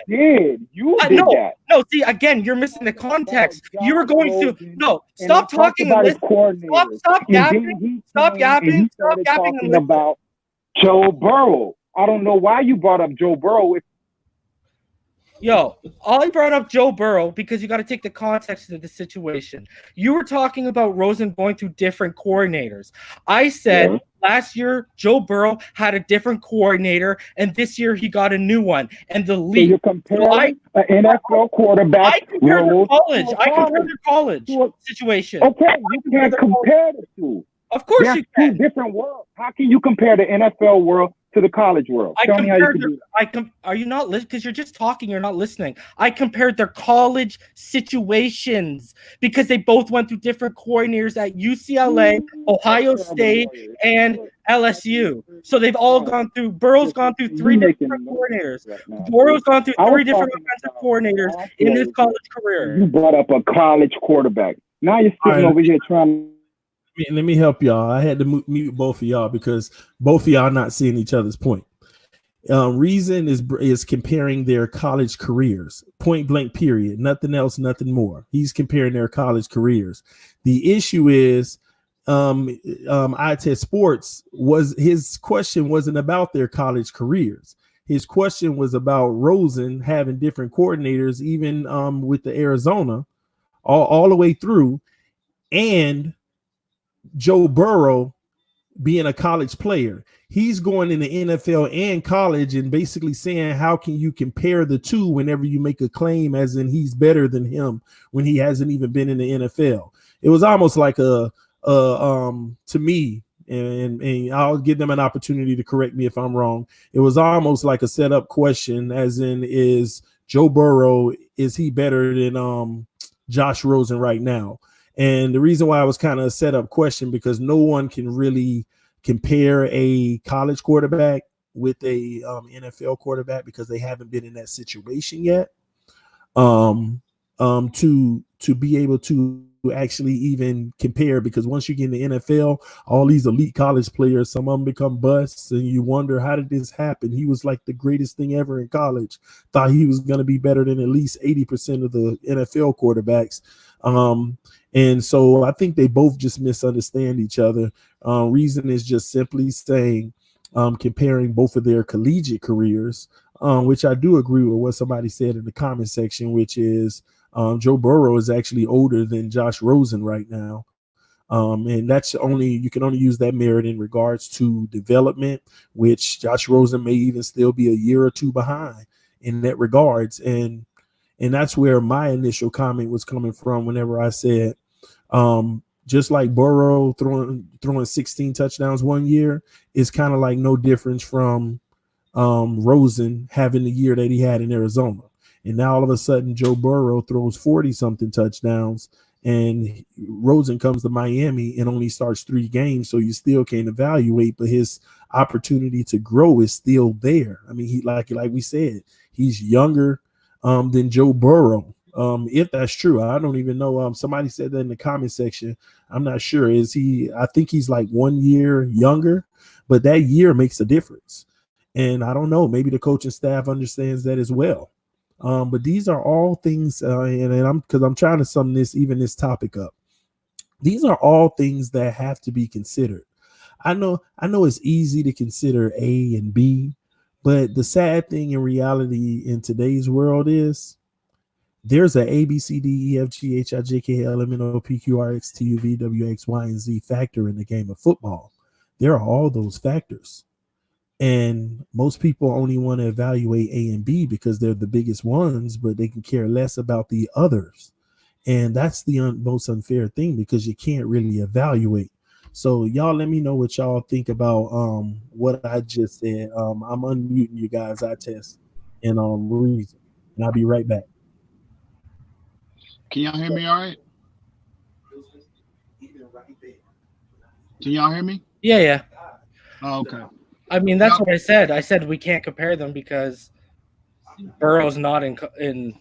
You did that. No, see, again, you're missing the context. You were going through. No, stop talking and listen. Stop yapping. Stop yapping. Stop yapping and listen. About Joe Burrow. I don't know why you brought up Joe Burrow. I brought up Joe Burrow because you got to take the context of the situation. You were talking about Rosen going through different coordinators. I said last year Joe Burrow had a different coordinator, and this year he got a new one. And the league. So you're comparing an NFL quarterback. I compared their college situation. Okay, you can't compare the two. Of course you can. Two different worlds. How can you compare the NFL world to the college world? Tell me how you can do that. Are you not listening? Because you're just talking, you're not listening. I compared their college situations because they both went through different coordinators at UCLA, Ohio State, and LSU. So they've all gone through. Burrow's gone through three different coordinators. Burrow's gone through three different offensive coordinators in his college career. You brought up a college quarterback. Now you're sitting over here trying. Let me help y'all. I had to mute both of y'all because both of y'all not seeing each other's point. Reason is comparing their college careers, point blank, period. Nothing else, nothing more. He's comparing their college careers. The issue is, I Test Sports his question wasn't about their college careers. His question was about Rosen having different coordinators, even with the Arizona, all the way through, and Joe Burrow being a college player. He's going in the NFL and college and basically saying, how can you compare the two whenever you make a claim as in he's better than him when he hasn't even been in the NFL? It was almost like to me, and I'll give them an opportunity to correct me if I'm wrong. It was almost like a setup question, as in, is Joe Burrow, is he better than Josh Rosen right now? And the reason why I was kind of a setup question, because no one can really compare a college quarterback with a NFL quarterback because they haven't been in that situation yet. To be able to actually even compare, because once you get in the NFL, all these elite college players, some of them become busts, and you wonder, how did this happen? He was like the greatest thing ever in college. Thought he was going to be better than at least 80% of the NFL quarterbacks. And so I think they both just misunderstand each other. Reason is just simply saying, comparing both of their collegiate careers, which I do agree with what somebody said in the comment section, which is Joe Burrow is actually older than Josh Rosen right now. And you can only use that merit in regards to development, which Josh Rosen may even still be a year or two behind in that regards. And that's where my initial comment was coming from whenever I said, just like Burrow throwing 16 touchdowns one year is kind of like no difference from Rosen having the year that he had in Arizona. And now all of a sudden Joe Burrow throws 40-something touchdowns, and Rosen comes to Miami and only starts 3 games, so you still can't evaluate, but his opportunity to grow is still there. I mean, he like we said, he's younger than Joe Burrow. If that's true, I don't even know. Somebody said that in the comment section. I'm not sure. Is he? I think he's like 1 year younger, but that year makes a difference. And I don't know. Maybe the coaching staff understands that as well. But these are all things, and I'm trying to sum this topic up. These are all things that have to be considered. I know it's easy to consider A and B, but the sad thing in reality in today's world is there's a A, B, C, D, E, F, G, H, I, J, K, L, M, N, O, P, Q, R, X, T, U, V, W, X, Y, and Z factor in the game of football. There are all those factors. And most people only want to evaluate A and B because they're the biggest ones, but they can care less about the others. And that's the most unfair thing, because you can't really evaluate. So y'all let me know what y'all think about what I just said. I'm unmuting you guys, I test, and Reason. And I'll be right back. Can y'all hear me all right? Can y'all hear me? Yeah. Oh, okay. I mean, that's what I said. I said we can't compare them because Burrow's not in the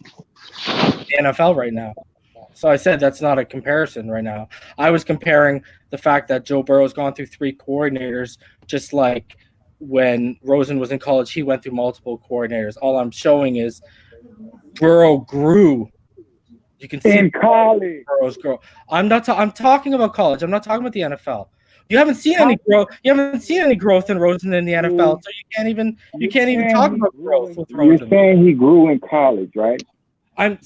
NFL right now. So I said that's not a comparison right now. I was comparing the fact that Joe Burrow's gone through 3 coordinators, just like when Rosen was in college, he went through multiple coordinators. All I'm showing is Burrow grew. You can see in college. Burrow's grow. I'm talking about college. I'm not talking about the NFL. You haven't seen any growth. You haven't seen any growth in Rosen in the NFL, so you can't even talk about growth with Rosen. You're saying he grew in college, right?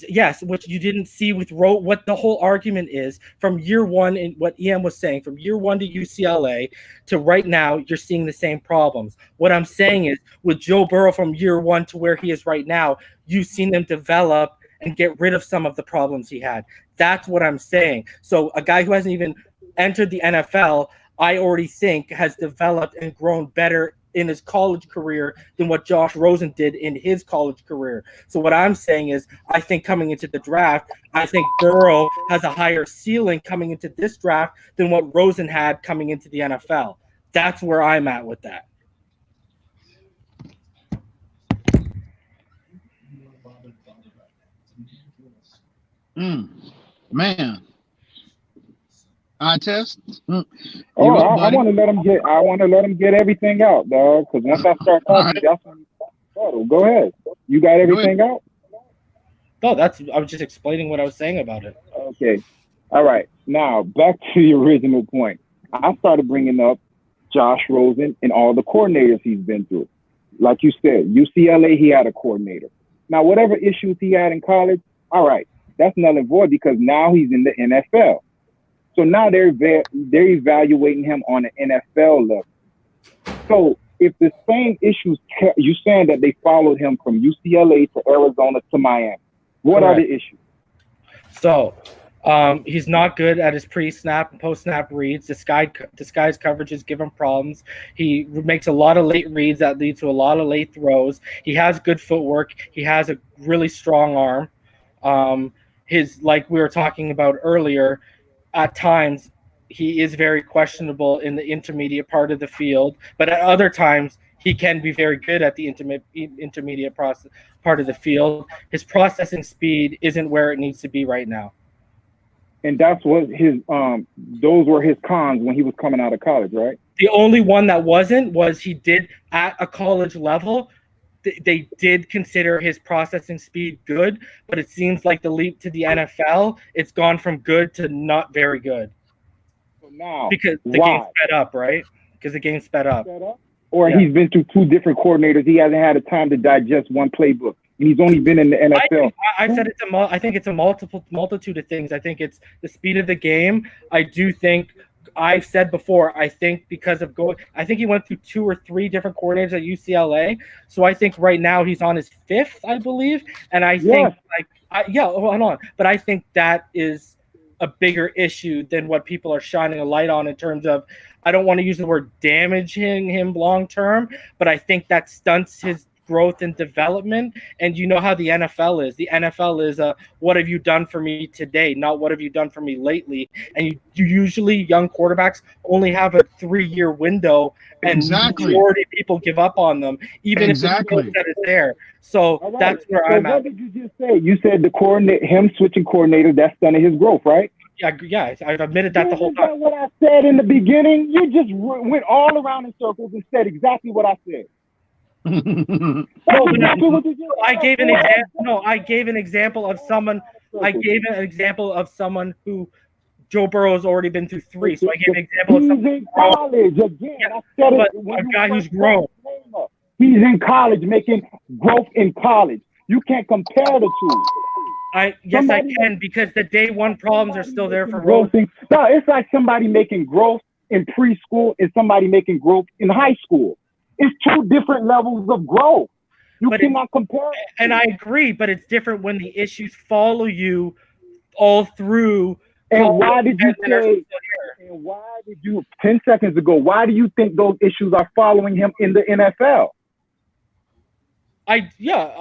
Yes, what you didn't see with what the whole argument is from year one, and what EM was saying, from year one to UCLA to right now, you're seeing the same problems. What I'm saying is with Joe Burrow from year one to where he is right now, you've seen him develop and get rid of some of the problems he had. That's what I'm saying. So a guy who hasn't even entered the NFL, I already think has developed and grown better in his college career than what Josh Rosen did in his college career. So what I'm saying is I think coming into the draft, I think Burrow has a higher ceiling coming into this draft than what Rosen had coming into the NFL. That's where I'm at with that. Man. Eye test? I want to let him get. I want to let him get everything out, dog. Because once I start talking, that's when you start. Go ahead. You got everything out? No, I was just explaining what I was saying about it. Okay. All right. Now back to the original point. I started bringing up Josh Rosen and all the coordinators he's been through. Like you said, UCLA, he had a coordinator. Now, whatever issues he had in college, all right, that's null and void because now he's in the NFL. So now they're evaluating him on an NFL level. So if the same issues, you're saying that they followed him from UCLA to Arizona to Miami. What are the issues? So he's not good at his pre-snap and post-snap reads. Disguise coverages give him problems. He makes a lot of late reads that lead to a lot of late throws. He has good footwork. He has a really strong arm. Like we were talking about earlier, at times he is very questionable in the intermediate part of the field, but at other times he can be very good at the intermediate part of the field. His processing speed isn't where it needs to be right now. And that's what those were his cons when he was coming out of college, right? The only one that wasn't was he did at a college level. They did consider his processing speed good, but it seems like the leap to the NFL, it's gone from good to not very good. So now, because the game sped up, right? Because the game sped up. Or he's been through 2 different coordinators. He hasn't had a time to digest one playbook. And he's only been in the NFL. I think it's a multitude of things. I think it's the speed of the game. I do think I've said before, I think because of I think he went through 2 or 3 different coordinators at UCLA. So I think right now he's on his 5th, I believe. And I think hold on. But I think that is a bigger issue than what people are shining a light on in terms of, I don't want to use the word damaging him long term, but I think that stunts his growth and development. And you know how the NFL is. The NFL is what have you done for me today, not what have you done for me lately. And you usually, young quarterbacks only have a 3-year window, and majority of people give up on them, even if the skill set is there. So that's where I'm at. What did you just say? You said him switching coordinator, that's stunning his growth, right? Yeah, I've admitted that the whole time. What I said in the beginning, you just went all around in circles and said exactly what I said. I gave an example. No, I gave an example of someone. I gave an example of someone who Joe Burrow has already been through 3. So I gave an example of someone in college again. I said it. A guy who's grown. He's in college, making growth in college. You can't compare the 2. I can, because the day one problems are still there for growth. No, it's like somebody making growth in preschool and somebody making growth in high school. It's 2 different levels of growth. You cannot compare. And I agree, but it's different when the issues follow you all through. And why did you say? And why did you 10 seconds ago? Why do you think those issues are following him in the NFL? I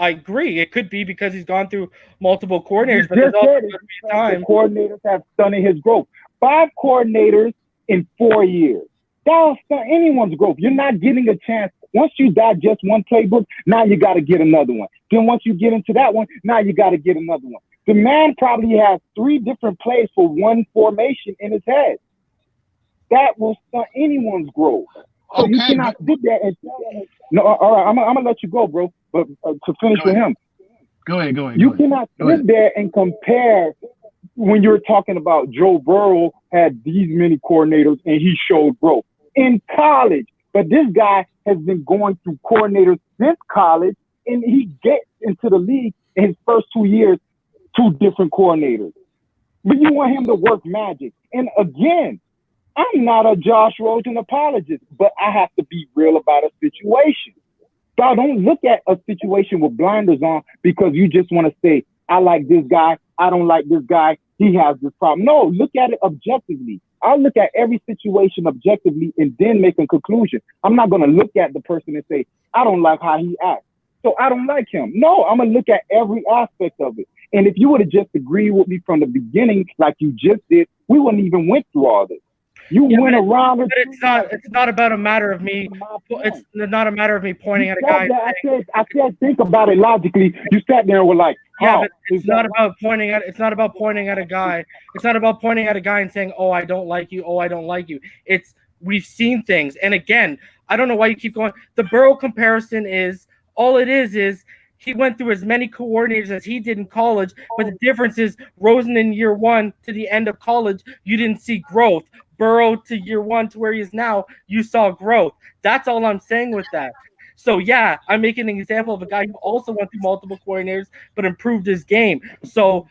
agree. It could be because he's gone through multiple coordinators, but there's also the coordinators have stunted his growth. 5 coordinators in 4 years. That'll stunt anyone's growth. You're not getting a chance. Once you digest one playbook, now you got to get another one. Then once you get into that one, now you got to get another one. The man probably has 3 different plays for one formation in his head. That will stunt anyone's growth. So you cannot sit there and no. All right, I'm gonna let you go, bro. But to finish with him, go ahead. You cannot sit there and compare when you're talking about Joe Burrow had these many coordinators and he showed growth in college. But this guy has been going through coordinators since college, and he gets into the league in his first 2 years, 2 different coordinators. But you want him to work magic. And again, I'm not a Josh Rosen apologist, but I have to be real about a situation. So I don't look at a situation with blinders on because you just want to say, I like this guy, I don't like this guy, he has this problem. No, look at it objectively. I'll look at every situation objectively and then make a conclusion. I'm not going to look at the person and say, I don't like how he acts, so I don't like him. No, I'm going to look at every aspect of it. And if you would have just agreed with me from the beginning like you just did, we wouldn't even went through all this. You went around. But it's not about a matter of me. It's not a matter of me pointing at a guy. I said, think about it logically. You sat there and were like, yeah, but it's not about pointing at. It's not about pointing at a guy. It's not about pointing at a guy and saying, "Oh, I don't like you. Oh, I don't like you." It's we've seen things, and again, I don't know why you keep going. The Burrow comparison is all it is he went through as many coordinators as he did in college, but the difference is Rosen in year 1 to the end of college, you didn't see growth. Burrow to year 1 to where he is now, you saw growth. That's all I'm saying with that. So, yeah, I'm making an example of a guy who also went through multiple coordinators but improved his game. So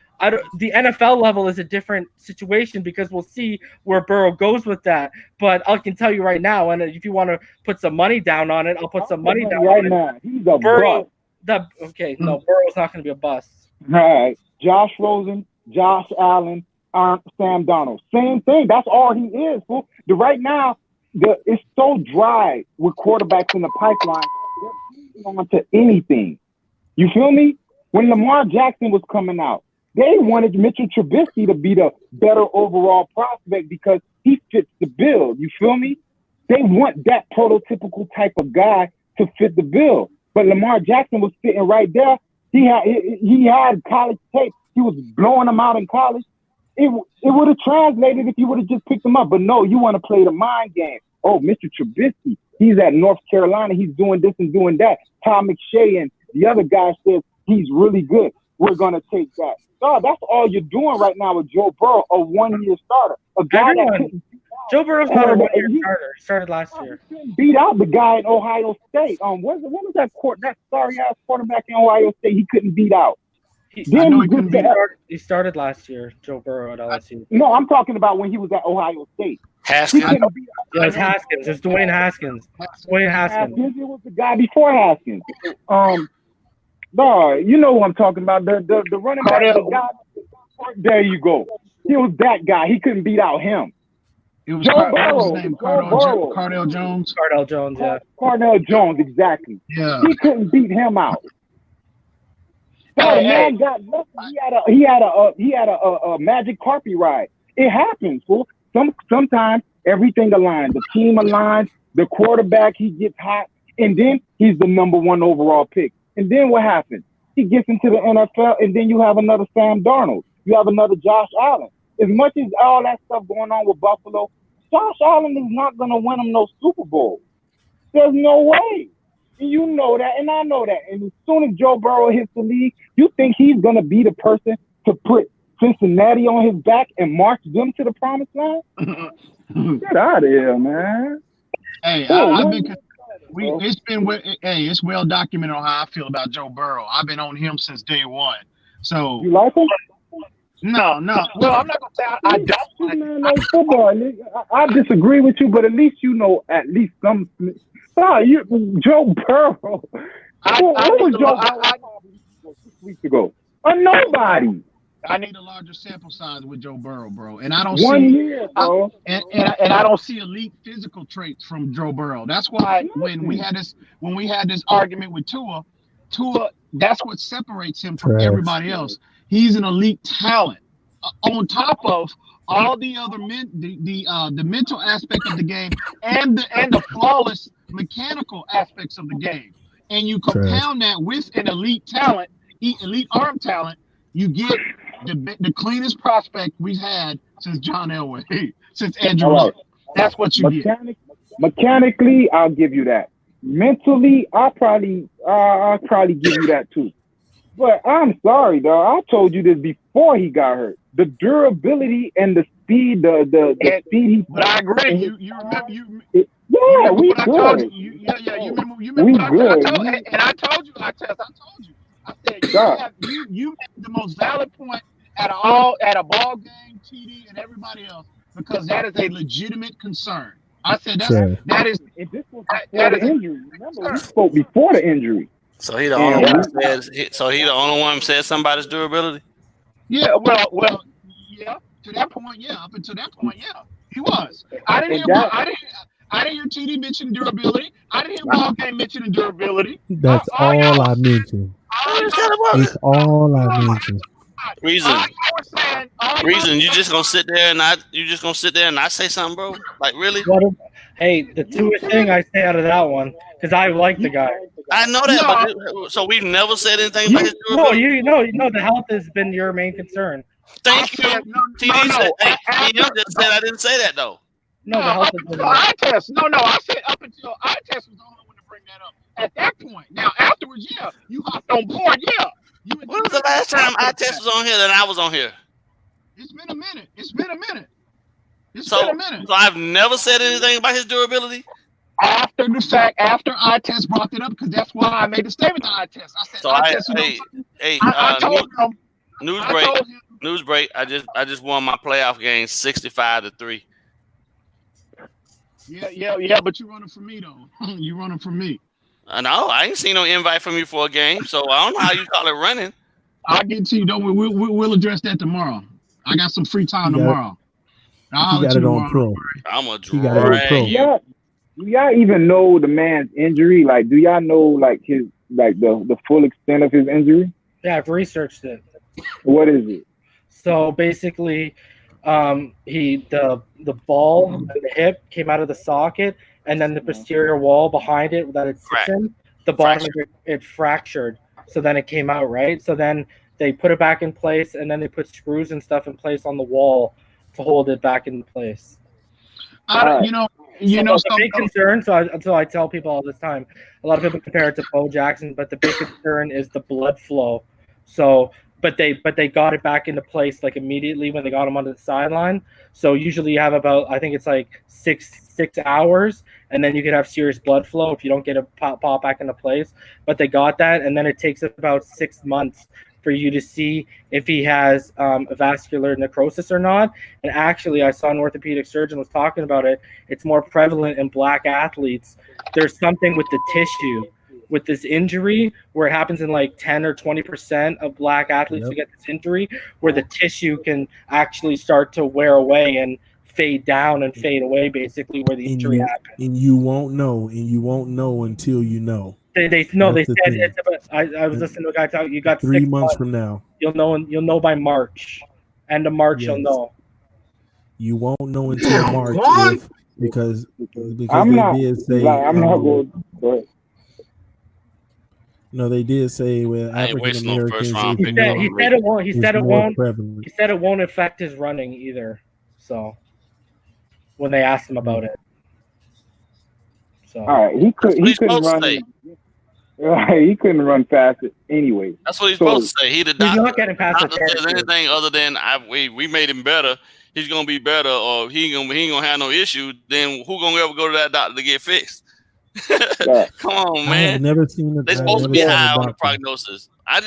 the NFL level is a different situation because we'll see where Burrow goes with that. But I can tell you right now, and if you want to put some money down on it, I'll put some money down right on now. it. He's a Burrow. No, Burrow's not going to be a bust. All right. Josh Rosen, Josh Allen, Sam Darnold. Same thing. That's all he is, fool. Right now, it's so dry with quarterbacks in the pipeline. They're holding on to anything. You feel me? When Lamar Jackson was coming out, they wanted Mitchell Trubisky to be the better overall prospect because he fits the bill. You feel me? They want that prototypical type of guy to fit the bill. But Lamar Jackson was sitting right there. He had college tape. He was blowing them out in college. It would have translated if you would have just picked him up. But no, you want to play the mind game. Oh, Mr. Trubisky, he's at North Carolina. He's doing this and doing that. Tom McShay and the other guy says he's really good. We're going to take that. No, that's all you're doing right now with Joe Burrow, a one-year starter. A guy Joe Burrow's not a one-year starter. He started last year. Beat out the guy in Ohio State. What was that sorry-ass quarterback in Ohio State he couldn't beat out? He started last year, Joe Burrow at LSU. No, I'm talking about when he was at Ohio State. Haskins. Yeah, it's Haskins. It's Dwayne Haskins. Haskins. It was the guy before Haskins. No, you know who I'm talking about. The running back. The guy, there you go. He was that guy. He couldn't beat out him. It was Cardell Jones. Cardell Jones, yeah. Cardell Jones, exactly. Yeah. He couldn't beat him out. Man got lucky. He had a magic carpet ride. It happens, fool. Sometimes everything aligns. The team aligns. The quarterback, he gets hot, and then he's the number 1 overall pick. And then what happens? He gets into the NFL, and then you have another Sam Darnold. You have another Josh Allen. As much as all that stuff going on with Buffalo, Josh Allen is not going to win them no Super Bowl. There's no way. And you know that, and I know that. And as soon as Joe Burrow hits the league, you think he's going to be the person to put Cincinnati on his back and march them to the promised land? Get out of here, man. Hey, it's well documented on how I feel about Joe Burrow. I've been on him since day one. So you like him? No. Well, I'm not gonna say I don't. Like football. I disagree with you, but at least you know some. Joe Burrow. What was Joe Burrow 6 weeks ago? Nobody. I need a larger sample size with Joe Burrow, bro. And I don't 1 year, bro. And I don't see elite physical traits from Joe Burrow. That's why when we had this argument with Tua, that's what separates him from everybody else. He's an elite talent. On top of all the other the mental aspect of the game and the flawless mechanical aspects of the game. And you compound that with an elite arm talent, you get the cleanest prospect we've had since John Elway, since Andrew All right. Luck. That's what you get. Mechanically, I'll give you that. Mentally, I'll probably give you that too. But I'm sorry, though. I told you this before he got hurt. The durability and the speed, the speed. But I agree. You remember you. Yeah, we good. You remember good. I told you. I said you made the most valid point at a ball game, TD, and everybody else, because that is a legitimate concern. I said that is. And this was before the injury. Remember, we spoke before the injury. So he the only one who said somebody's durability. Yeah, well, yeah. To that point, yeah. Up until that point, yeah, he was. I didn't hear TD mention durability. I didn't hear ball game mentioning durability. That's all I mentioned. It's all I mentioned. Reason, you just gonna sit there and not say something, bro? Like really? Hey, the Tua thing I say out of that one because I like the guy. I know that, but so we've never said anything about his durability. No, you know the health has been your main concern. Thank you. TD said, TM just said I didn't say that though. No, the health has been. Eye test. No, I said up until eye test was the only one to bring that up. At that point, now afterwards, yeah, you hopped on board, yeah. When was the last time eye test was on here that I was on here? It's been a minute. Been a minute. So I've never said anything about his durability. After the fact, after eye test brought it up, because that's why I made a statement to eye test. I said, so I told him. News break. I just won my playoff game 65-3. Yeah, but you're running from me though. You running from me. No, I ain't seen no invite from you for a game, so I don't know how you call it running. I'll get to you. Don't we'll address that tomorrow. I got some free time tomorrow. You got it on pro. I'm a drag you. Do y'all even know the man's injury? Like, do y'all know like his the full extent of his injury? Yeah, I've researched it. What is it? So basically, the ball and the hip came out of the socket, and then the posterior wall behind it that it sits in, the bottom of it fractured. So then it came out, right? So then they put it back in place, and then they put screws and stuff in place on the wall to hold it back in place. The big concern. So I tell people all this time. A lot of people compare it to Bo Jackson, but the big concern is the blood flow. So, but they got it back into place like immediately when they got him onto the sideline. So usually you have about, I think it's like six hours, and then you could have serious blood flow if you don't get it pop back into place. But they got that, and then it takes about 6 months for you to see if he has a vascular necrosis or not. And actually, I saw an orthopedic surgeon was talking about it. It's more prevalent in black athletes. There's something with the tissue with this injury where it happens in like 10 or 20% of black athletes who get this injury, where the tissue can actually start to wear away and fade down and fade away, basically where the injury happened. And you won't know until you know. They said it's about, I was listening to a guy talk. You got 3 months from now. You'll know by March. End of March, you'll know. You won't know until March because I'm they not, did say. I'm not going. No, they did say with African Americans. He said it won't affect his running either. So when they asked him about it. So all right, he couldn't run. He couldn't run fast anyway. That's what he's supposed to say. He's not getting past the says anything other than we made him better. He's gonna be better, or he ain't gonna have no issue. Then who gonna ever go to that doctor to get fixed? Come on, man. I've never seen it. They're supposed to be high on the prognosis. I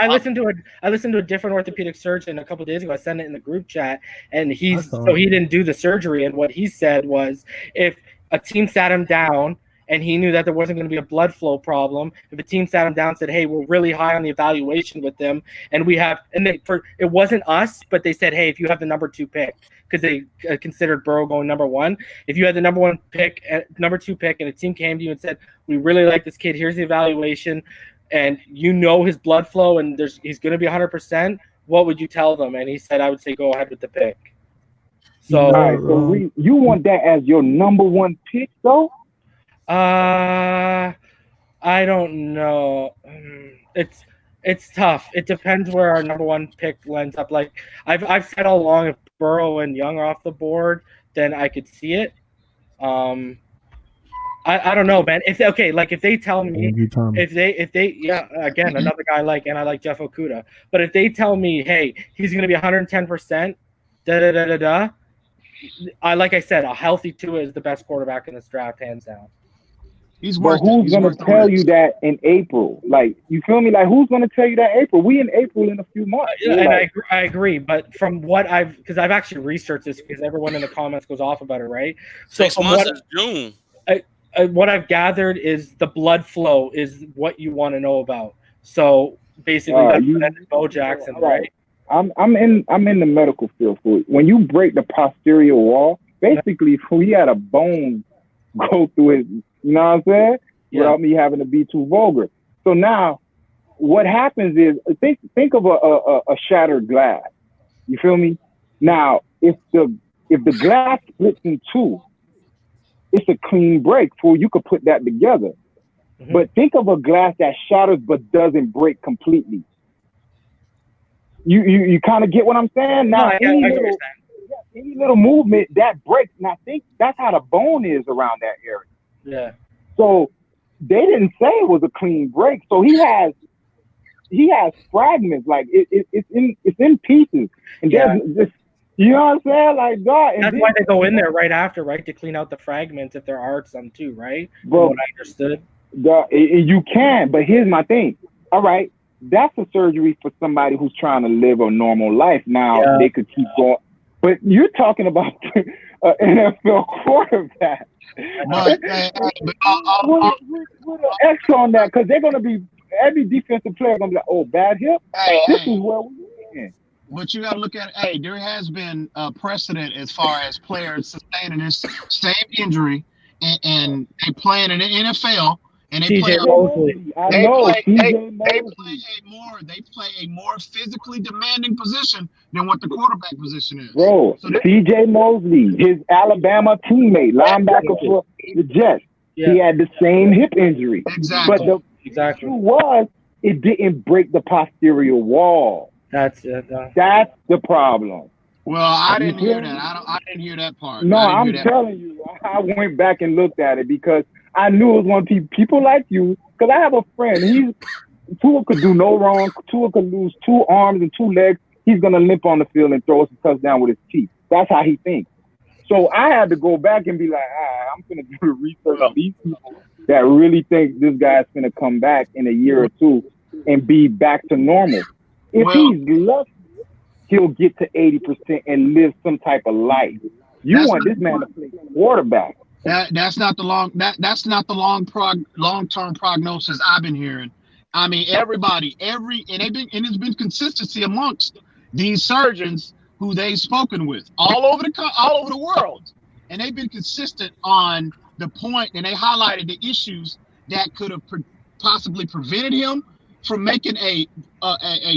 listened to a different orthopedic surgeon a couple of days ago. I sent it in the group chat, and he didn't do the surgery. And what he said was, if a team sat him down and he knew that there wasn't going to be a blood flow problem, if a team sat him down and said, hey, we're really high on the evaluation with them, and it wasn't us, but they said, hey, if you have the number 2 pick, because they considered Burrow going number 1, if you had the number 2 pick, and a team came to you and said, we really like this kid, here's the evaluation, and you know his blood flow and he's going to be 100%, what would you tell them? And he said, I would say go ahead with the pick. So, all right, so you want that as your number 1 pick, though? I don't know. It's It's tough. It depends where our number one pick ends up. Like I've said all along, if Burrow and Young are off the board, then I could see it. I don't know, man. If they tell me if they again another guy and I like Jeff Okuda, but if they tell me, hey, he's gonna be 110%, like I said, a healthy Tua is the best quarterback in this draft, hands down. He's But worth it. who's He's gonna worth the tell risk. you that in April? Like, you feel me? Like, who's gonna tell you that in April? We in April in a few months. And Like, I agree, but from what because I've actually researched this because everyone in the comments goes off about it, right? So 6 from months is June. what I've gathered is the blood flow is what you want to know about. So basically, that's what ended Bo Jackson, right? I'm in the medical field for it. When you break the posterior wall, basically, he had a bone go through his. You know what I'm saying? Yeah. Without me having to be too vulgar. So now, what happens is think of a shattered glass. You feel me? Now, if the glass splits in two, it's a clean break. For you could put that together. Mm-hmm. But think of a glass that shatters but doesn't break completely. You kind of get what I'm saying? Now, any little movement that breaks, and I think that's how the bone is around that area. Yeah. So they didn't say it was a clean break. So he has fragments, like it's in pieces, and there's just, you know what I'm saying, like God. And that's why they go in there right after, right, to clean out the fragments if there are some too, right? But what I understood. You can, but here's my thing. All right, that's a surgery for somebody who's trying to live a normal life. Now they could keep going, but you're talking about an NFL quarterback. But with an X on that, because they're gonna be every defensive player gonna be like, oh, bad hip. This is where we in. But you gotta look at there has been a precedent as far as players sustaining this same injury and they playing in the NFL and they play a more physically demanding position than what the quarterback position is. Bro, so CJ Mosley, his Alabama teammate, linebacker for the Jets, he had the same hip injury. Exactly. But the issue was it didn't break the posterior wall. That's it. That's the problem. Well, I didn't hear that. I didn't hear that part. No, I'm telling you, I went back and looked at it because I knew it was one of people like you. Because I have a friend. Tua could do no wrong. Tua could lose 2 arms and 2 legs. He's gonna limp on the field and throw us a touchdown with his teeth. That's how he thinks. So I had to go back and be like, I'm gonna do the research on these people that really think this guy's gonna come back in a year or two and be back to normal. If he's lucky, he'll get to 80% and live some type of life. You want this man to play quarterback. That's not the long-term prognosis I've been hearing. I mean, everybody, and it's been consistency amongst these surgeons who they've spoken with all over the world, and they've been consistent on the point, and they highlighted the issues that could have possibly prevented him from making a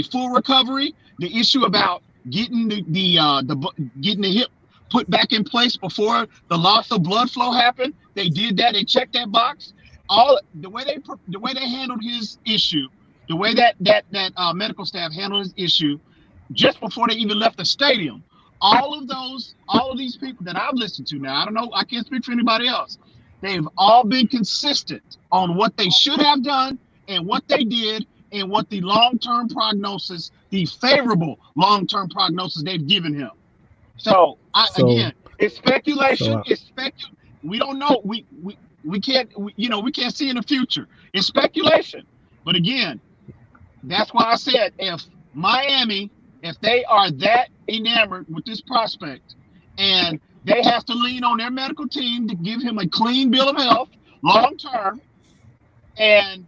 full recovery. The issue about getting getting the hip put back in place before the loss of blood flow happened. They did that. They checked that box. The way they handled his issue, the way that medical staff handled his issue, just before they even left the stadium. All of these people that I've listened to now, I don't know, I can't speak for anybody else. They've all been consistent on what they should have done and what they did and what the long-term prognosis, the favorable long-term prognosis they've given him. So again, it's speculation. We don't know. We can't see in the future. It's speculation. But again, that's why I said if Miami, if they are that enamored with this prospect and they have to lean on their medical team to give him a clean bill of health long term, and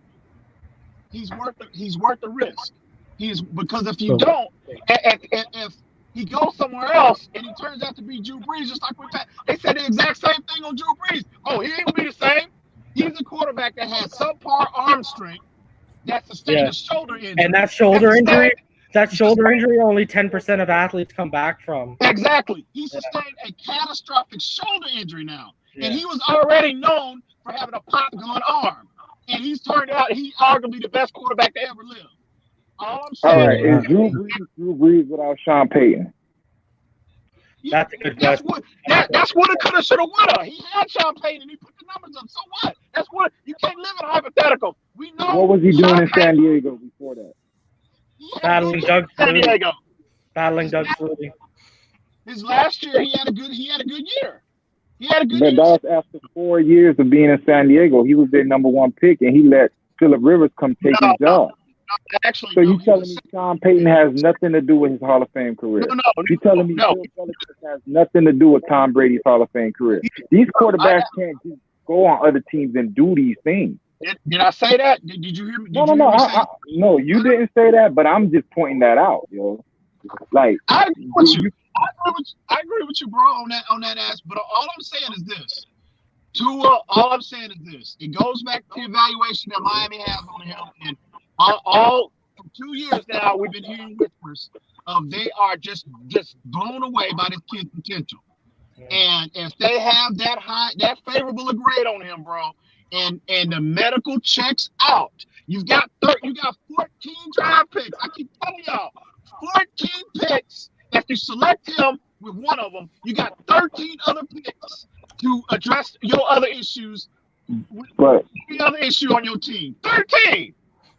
he's worth the risk. Because if you don't, if he goes somewhere else and he turns out to be Drew Brees, just like they said the exact same thing on Drew Brees. Oh, he ain't gonna be the same. He's a quarterback that has subpar arm strength that sustained a shoulder injury. And that shoulder injury, only 10% of athletes come back from. Exactly. He sustained a catastrophic shoulder injury now. Yeah. And he was already known for having a pop gun arm. And he's turned out he's arguably the best quarterback to ever live. All I'm All saying right, is is Drew Brees without Sean Payton? That's a good that's question. that's what it could have, should have, would have. He had Sean Payton and he put the numbers up. So what? That's what you can't live in a hypothetical. We know What was he doing Sean in San Diego before that? He had a Battling good Doug year in San Flutie. Diego. Battling Doug Flutie. His last year, he had a good year. He had a good But year. that was after 4 years of being in San Diego. He was their number one pick, and he let Phillip Rivers come take his job. Actually, So no, you telling me Sean Payton has nothing to do with his Hall of Fame career? You telling me Bill Belichick has nothing to do with Tom Brady's Hall of Fame career? These quarterbacks can't just go on other teams and do these things. Did I say that? Did you hear me? No. No, you didn't say that, but I'm just pointing that out, yo. Like, I agree with you. I agree with you, bro, on that ass. But all I'm saying is this. All I'm saying is this. It goes back to the evaluation that Miami has on him, and all for 2 years now we've been hearing whispers of they are just blown away by this kid's potential. And if they have that favorable a grade on him, bro, and the medical checks out, you got 14 draft picks. I keep telling y'all, 14 picks. If you select him with one of them, you got 13 other picks to address your other issues. but The other issue on your team, 13.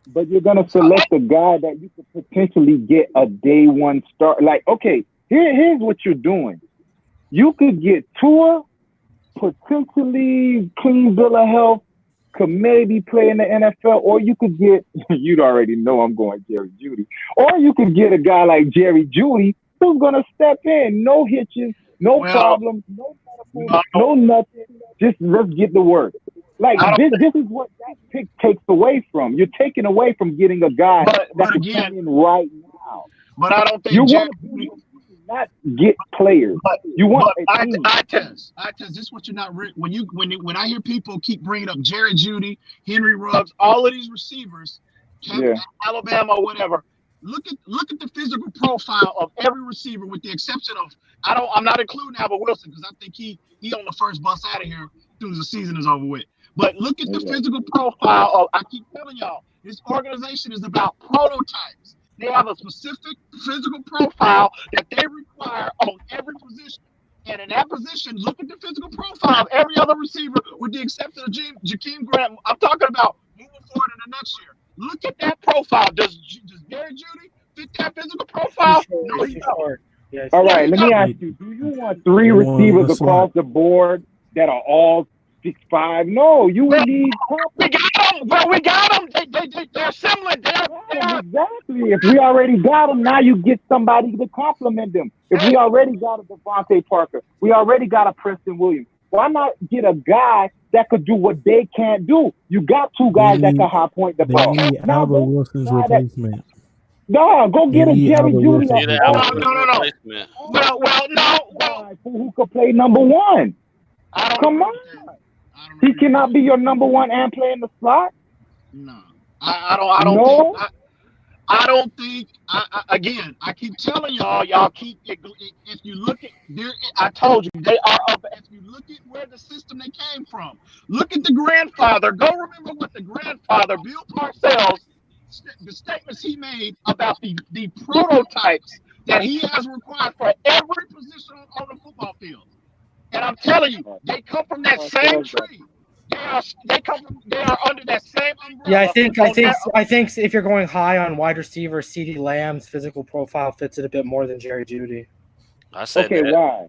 But you're gonna select a guy that you could potentially get a day one start. Like, okay, here's what you're doing. You could get Tua, potentially clean bill of health, could maybe play in the NFL, or you could get, you'd already know I'm going Jerry Jeudy, or you could get a guy like Jerry Jeudy who's gonna step in, no hitches, no problems, no medical, no nothing. Just let's get the work. Like this is what that pick takes away from. You're taking away from getting a guy that's playing right now. But I don't think you want to not get players. You want a team. I test. This is what you're not when I hear people keep bringing up Jerry Jeudy, Henry Ruggs, all of these receivers, Alabama or whatever. Look at the physical profile of every receiver, with the exception of I'm not including Albert Wilson because I think he on the first bus out of here as soon as the season is over with. But look at the physical profile of. I keep telling y'all, this organization is about prototypes. They have a specific physical profile that they require on every position. And in that position, look at the physical profile of every other receiver, with the exception of Jakeem Grant. I'm talking about moving forward in the next year. Look at that profile. Does Jerry Jeudy fit that physical profile? No, he don't. Yes. All right, let me ask you: do you want three receivers across the board that are all 6'5"? No, you would need. We got them. Well, we got them. They're similar. Exactly. If we already got them, now you get somebody to complement them. If we already got a Devontae Parker, we already got a Preston Williams. Why not get a guy that could do what they can't do? You got two guys that can high point the ball. They need Albert Wilson's replacement. No, go get a Jerry Jeudy. No. Well, no. Who could play number one? Come on. He cannot be your number one and play in the slot. No, I don't think. Again, I keep telling y'all keep. If you look at I told you they are up. If you look at where the system they came from, look at the grandfather. Go remember what the grandfather, Bill Parcells, the statements he made about the prototypes that he has required for every position on the football field. And I'm telling you, they come from that same tree. They are under that same umbrella. Yeah, I think if you're going high on wide receiver, CeeDee Lamb's physical profile fits it a bit more than Jerry Jeudy. I said okay, that. why?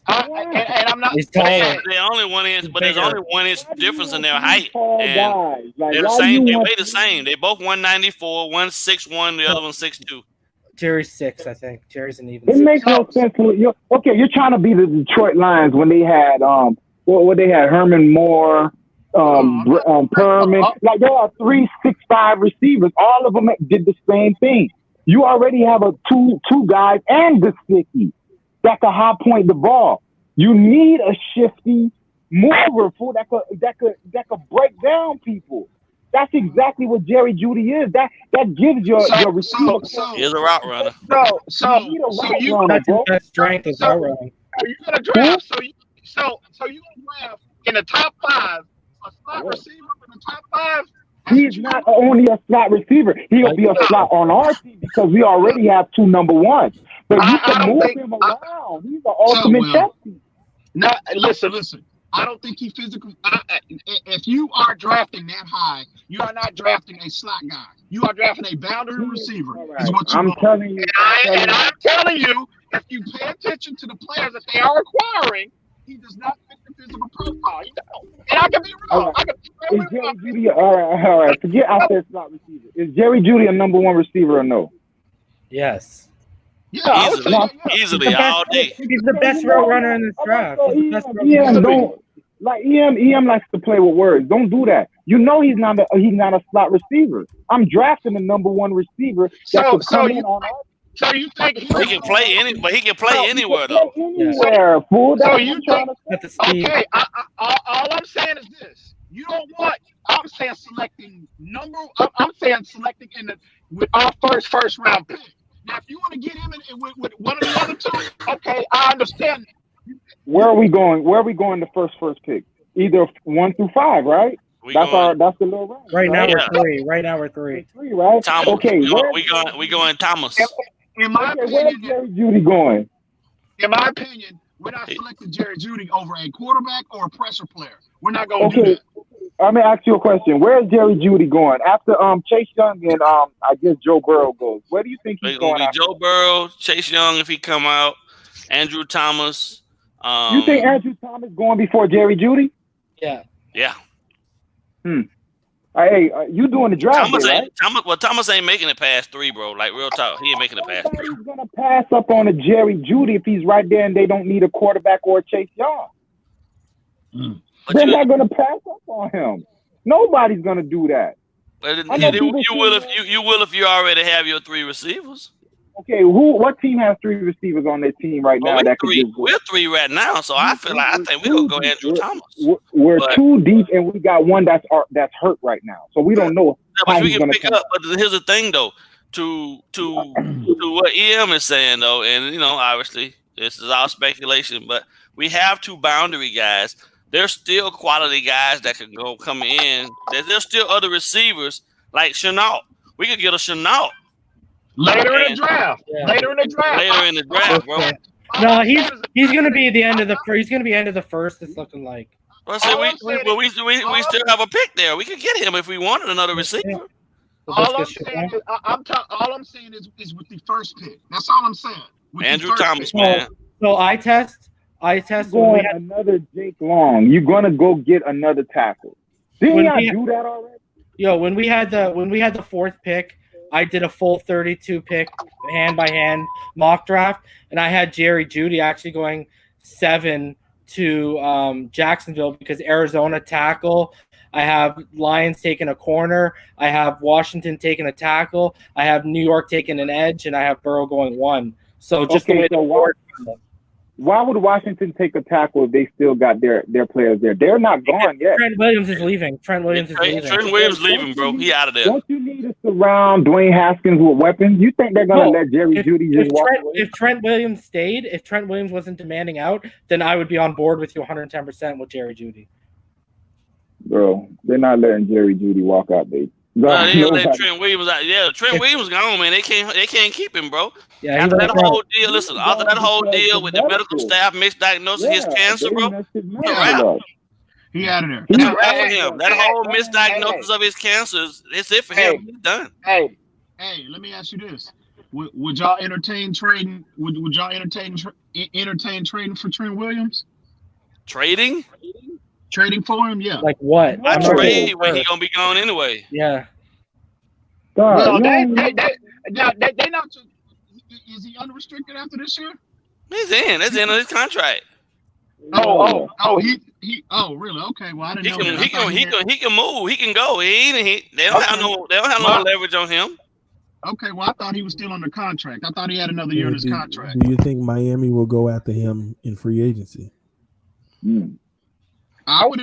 And I'm not. He's taller. There's only 1 inch difference in their height. And like, they're the same. They weigh the same. They both 194. One's 6'1", the other one's 6'2". Jerry's 6, I think. Jerry's an even. It makes no sense. You're trying to be the Detroit Lions when they had what they had Herman Moore, Perman. Like there are 3 6'5" receivers. All of them did the same thing. You already have two guys and the sticky that can high point the ball. You need a shifty mover that could break down people. That's exactly what Jerry Jeudy is. That gives your receiver. He's a route runner. That's strength is route running. You're gonna draft. So you gonna draft in the top 5 a slot receiver in the top 5. He's not only a slot receiver. He'll be a slot on our team because we already have 2 number ones. But you can move him around. He's the ultimate chess piece. No, listen. I don't think he physical. If you are drafting that high, you are not drafting a slot guy. You are drafting a boundary receiver. Right. Is what I'm telling you. I'm telling you, if you pay attention to the players that they are acquiring, he does not fit the physical profile. He don't. And I can be wrong. I can be Is Jerry Jeudy all right? Forget outside slot receiver. Is Jerry Jeudy a number 1 receiver or no? Yes. Yeah, easily all day. He's the best route runner in this draft. EM likes to play with words. Don't do that. You know he's not a slot receiver. I'm drafting the number 1 receiver. So you think he can play anywhere though? Anywhere, fool. So you think at the speed. Okay, all I'm saying is this. You don't want. I'm saying selecting with our first round pick. Now, if you want to get him with one of the other 2, okay, I understand. Where are we going? The first pick? Either 1 through 5, right? That's the little range. Right now we're 3. Right now we're 3. 3, right? Thomas. Okay, we going Thomas. In my opinion, where's Jerry Jeudy going? In my opinion, we're not selecting Jerry Jeudy over a quarterback or a pressure player. We're not going to do that. I'm gonna ask you a question. Where's Jerry Jeudy going after Chase Young and I guess Joe Burrow goes? Where do you think he's going? Joe Burrow, Chase Young if he come out, Andrew Thomas. You think Andrew Thomas going before Jerry Jeudy? Yeah. Yeah. Hey, you doing the draft? Thomas ain't making it past 3, bro. Like real talk, he ain't making it past 3. He's gonna pass up on a Jerry Jeudy if he's right there and they don't need a quarterback or a Chase Young. They're not gonna pass up on him. Nobody's gonna do that. You will if you already have your 3 receivers. Okay, what team has 3 receivers on their team right now? We're 3 right now, so I think we're gonna go Andrew Thomas. We're 2 deep, and we got one that's hurt right now, so we don't know. But we can pick up. But here's the thing, though, to what EM is saying, though, and obviously this is all speculation, but we have 2 boundary guys. There's still quality guys that can come in. There's still other receivers like Chenault. We could get a Chenault. Later in the draft, bro. No, he's gonna be the end of the first. He's gonna be end of the first. It's looking like. We still have a pick there. We could get him if we wanted another receiver. All I'm saying is with the first pick. That's all I'm saying. Andrew Thomas, man. So I test. Going another Jake Long. You're gonna go get another tackle. Didn't I do that already? Yo, when we had the 4th pick, I did a full 32 pick hand by hand mock draft, and I had Jerry Jeudy actually going 7 to Jacksonville because Arizona tackle. I have Lions taking a corner. I have Washington taking a tackle. I have New York taking an edge, and I have Burrow going 1. So just why would Washington take a tackle if they still got their players there? They're not gone yet. Trent Williams is leaving. Trent Williams leaving, bro. He out of there. Don't you need to surround Dwayne Haskins with weapons? You think they're going to let Jerry Jeudy just walk away? If Trent Williams stayed, if Trent Williams wasn't demanding out, then I would be on board with you 110% with Jerry Jeudy. Bro, they're not letting Jerry Jeudy walk out, baby. Trent Williams out. Yeah, Trent Williams gone, man. They can't keep him, bro. Yeah, after that whole deal with the medical staff misdiagnosing his cancer, bro. He out of there. That whole misdiagnosis of his cancer, it's it for him. He's done. Hey, let me ask you this: Would y'all entertain trading? Would y'all entertain trading for Trent Williams? Trading for him, yeah. Like what? I trade when he gonna be gone anyway. Yeah. Well, they not. Is he unrestricted after this year? He's in. That's the end of his contract. He. Oh, really? Okay. Well, I didn't know. He can move. He can go. They don't have no leverage on him. Okay. Well, I thought he was still under contract. I thought he had another year in his contract. Do you think Miami will go after him in free agency? I would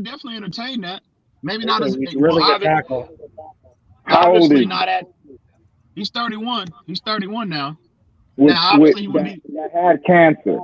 definitely entertain that. Maybe not as really good tackle. How old is he? Not at. He's 31. He's 31 now. Now, obviously, he would be. That had cancer.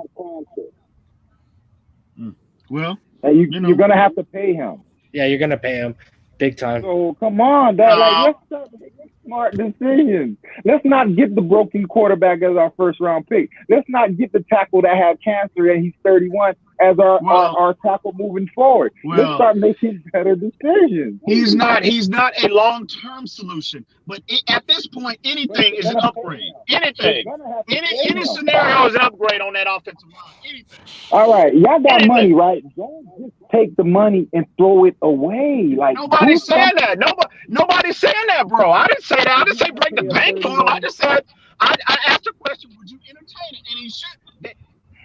Well, you're gonna have to pay him. Yeah, you're gonna pay him. big time. So come on, dog. Like, let's start making smart decisions. Let's not get the broken quarterback as our first round pick. Let's not get the tackle that had cancer and he's 31 as our tackle moving forward. Let's start making better decisions. He's not a long-term solution, but at this point, anything is an upgrade. Anything, any scenario is an upgrade on that offensive line. Anything. All right, y'all got money, right? Don't just take the money and throw it away. Like, nobody's saying that. Nobody's saying that, bro. I didn't say that. I didn't say break the bank for him. I just said I asked a question. Would you entertain it? And he should.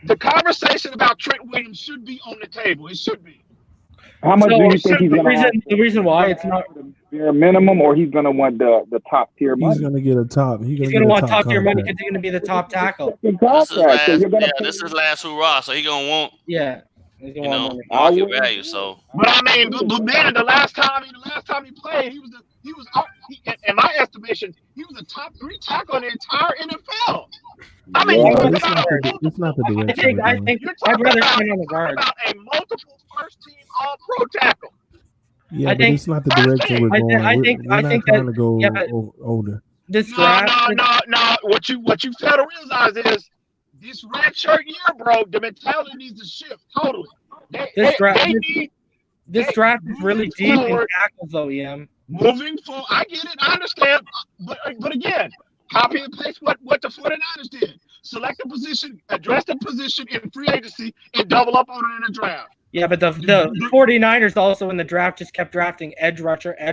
The conversation about Trent Williams should be on the table. It should be. How much do you think he's going to have? The reason why it's not bare minimum, or he's going to want the top tier money? He's going to get a top. He's going to want top tier money because he's going to be the top tackle. This is last hurrah, so he's going to want. Yeah. He's gonna want money. Market value. So. But I mean, but man, the last time he played, he was in my estimation, he was a top 3 tackle in the entire NFL. I mean, it's not the direction. I think I'd rather stand on the guard. About a multiple first-team All-Pro tackle. Yeah, but it's not the direction we're going. I think trying to go older. This draft. No. What you fail to realize is this red shirt year, bro. The mentality needs to shift totally. This draft is really deep in tackles, though, Moving forward, I get it, I understand, but again, copy and paste what the 49ers did. Select a position, address the position in free agency, and double up on it in the draft. Yeah, but the 49ers also in the draft just kept drafting edge rusher. Yeah.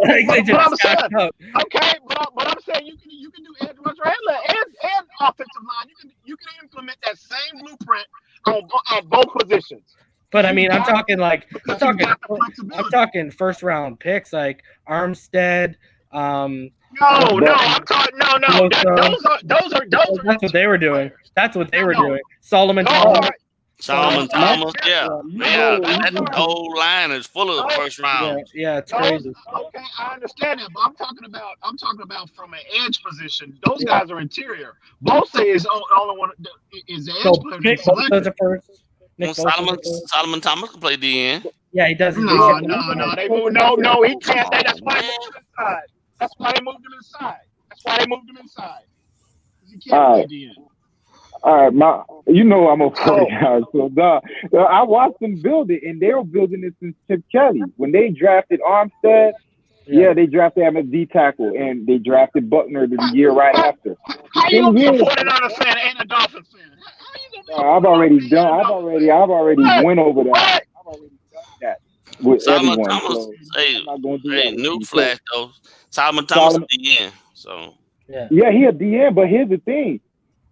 They just stacked up. Okay, but I'm saying you can do edge rusher and offensive line. You can implement that same blueprint on both positions. But I mean, I'm talking first round picks like Armstead. I'm talking no. Those are. That's what they were doing. Solomon Thomas, yeah. That whole line is full of first round. Yeah, it's crazy. Okay, I understand that, but I'm talking about from an edge position. Those guys are interior. Bosa is only one is the edge Nick Bosa's a first. Solomon Thomas can play DN. Yeah, he doesn't. No, he can't. That's why they moved him inside. He can't play DN. All right, I'm a 40 guy, so I watched them build it, and they were building it since Chip Kelly. When they drafted Armstead, they drafted him as D tackle, and they drafted Buckner the year right after. How you gonna be a 49er fan and a Dolphins fan? I've already went over that. I've already done that with Solomon everyone. Thomas, So new flash though. Solomon Thomas at the end, so yeah, he a DN, but here's the thing.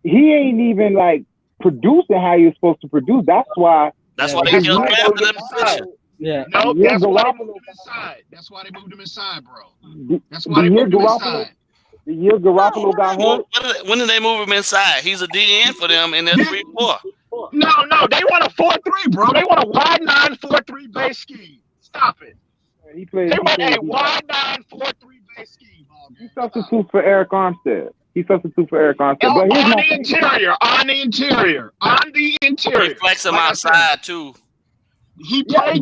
He ain't even like producing how he was supposed to produce. That's why they killed him after that position. Yeah. No, that's why they moved him inside. That's why they moved him inside, bro. That's why they moved him inside. The year Garoppolo got hurt. When did they move him inside? He's a DN for them in their 3-4. No, they want a 4-3, bro. They want a wide 9-4-3 base scheme. Stop it. They want a wide 9-4-3 base scheme. He substitutes for Eric Armstead. But here's on the interior. He flex him outside too. He played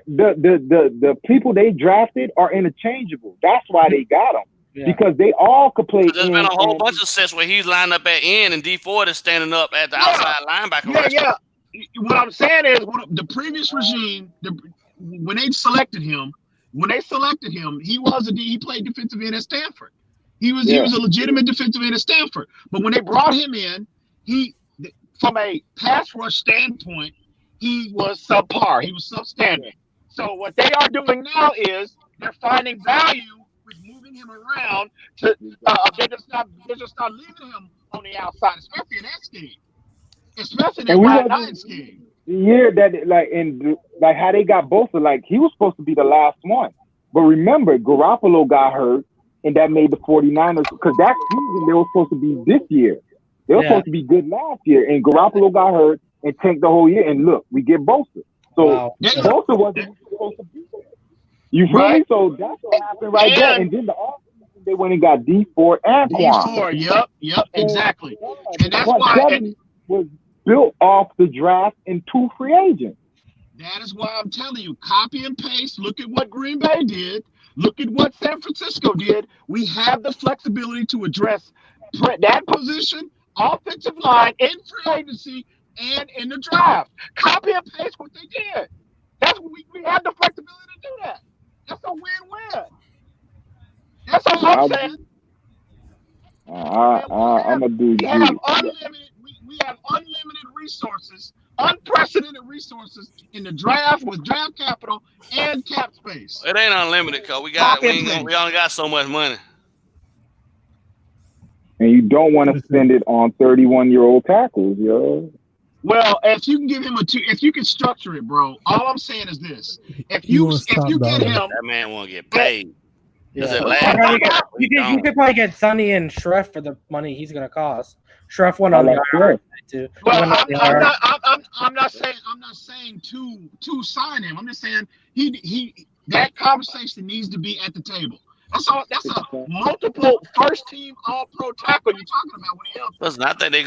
the people they drafted are interchangeable. That's why they got him. Yeah. Because they all could play. There's been a whole bunch of sets where he's lined up at end and D Ford is standing up at the outside linebacker. Yeah. What I'm saying is, the previous regime, when they selected him, he played defensive end at Stanford. He was a legitimate defensive end at Stanford. But when they brought him in, from a pass rush standpoint, he was subpar. He was substandard. So what they are doing now is they're finding value with moving him around to they're just not leaving him on the outside, especially in that scheme. Especially in that 9 scheme. The year that how they got Bosa, like he was supposed to be the last one. But remember, Garoppolo got hurt, and that made the 49ers, because that season they were supposed to be this year. They were supposed to be good last year, and Garoppolo got hurt and tanked the whole year. And look, we get Bosa. So Bosa wasn't supposed to be there. You feel me? So that's what happened right there. And then the offseason, they went and got D4 and Quan. Yep, exactly. And that's why it was built off the draft and 2 free agents. That is why I'm telling you, copy and paste. Look at what Green Bay did. Look at what San Francisco did. We have the flexibility to address that position, offensive line, in free agency, and in the draft. Copy and paste what they did. That's what we have the flexibility to do that. That's a win-win. That's all I'm saying. I'm a dude. We have unlimited resources, unprecedented resources in the draft with draft capital and cap space. It ain't unlimited, cause we only got so much money. And you don't want to spend it on 31-year-old tackles, yo. Well, if you can give him if you can structure it, bro. All I'm saying is this: if you get him, that man won't get paid. Yeah. You could probably get Sonny and Schreff for the money he's gonna cost. Schreff went on the IR too. Well, I'm not saying to sign him. I'm just saying he that conversation needs to be at the table. That's all. That's a multiple first team All Pro tackle you're talking about when he helps. Listen, I think they're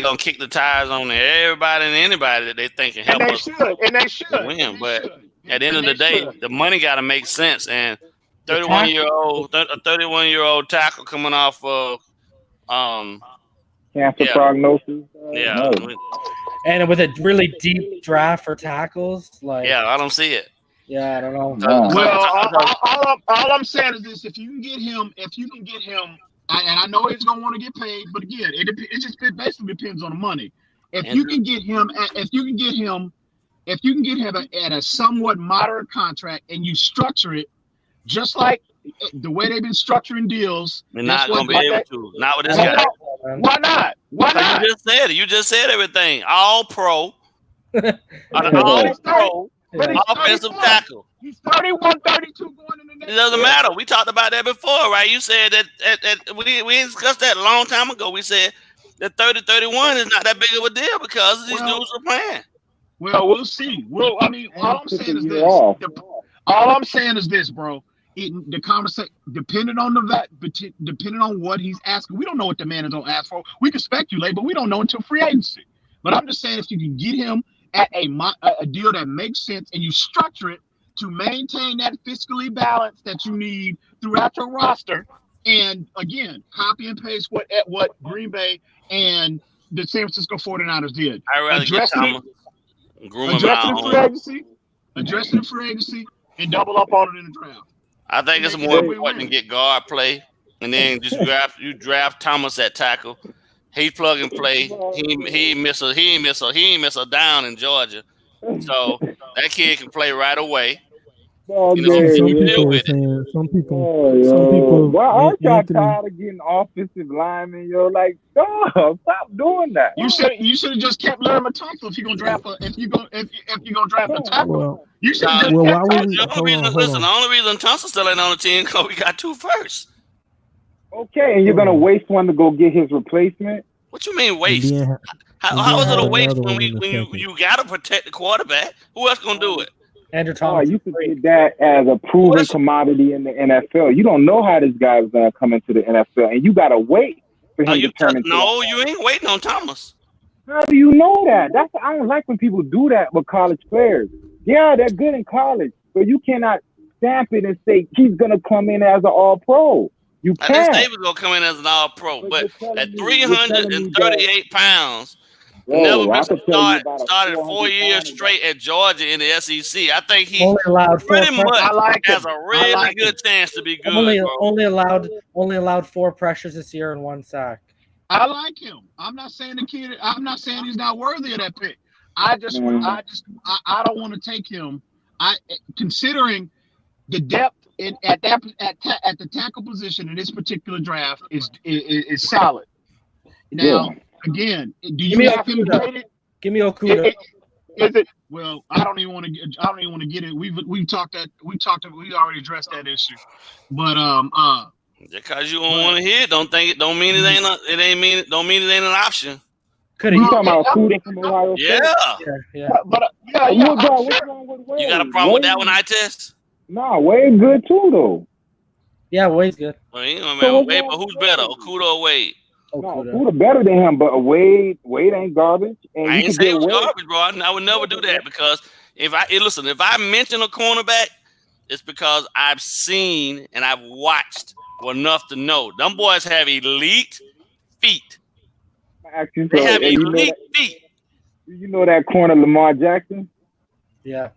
gonna kick the tires on everybody and anybody that they think can help us. And they should win. But at the end of the day, the money got to make sense. And 31-year-old tackle coming off of cancer prognosis. Yeah, and with a really deep draft for tackles, I don't see it. Yeah, I don't know. Well, all I'm saying is this: if you can get him, and I know he's gonna want to get paid, but again, it basically depends on the money. If you can get him at a somewhat moderate contract, and you structure it just like the way they've been structuring deals, we're not gonna be able to. Not with this guy. Why not? Why not? You just said it. You just said everything. All pro. All pro. Offensive tackle. He's 31, 32 going in the next. It doesn't matter. We talked about that before, right? You said that we discussed that a long time ago. We said that 30-31 is not that big of a deal because these dudes are playing. Well, we'll see. All I'm saying is this, bro. The conversation, depending on what he's asking, we don't know what the man is gonna ask for. We can speculate, but we don't know until free agency. But I'm just saying, if you can get him at a deal that makes sense and you structure it to maintain that fiscally balance that you need throughout your roster, and again, copy and paste what Green Bay and the San Francisco 49ers did. I'd rather get Thomas, address it in free agency, and double up on it in the draft. I think it's more important to get guard play, and then just draft Thomas at tackle. He plug and play. He ain't miss a down in Georgia. So that kid can play right away. Some people. Why aren't y'all tired of getting offensive linemen? Yo, like, stop doing that. You should have just kept Larry Matanko if you're gonna draft a tackle. You should have the only reason Thompson still ain't on the team because we got 2 firsts. Okay, and you're gonna waste one to go get his replacement? What you mean waste? How is it a waste when you gotta protect the quarterback? Who else gonna do it? Andrew Thomas. You could get that as a proven commodity in the NFL. You don't know how this guy is gonna come into the NFL, and you gotta wait for him to turn into. No, you ain't waiting on Thomas. How do you know that? I don't like when people do that with college players. Yeah, they're good in college, but you cannot stamp it and say he's gonna come in as an All-Pro. You can't. I didn't say he was gonna come in as an All-Pro, but at 338 pounds. Never been started 4 years straight at Georgia in the SEC. I think he pretty much has a really good chance to be good. Only allowed 4 pressures this year and 1 sack. I like him. I'm not saying he's not worthy of that pick. I don't want to take him. Considering the depth at the tackle position in this particular draft is solid. Now. Again, do you have him graded? Give me Okuda. Is it? Well, I don't even want to get it. We already addressed that issue. But because you don't want to hear it, don't mean it ain't an option. Could you talking about Okuda from Ohio State? Yeah. But what's wrong with Wade? You got a problem with that one, I test? Nah, Wade's good too though. Yeah, Wade's good. Well, Wade, but who's better, Okuda or Wade? No, Okuda better than him, but Wade ain't garbage. And I ain't say it was garbage, bro. I would never do that because If I mention a cornerback, it's because I've seen and I've watched enough to know them boys have elite feet. They have elite feet. You know that corner Lamar Jackson? Yeah.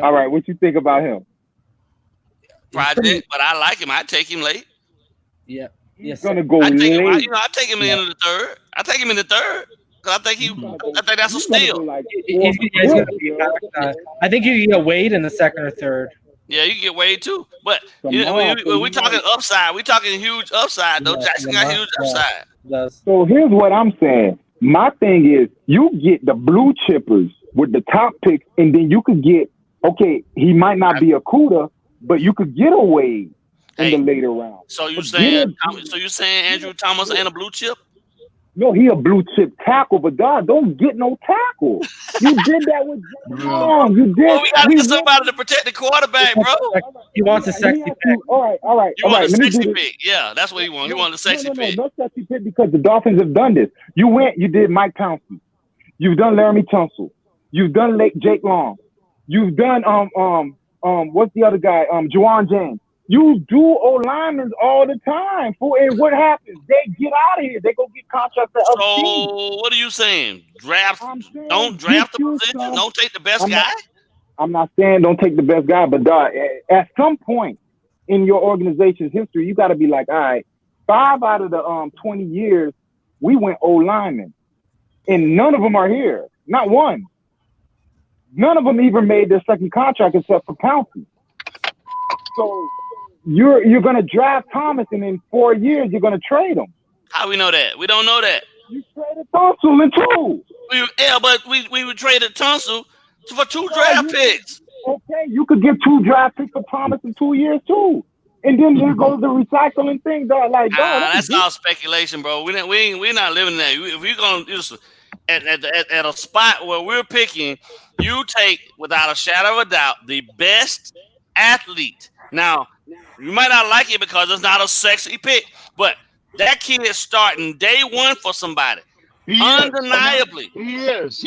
All right, what you think about him? Project, but I like him. I take him late. Yeah. He's gonna go I take late. him. I take him in the third. I take him in the third because I think that's a steal. He's gonna be back. I think you can get Wade in the second or third. Yeah, you can get Wade too. But when we talking upside, we talking huge upside though. Jackson got huge upside. So here's what I'm saying. My thing is, you get the blue chippers with the top picks, and then you could get, okay, he might not be a Cuda, but you could get a Wade in the later round. So you saying Andrew Thomas ain't a blue chip? No, he a blue chip tackle, but God, don't get no tackle. You did that with John. You did. Well, we gotta get somebody to protect the quarterback, bro. He wants a sexy pick. All right. You want a sexy pick? Yeah, that's what he wants. He wants a sexy pick. No sexy pick because the Dolphins have done this. You did Mike Pouncey. You've done Laramie Tunsil. You've done Jake Long. You've done what's the other guy? Juwan James. You do O-linemen all the time. And what happens? They get out of here. They go get contracts at other teams. So what are you saying? Don't draft the position. Don't take the best guy. I'm not saying don't take the best guy, but at some point in your organization's history, you got to be like, all right, 5 out of the 20 years we went O-linemen, and none of them are here. Not one. None of them even made their second contract except for Pouncey. So you're gonna draft Thomas, and in 4 years you're gonna trade him. How we know that? We don't know that. You traded Tunsil in 2. But we would traded Tunsil for 2 draft picks. Okay, you could get 2 draft picks for Thomas in 2 years too, and then there goes the recycling thing. That's all speculation, bro. We're not living that. If we're gonna just at a spot where we're picking, you take without a shadow of a doubt the best athlete. Now, you might not like it because it's not a sexy pick, but that kid is starting day one for somebody. Undeniably. He is.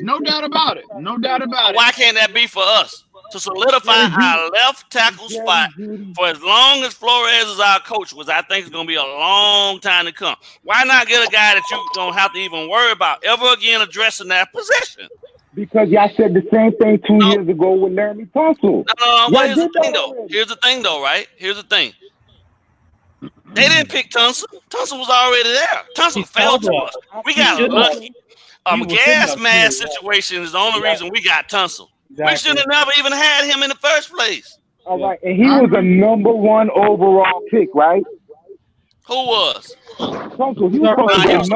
No doubt about it. Why can't that be for us? To solidify our left tackle spot for as long as Flores is our coach, which I think is going to be a long time to come. Why not get a guy that you don't have to even worry about ever again addressing that position? Because y'all said the same thing 2 years ago with Laramie Tunsil. No. Here's the thing, though. Right? Here's the thing. They didn't pick Tunsil. Tunsil was already there. Tunsil fell to us. We got lucky. Gas mask situation is the only reason we got Tunsil. Exactly. We should have never even had him in the first place. All right, and he was a number 1 overall pick, right? Who was? Tunsil. He was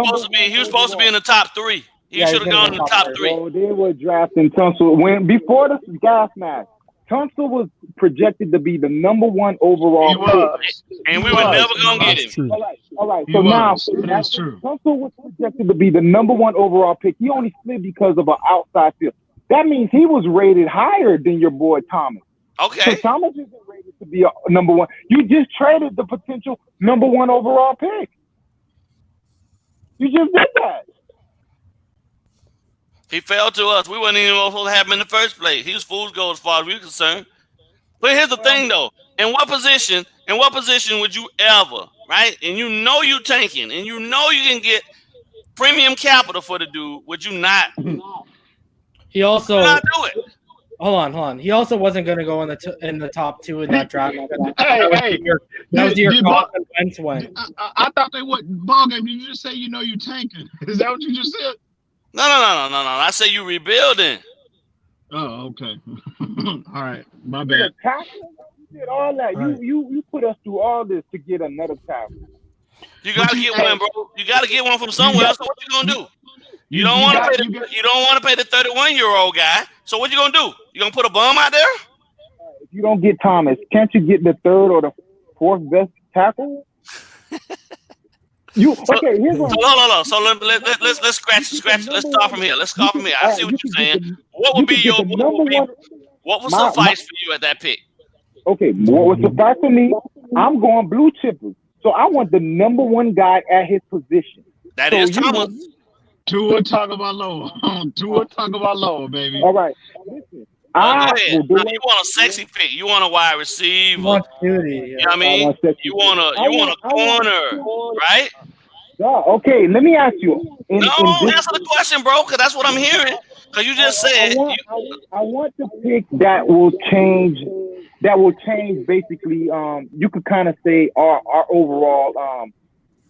supposed to be in the top 3. He should have gone in the top 3. So they were drafting Tunsil before the gas mask. Tunsil was projected to be the number 1 overall pick. And we were never going to get him. All right. So now, that's true. Tunsil was projected to be the number 1 overall pick. He only slid because of an outside field. That means he was rated higher than your boy Thomas. Okay. So Thomas isn't rated to be a number 1. You just traded the potential number 1 overall pick. You just did that. He fell to us. We wasn't even supposed to have him in the first place. He was fool's gold as far as we were concerned. But here's the thing, though. In what position would you ever, right? And you know you tanking, and you know you can get premium capital for the dude. Would you not? He also not do it. Hold on. He also wasn't going to go in the top 2 in that draft. That was your Coffin Wentz went. I thought they would. Ball game. Did you just say you tanking? Is that what you just said? No. I say you rebuilding. Oh, okay. All right. My bad. You did all that. Right. You put us through all this to get another tackle. You gotta get one, bro. You gotta get one from somewhere. So what you gonna do? You don't want to pay the 31-year-old guy. So what you gonna do? You gonna put a bum out there? If you don't get Thomas, can't you get the 3rd or the 4th best tackle? Here's what. So let's scratch. Let's start from here. I see what you're saying. What would suffice for you at that pick? Okay, what would suffice for me? I'm going blue chippers. So I want the number 1 guy at his position. That is Thomas. Tua talk about low. Tua talk about low, baby. All right. Listen, Go I ahead. will do You want a sexy pick. You want a wide receiver. You want Judy, You know what I I mean? want sexy You want pick. a corner, right? Okay, let me ask you. No, this, answer the question, bro, because that's what I'm hearing. Because you just said I want to pick that will change. That will change basically. You could kind of say our overall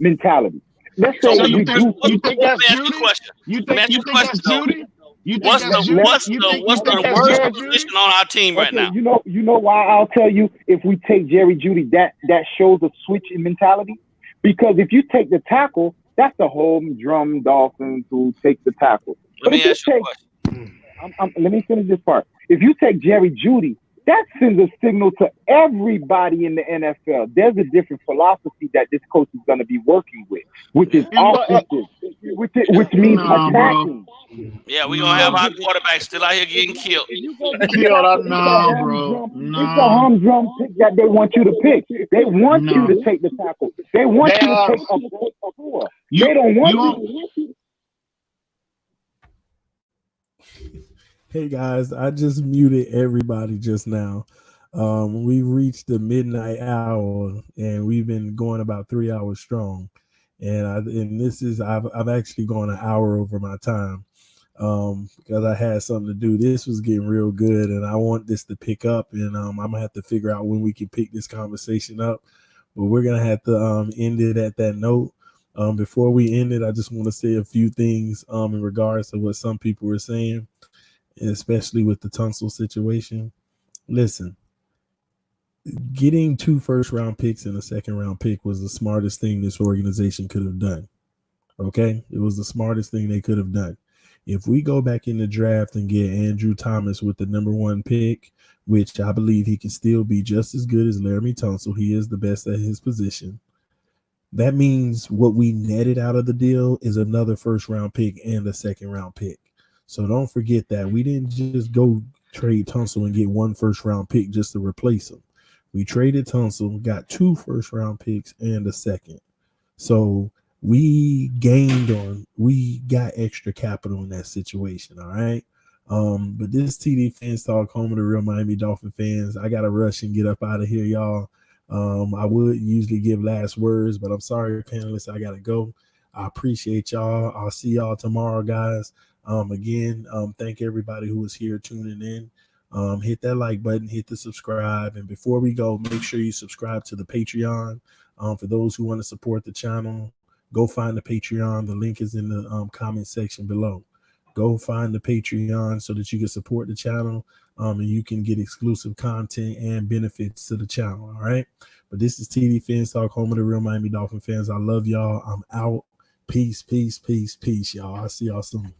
mentality. Let's say So you we think do. you think that's Let me ask you a Judy? question. You Let me think ask you you a think that's question, though. Judy? You think What's that's Judy? what's You think the that's worst Jerry Judy? position on our team right now? You know why I'll tell you if we take Jerry Judy, that shows a switch in mentality. Because if you take the tackle, that's the homedrum Dolphins who take the tackle. Let me ask you a question. Let me finish this part. If you take Jerry Judy, that sends a signal to everybody in the NFL. There's a different philosophy that this coach is going to be working with, which is offensive, which means attacking. Yeah, we're going to have our quarterback still out here getting killed. No, bro. It's a humdrum pick that they want you to pick. They want you to take the tackle. They want you to take a four. They don't want you. Hey guys, I just muted everybody just now. We reached the midnight hour and we've been going about 3 hours strong. And this is I've actually gone an hour over my time because I had something to do. This was getting real good and I want this to pick up, and I'm gonna have to figure out when we can pick this conversation up. But we're gonna have to end it at that note. Before we end it, I just want to say a few things in regards to what some people were saying, especially with the Tunsil situation. Listen, getting 2 first-round picks and a second-round pick was the smartest thing this organization could have done. Okay? It was the smartest thing they could have done. If we go back in the draft and get Andrew Thomas with the number 1 pick, which I believe he can still be just as good as Laramie Tunsil, he is the best at his position. That means what we netted out of the deal is another first-round pick and a second-round pick. So don't forget that. We didn't just go trade Tunsil and get 1 first-round pick just to replace him. We traded Tunsil, got 2 first-round picks and a second. So we got extra capital in that situation, all right? But this TD Phins Talk, home of the real Miami Dolphin fans. I got to rush and get up out of here, y'all. I would usually give last words, but I'm sorry, panelists, I got to go. I appreciate y'all. I'll see y'all tomorrow, guys. Again, thank everybody who was here tuning in. Hit that like button, hit the subscribe. And before we go, make sure you subscribe to the Patreon. For those who want to support the channel, go find the Patreon. The link is in the comment section below. Go find the Patreon so that you can support the channel and you can get exclusive content and benefits to the channel. All right. But this is TD Phins Talk, home of the real Miami Dolphin fans. I love y'all. I'm out. Peace, peace, peace, peace, y'all. I'll see y'all soon.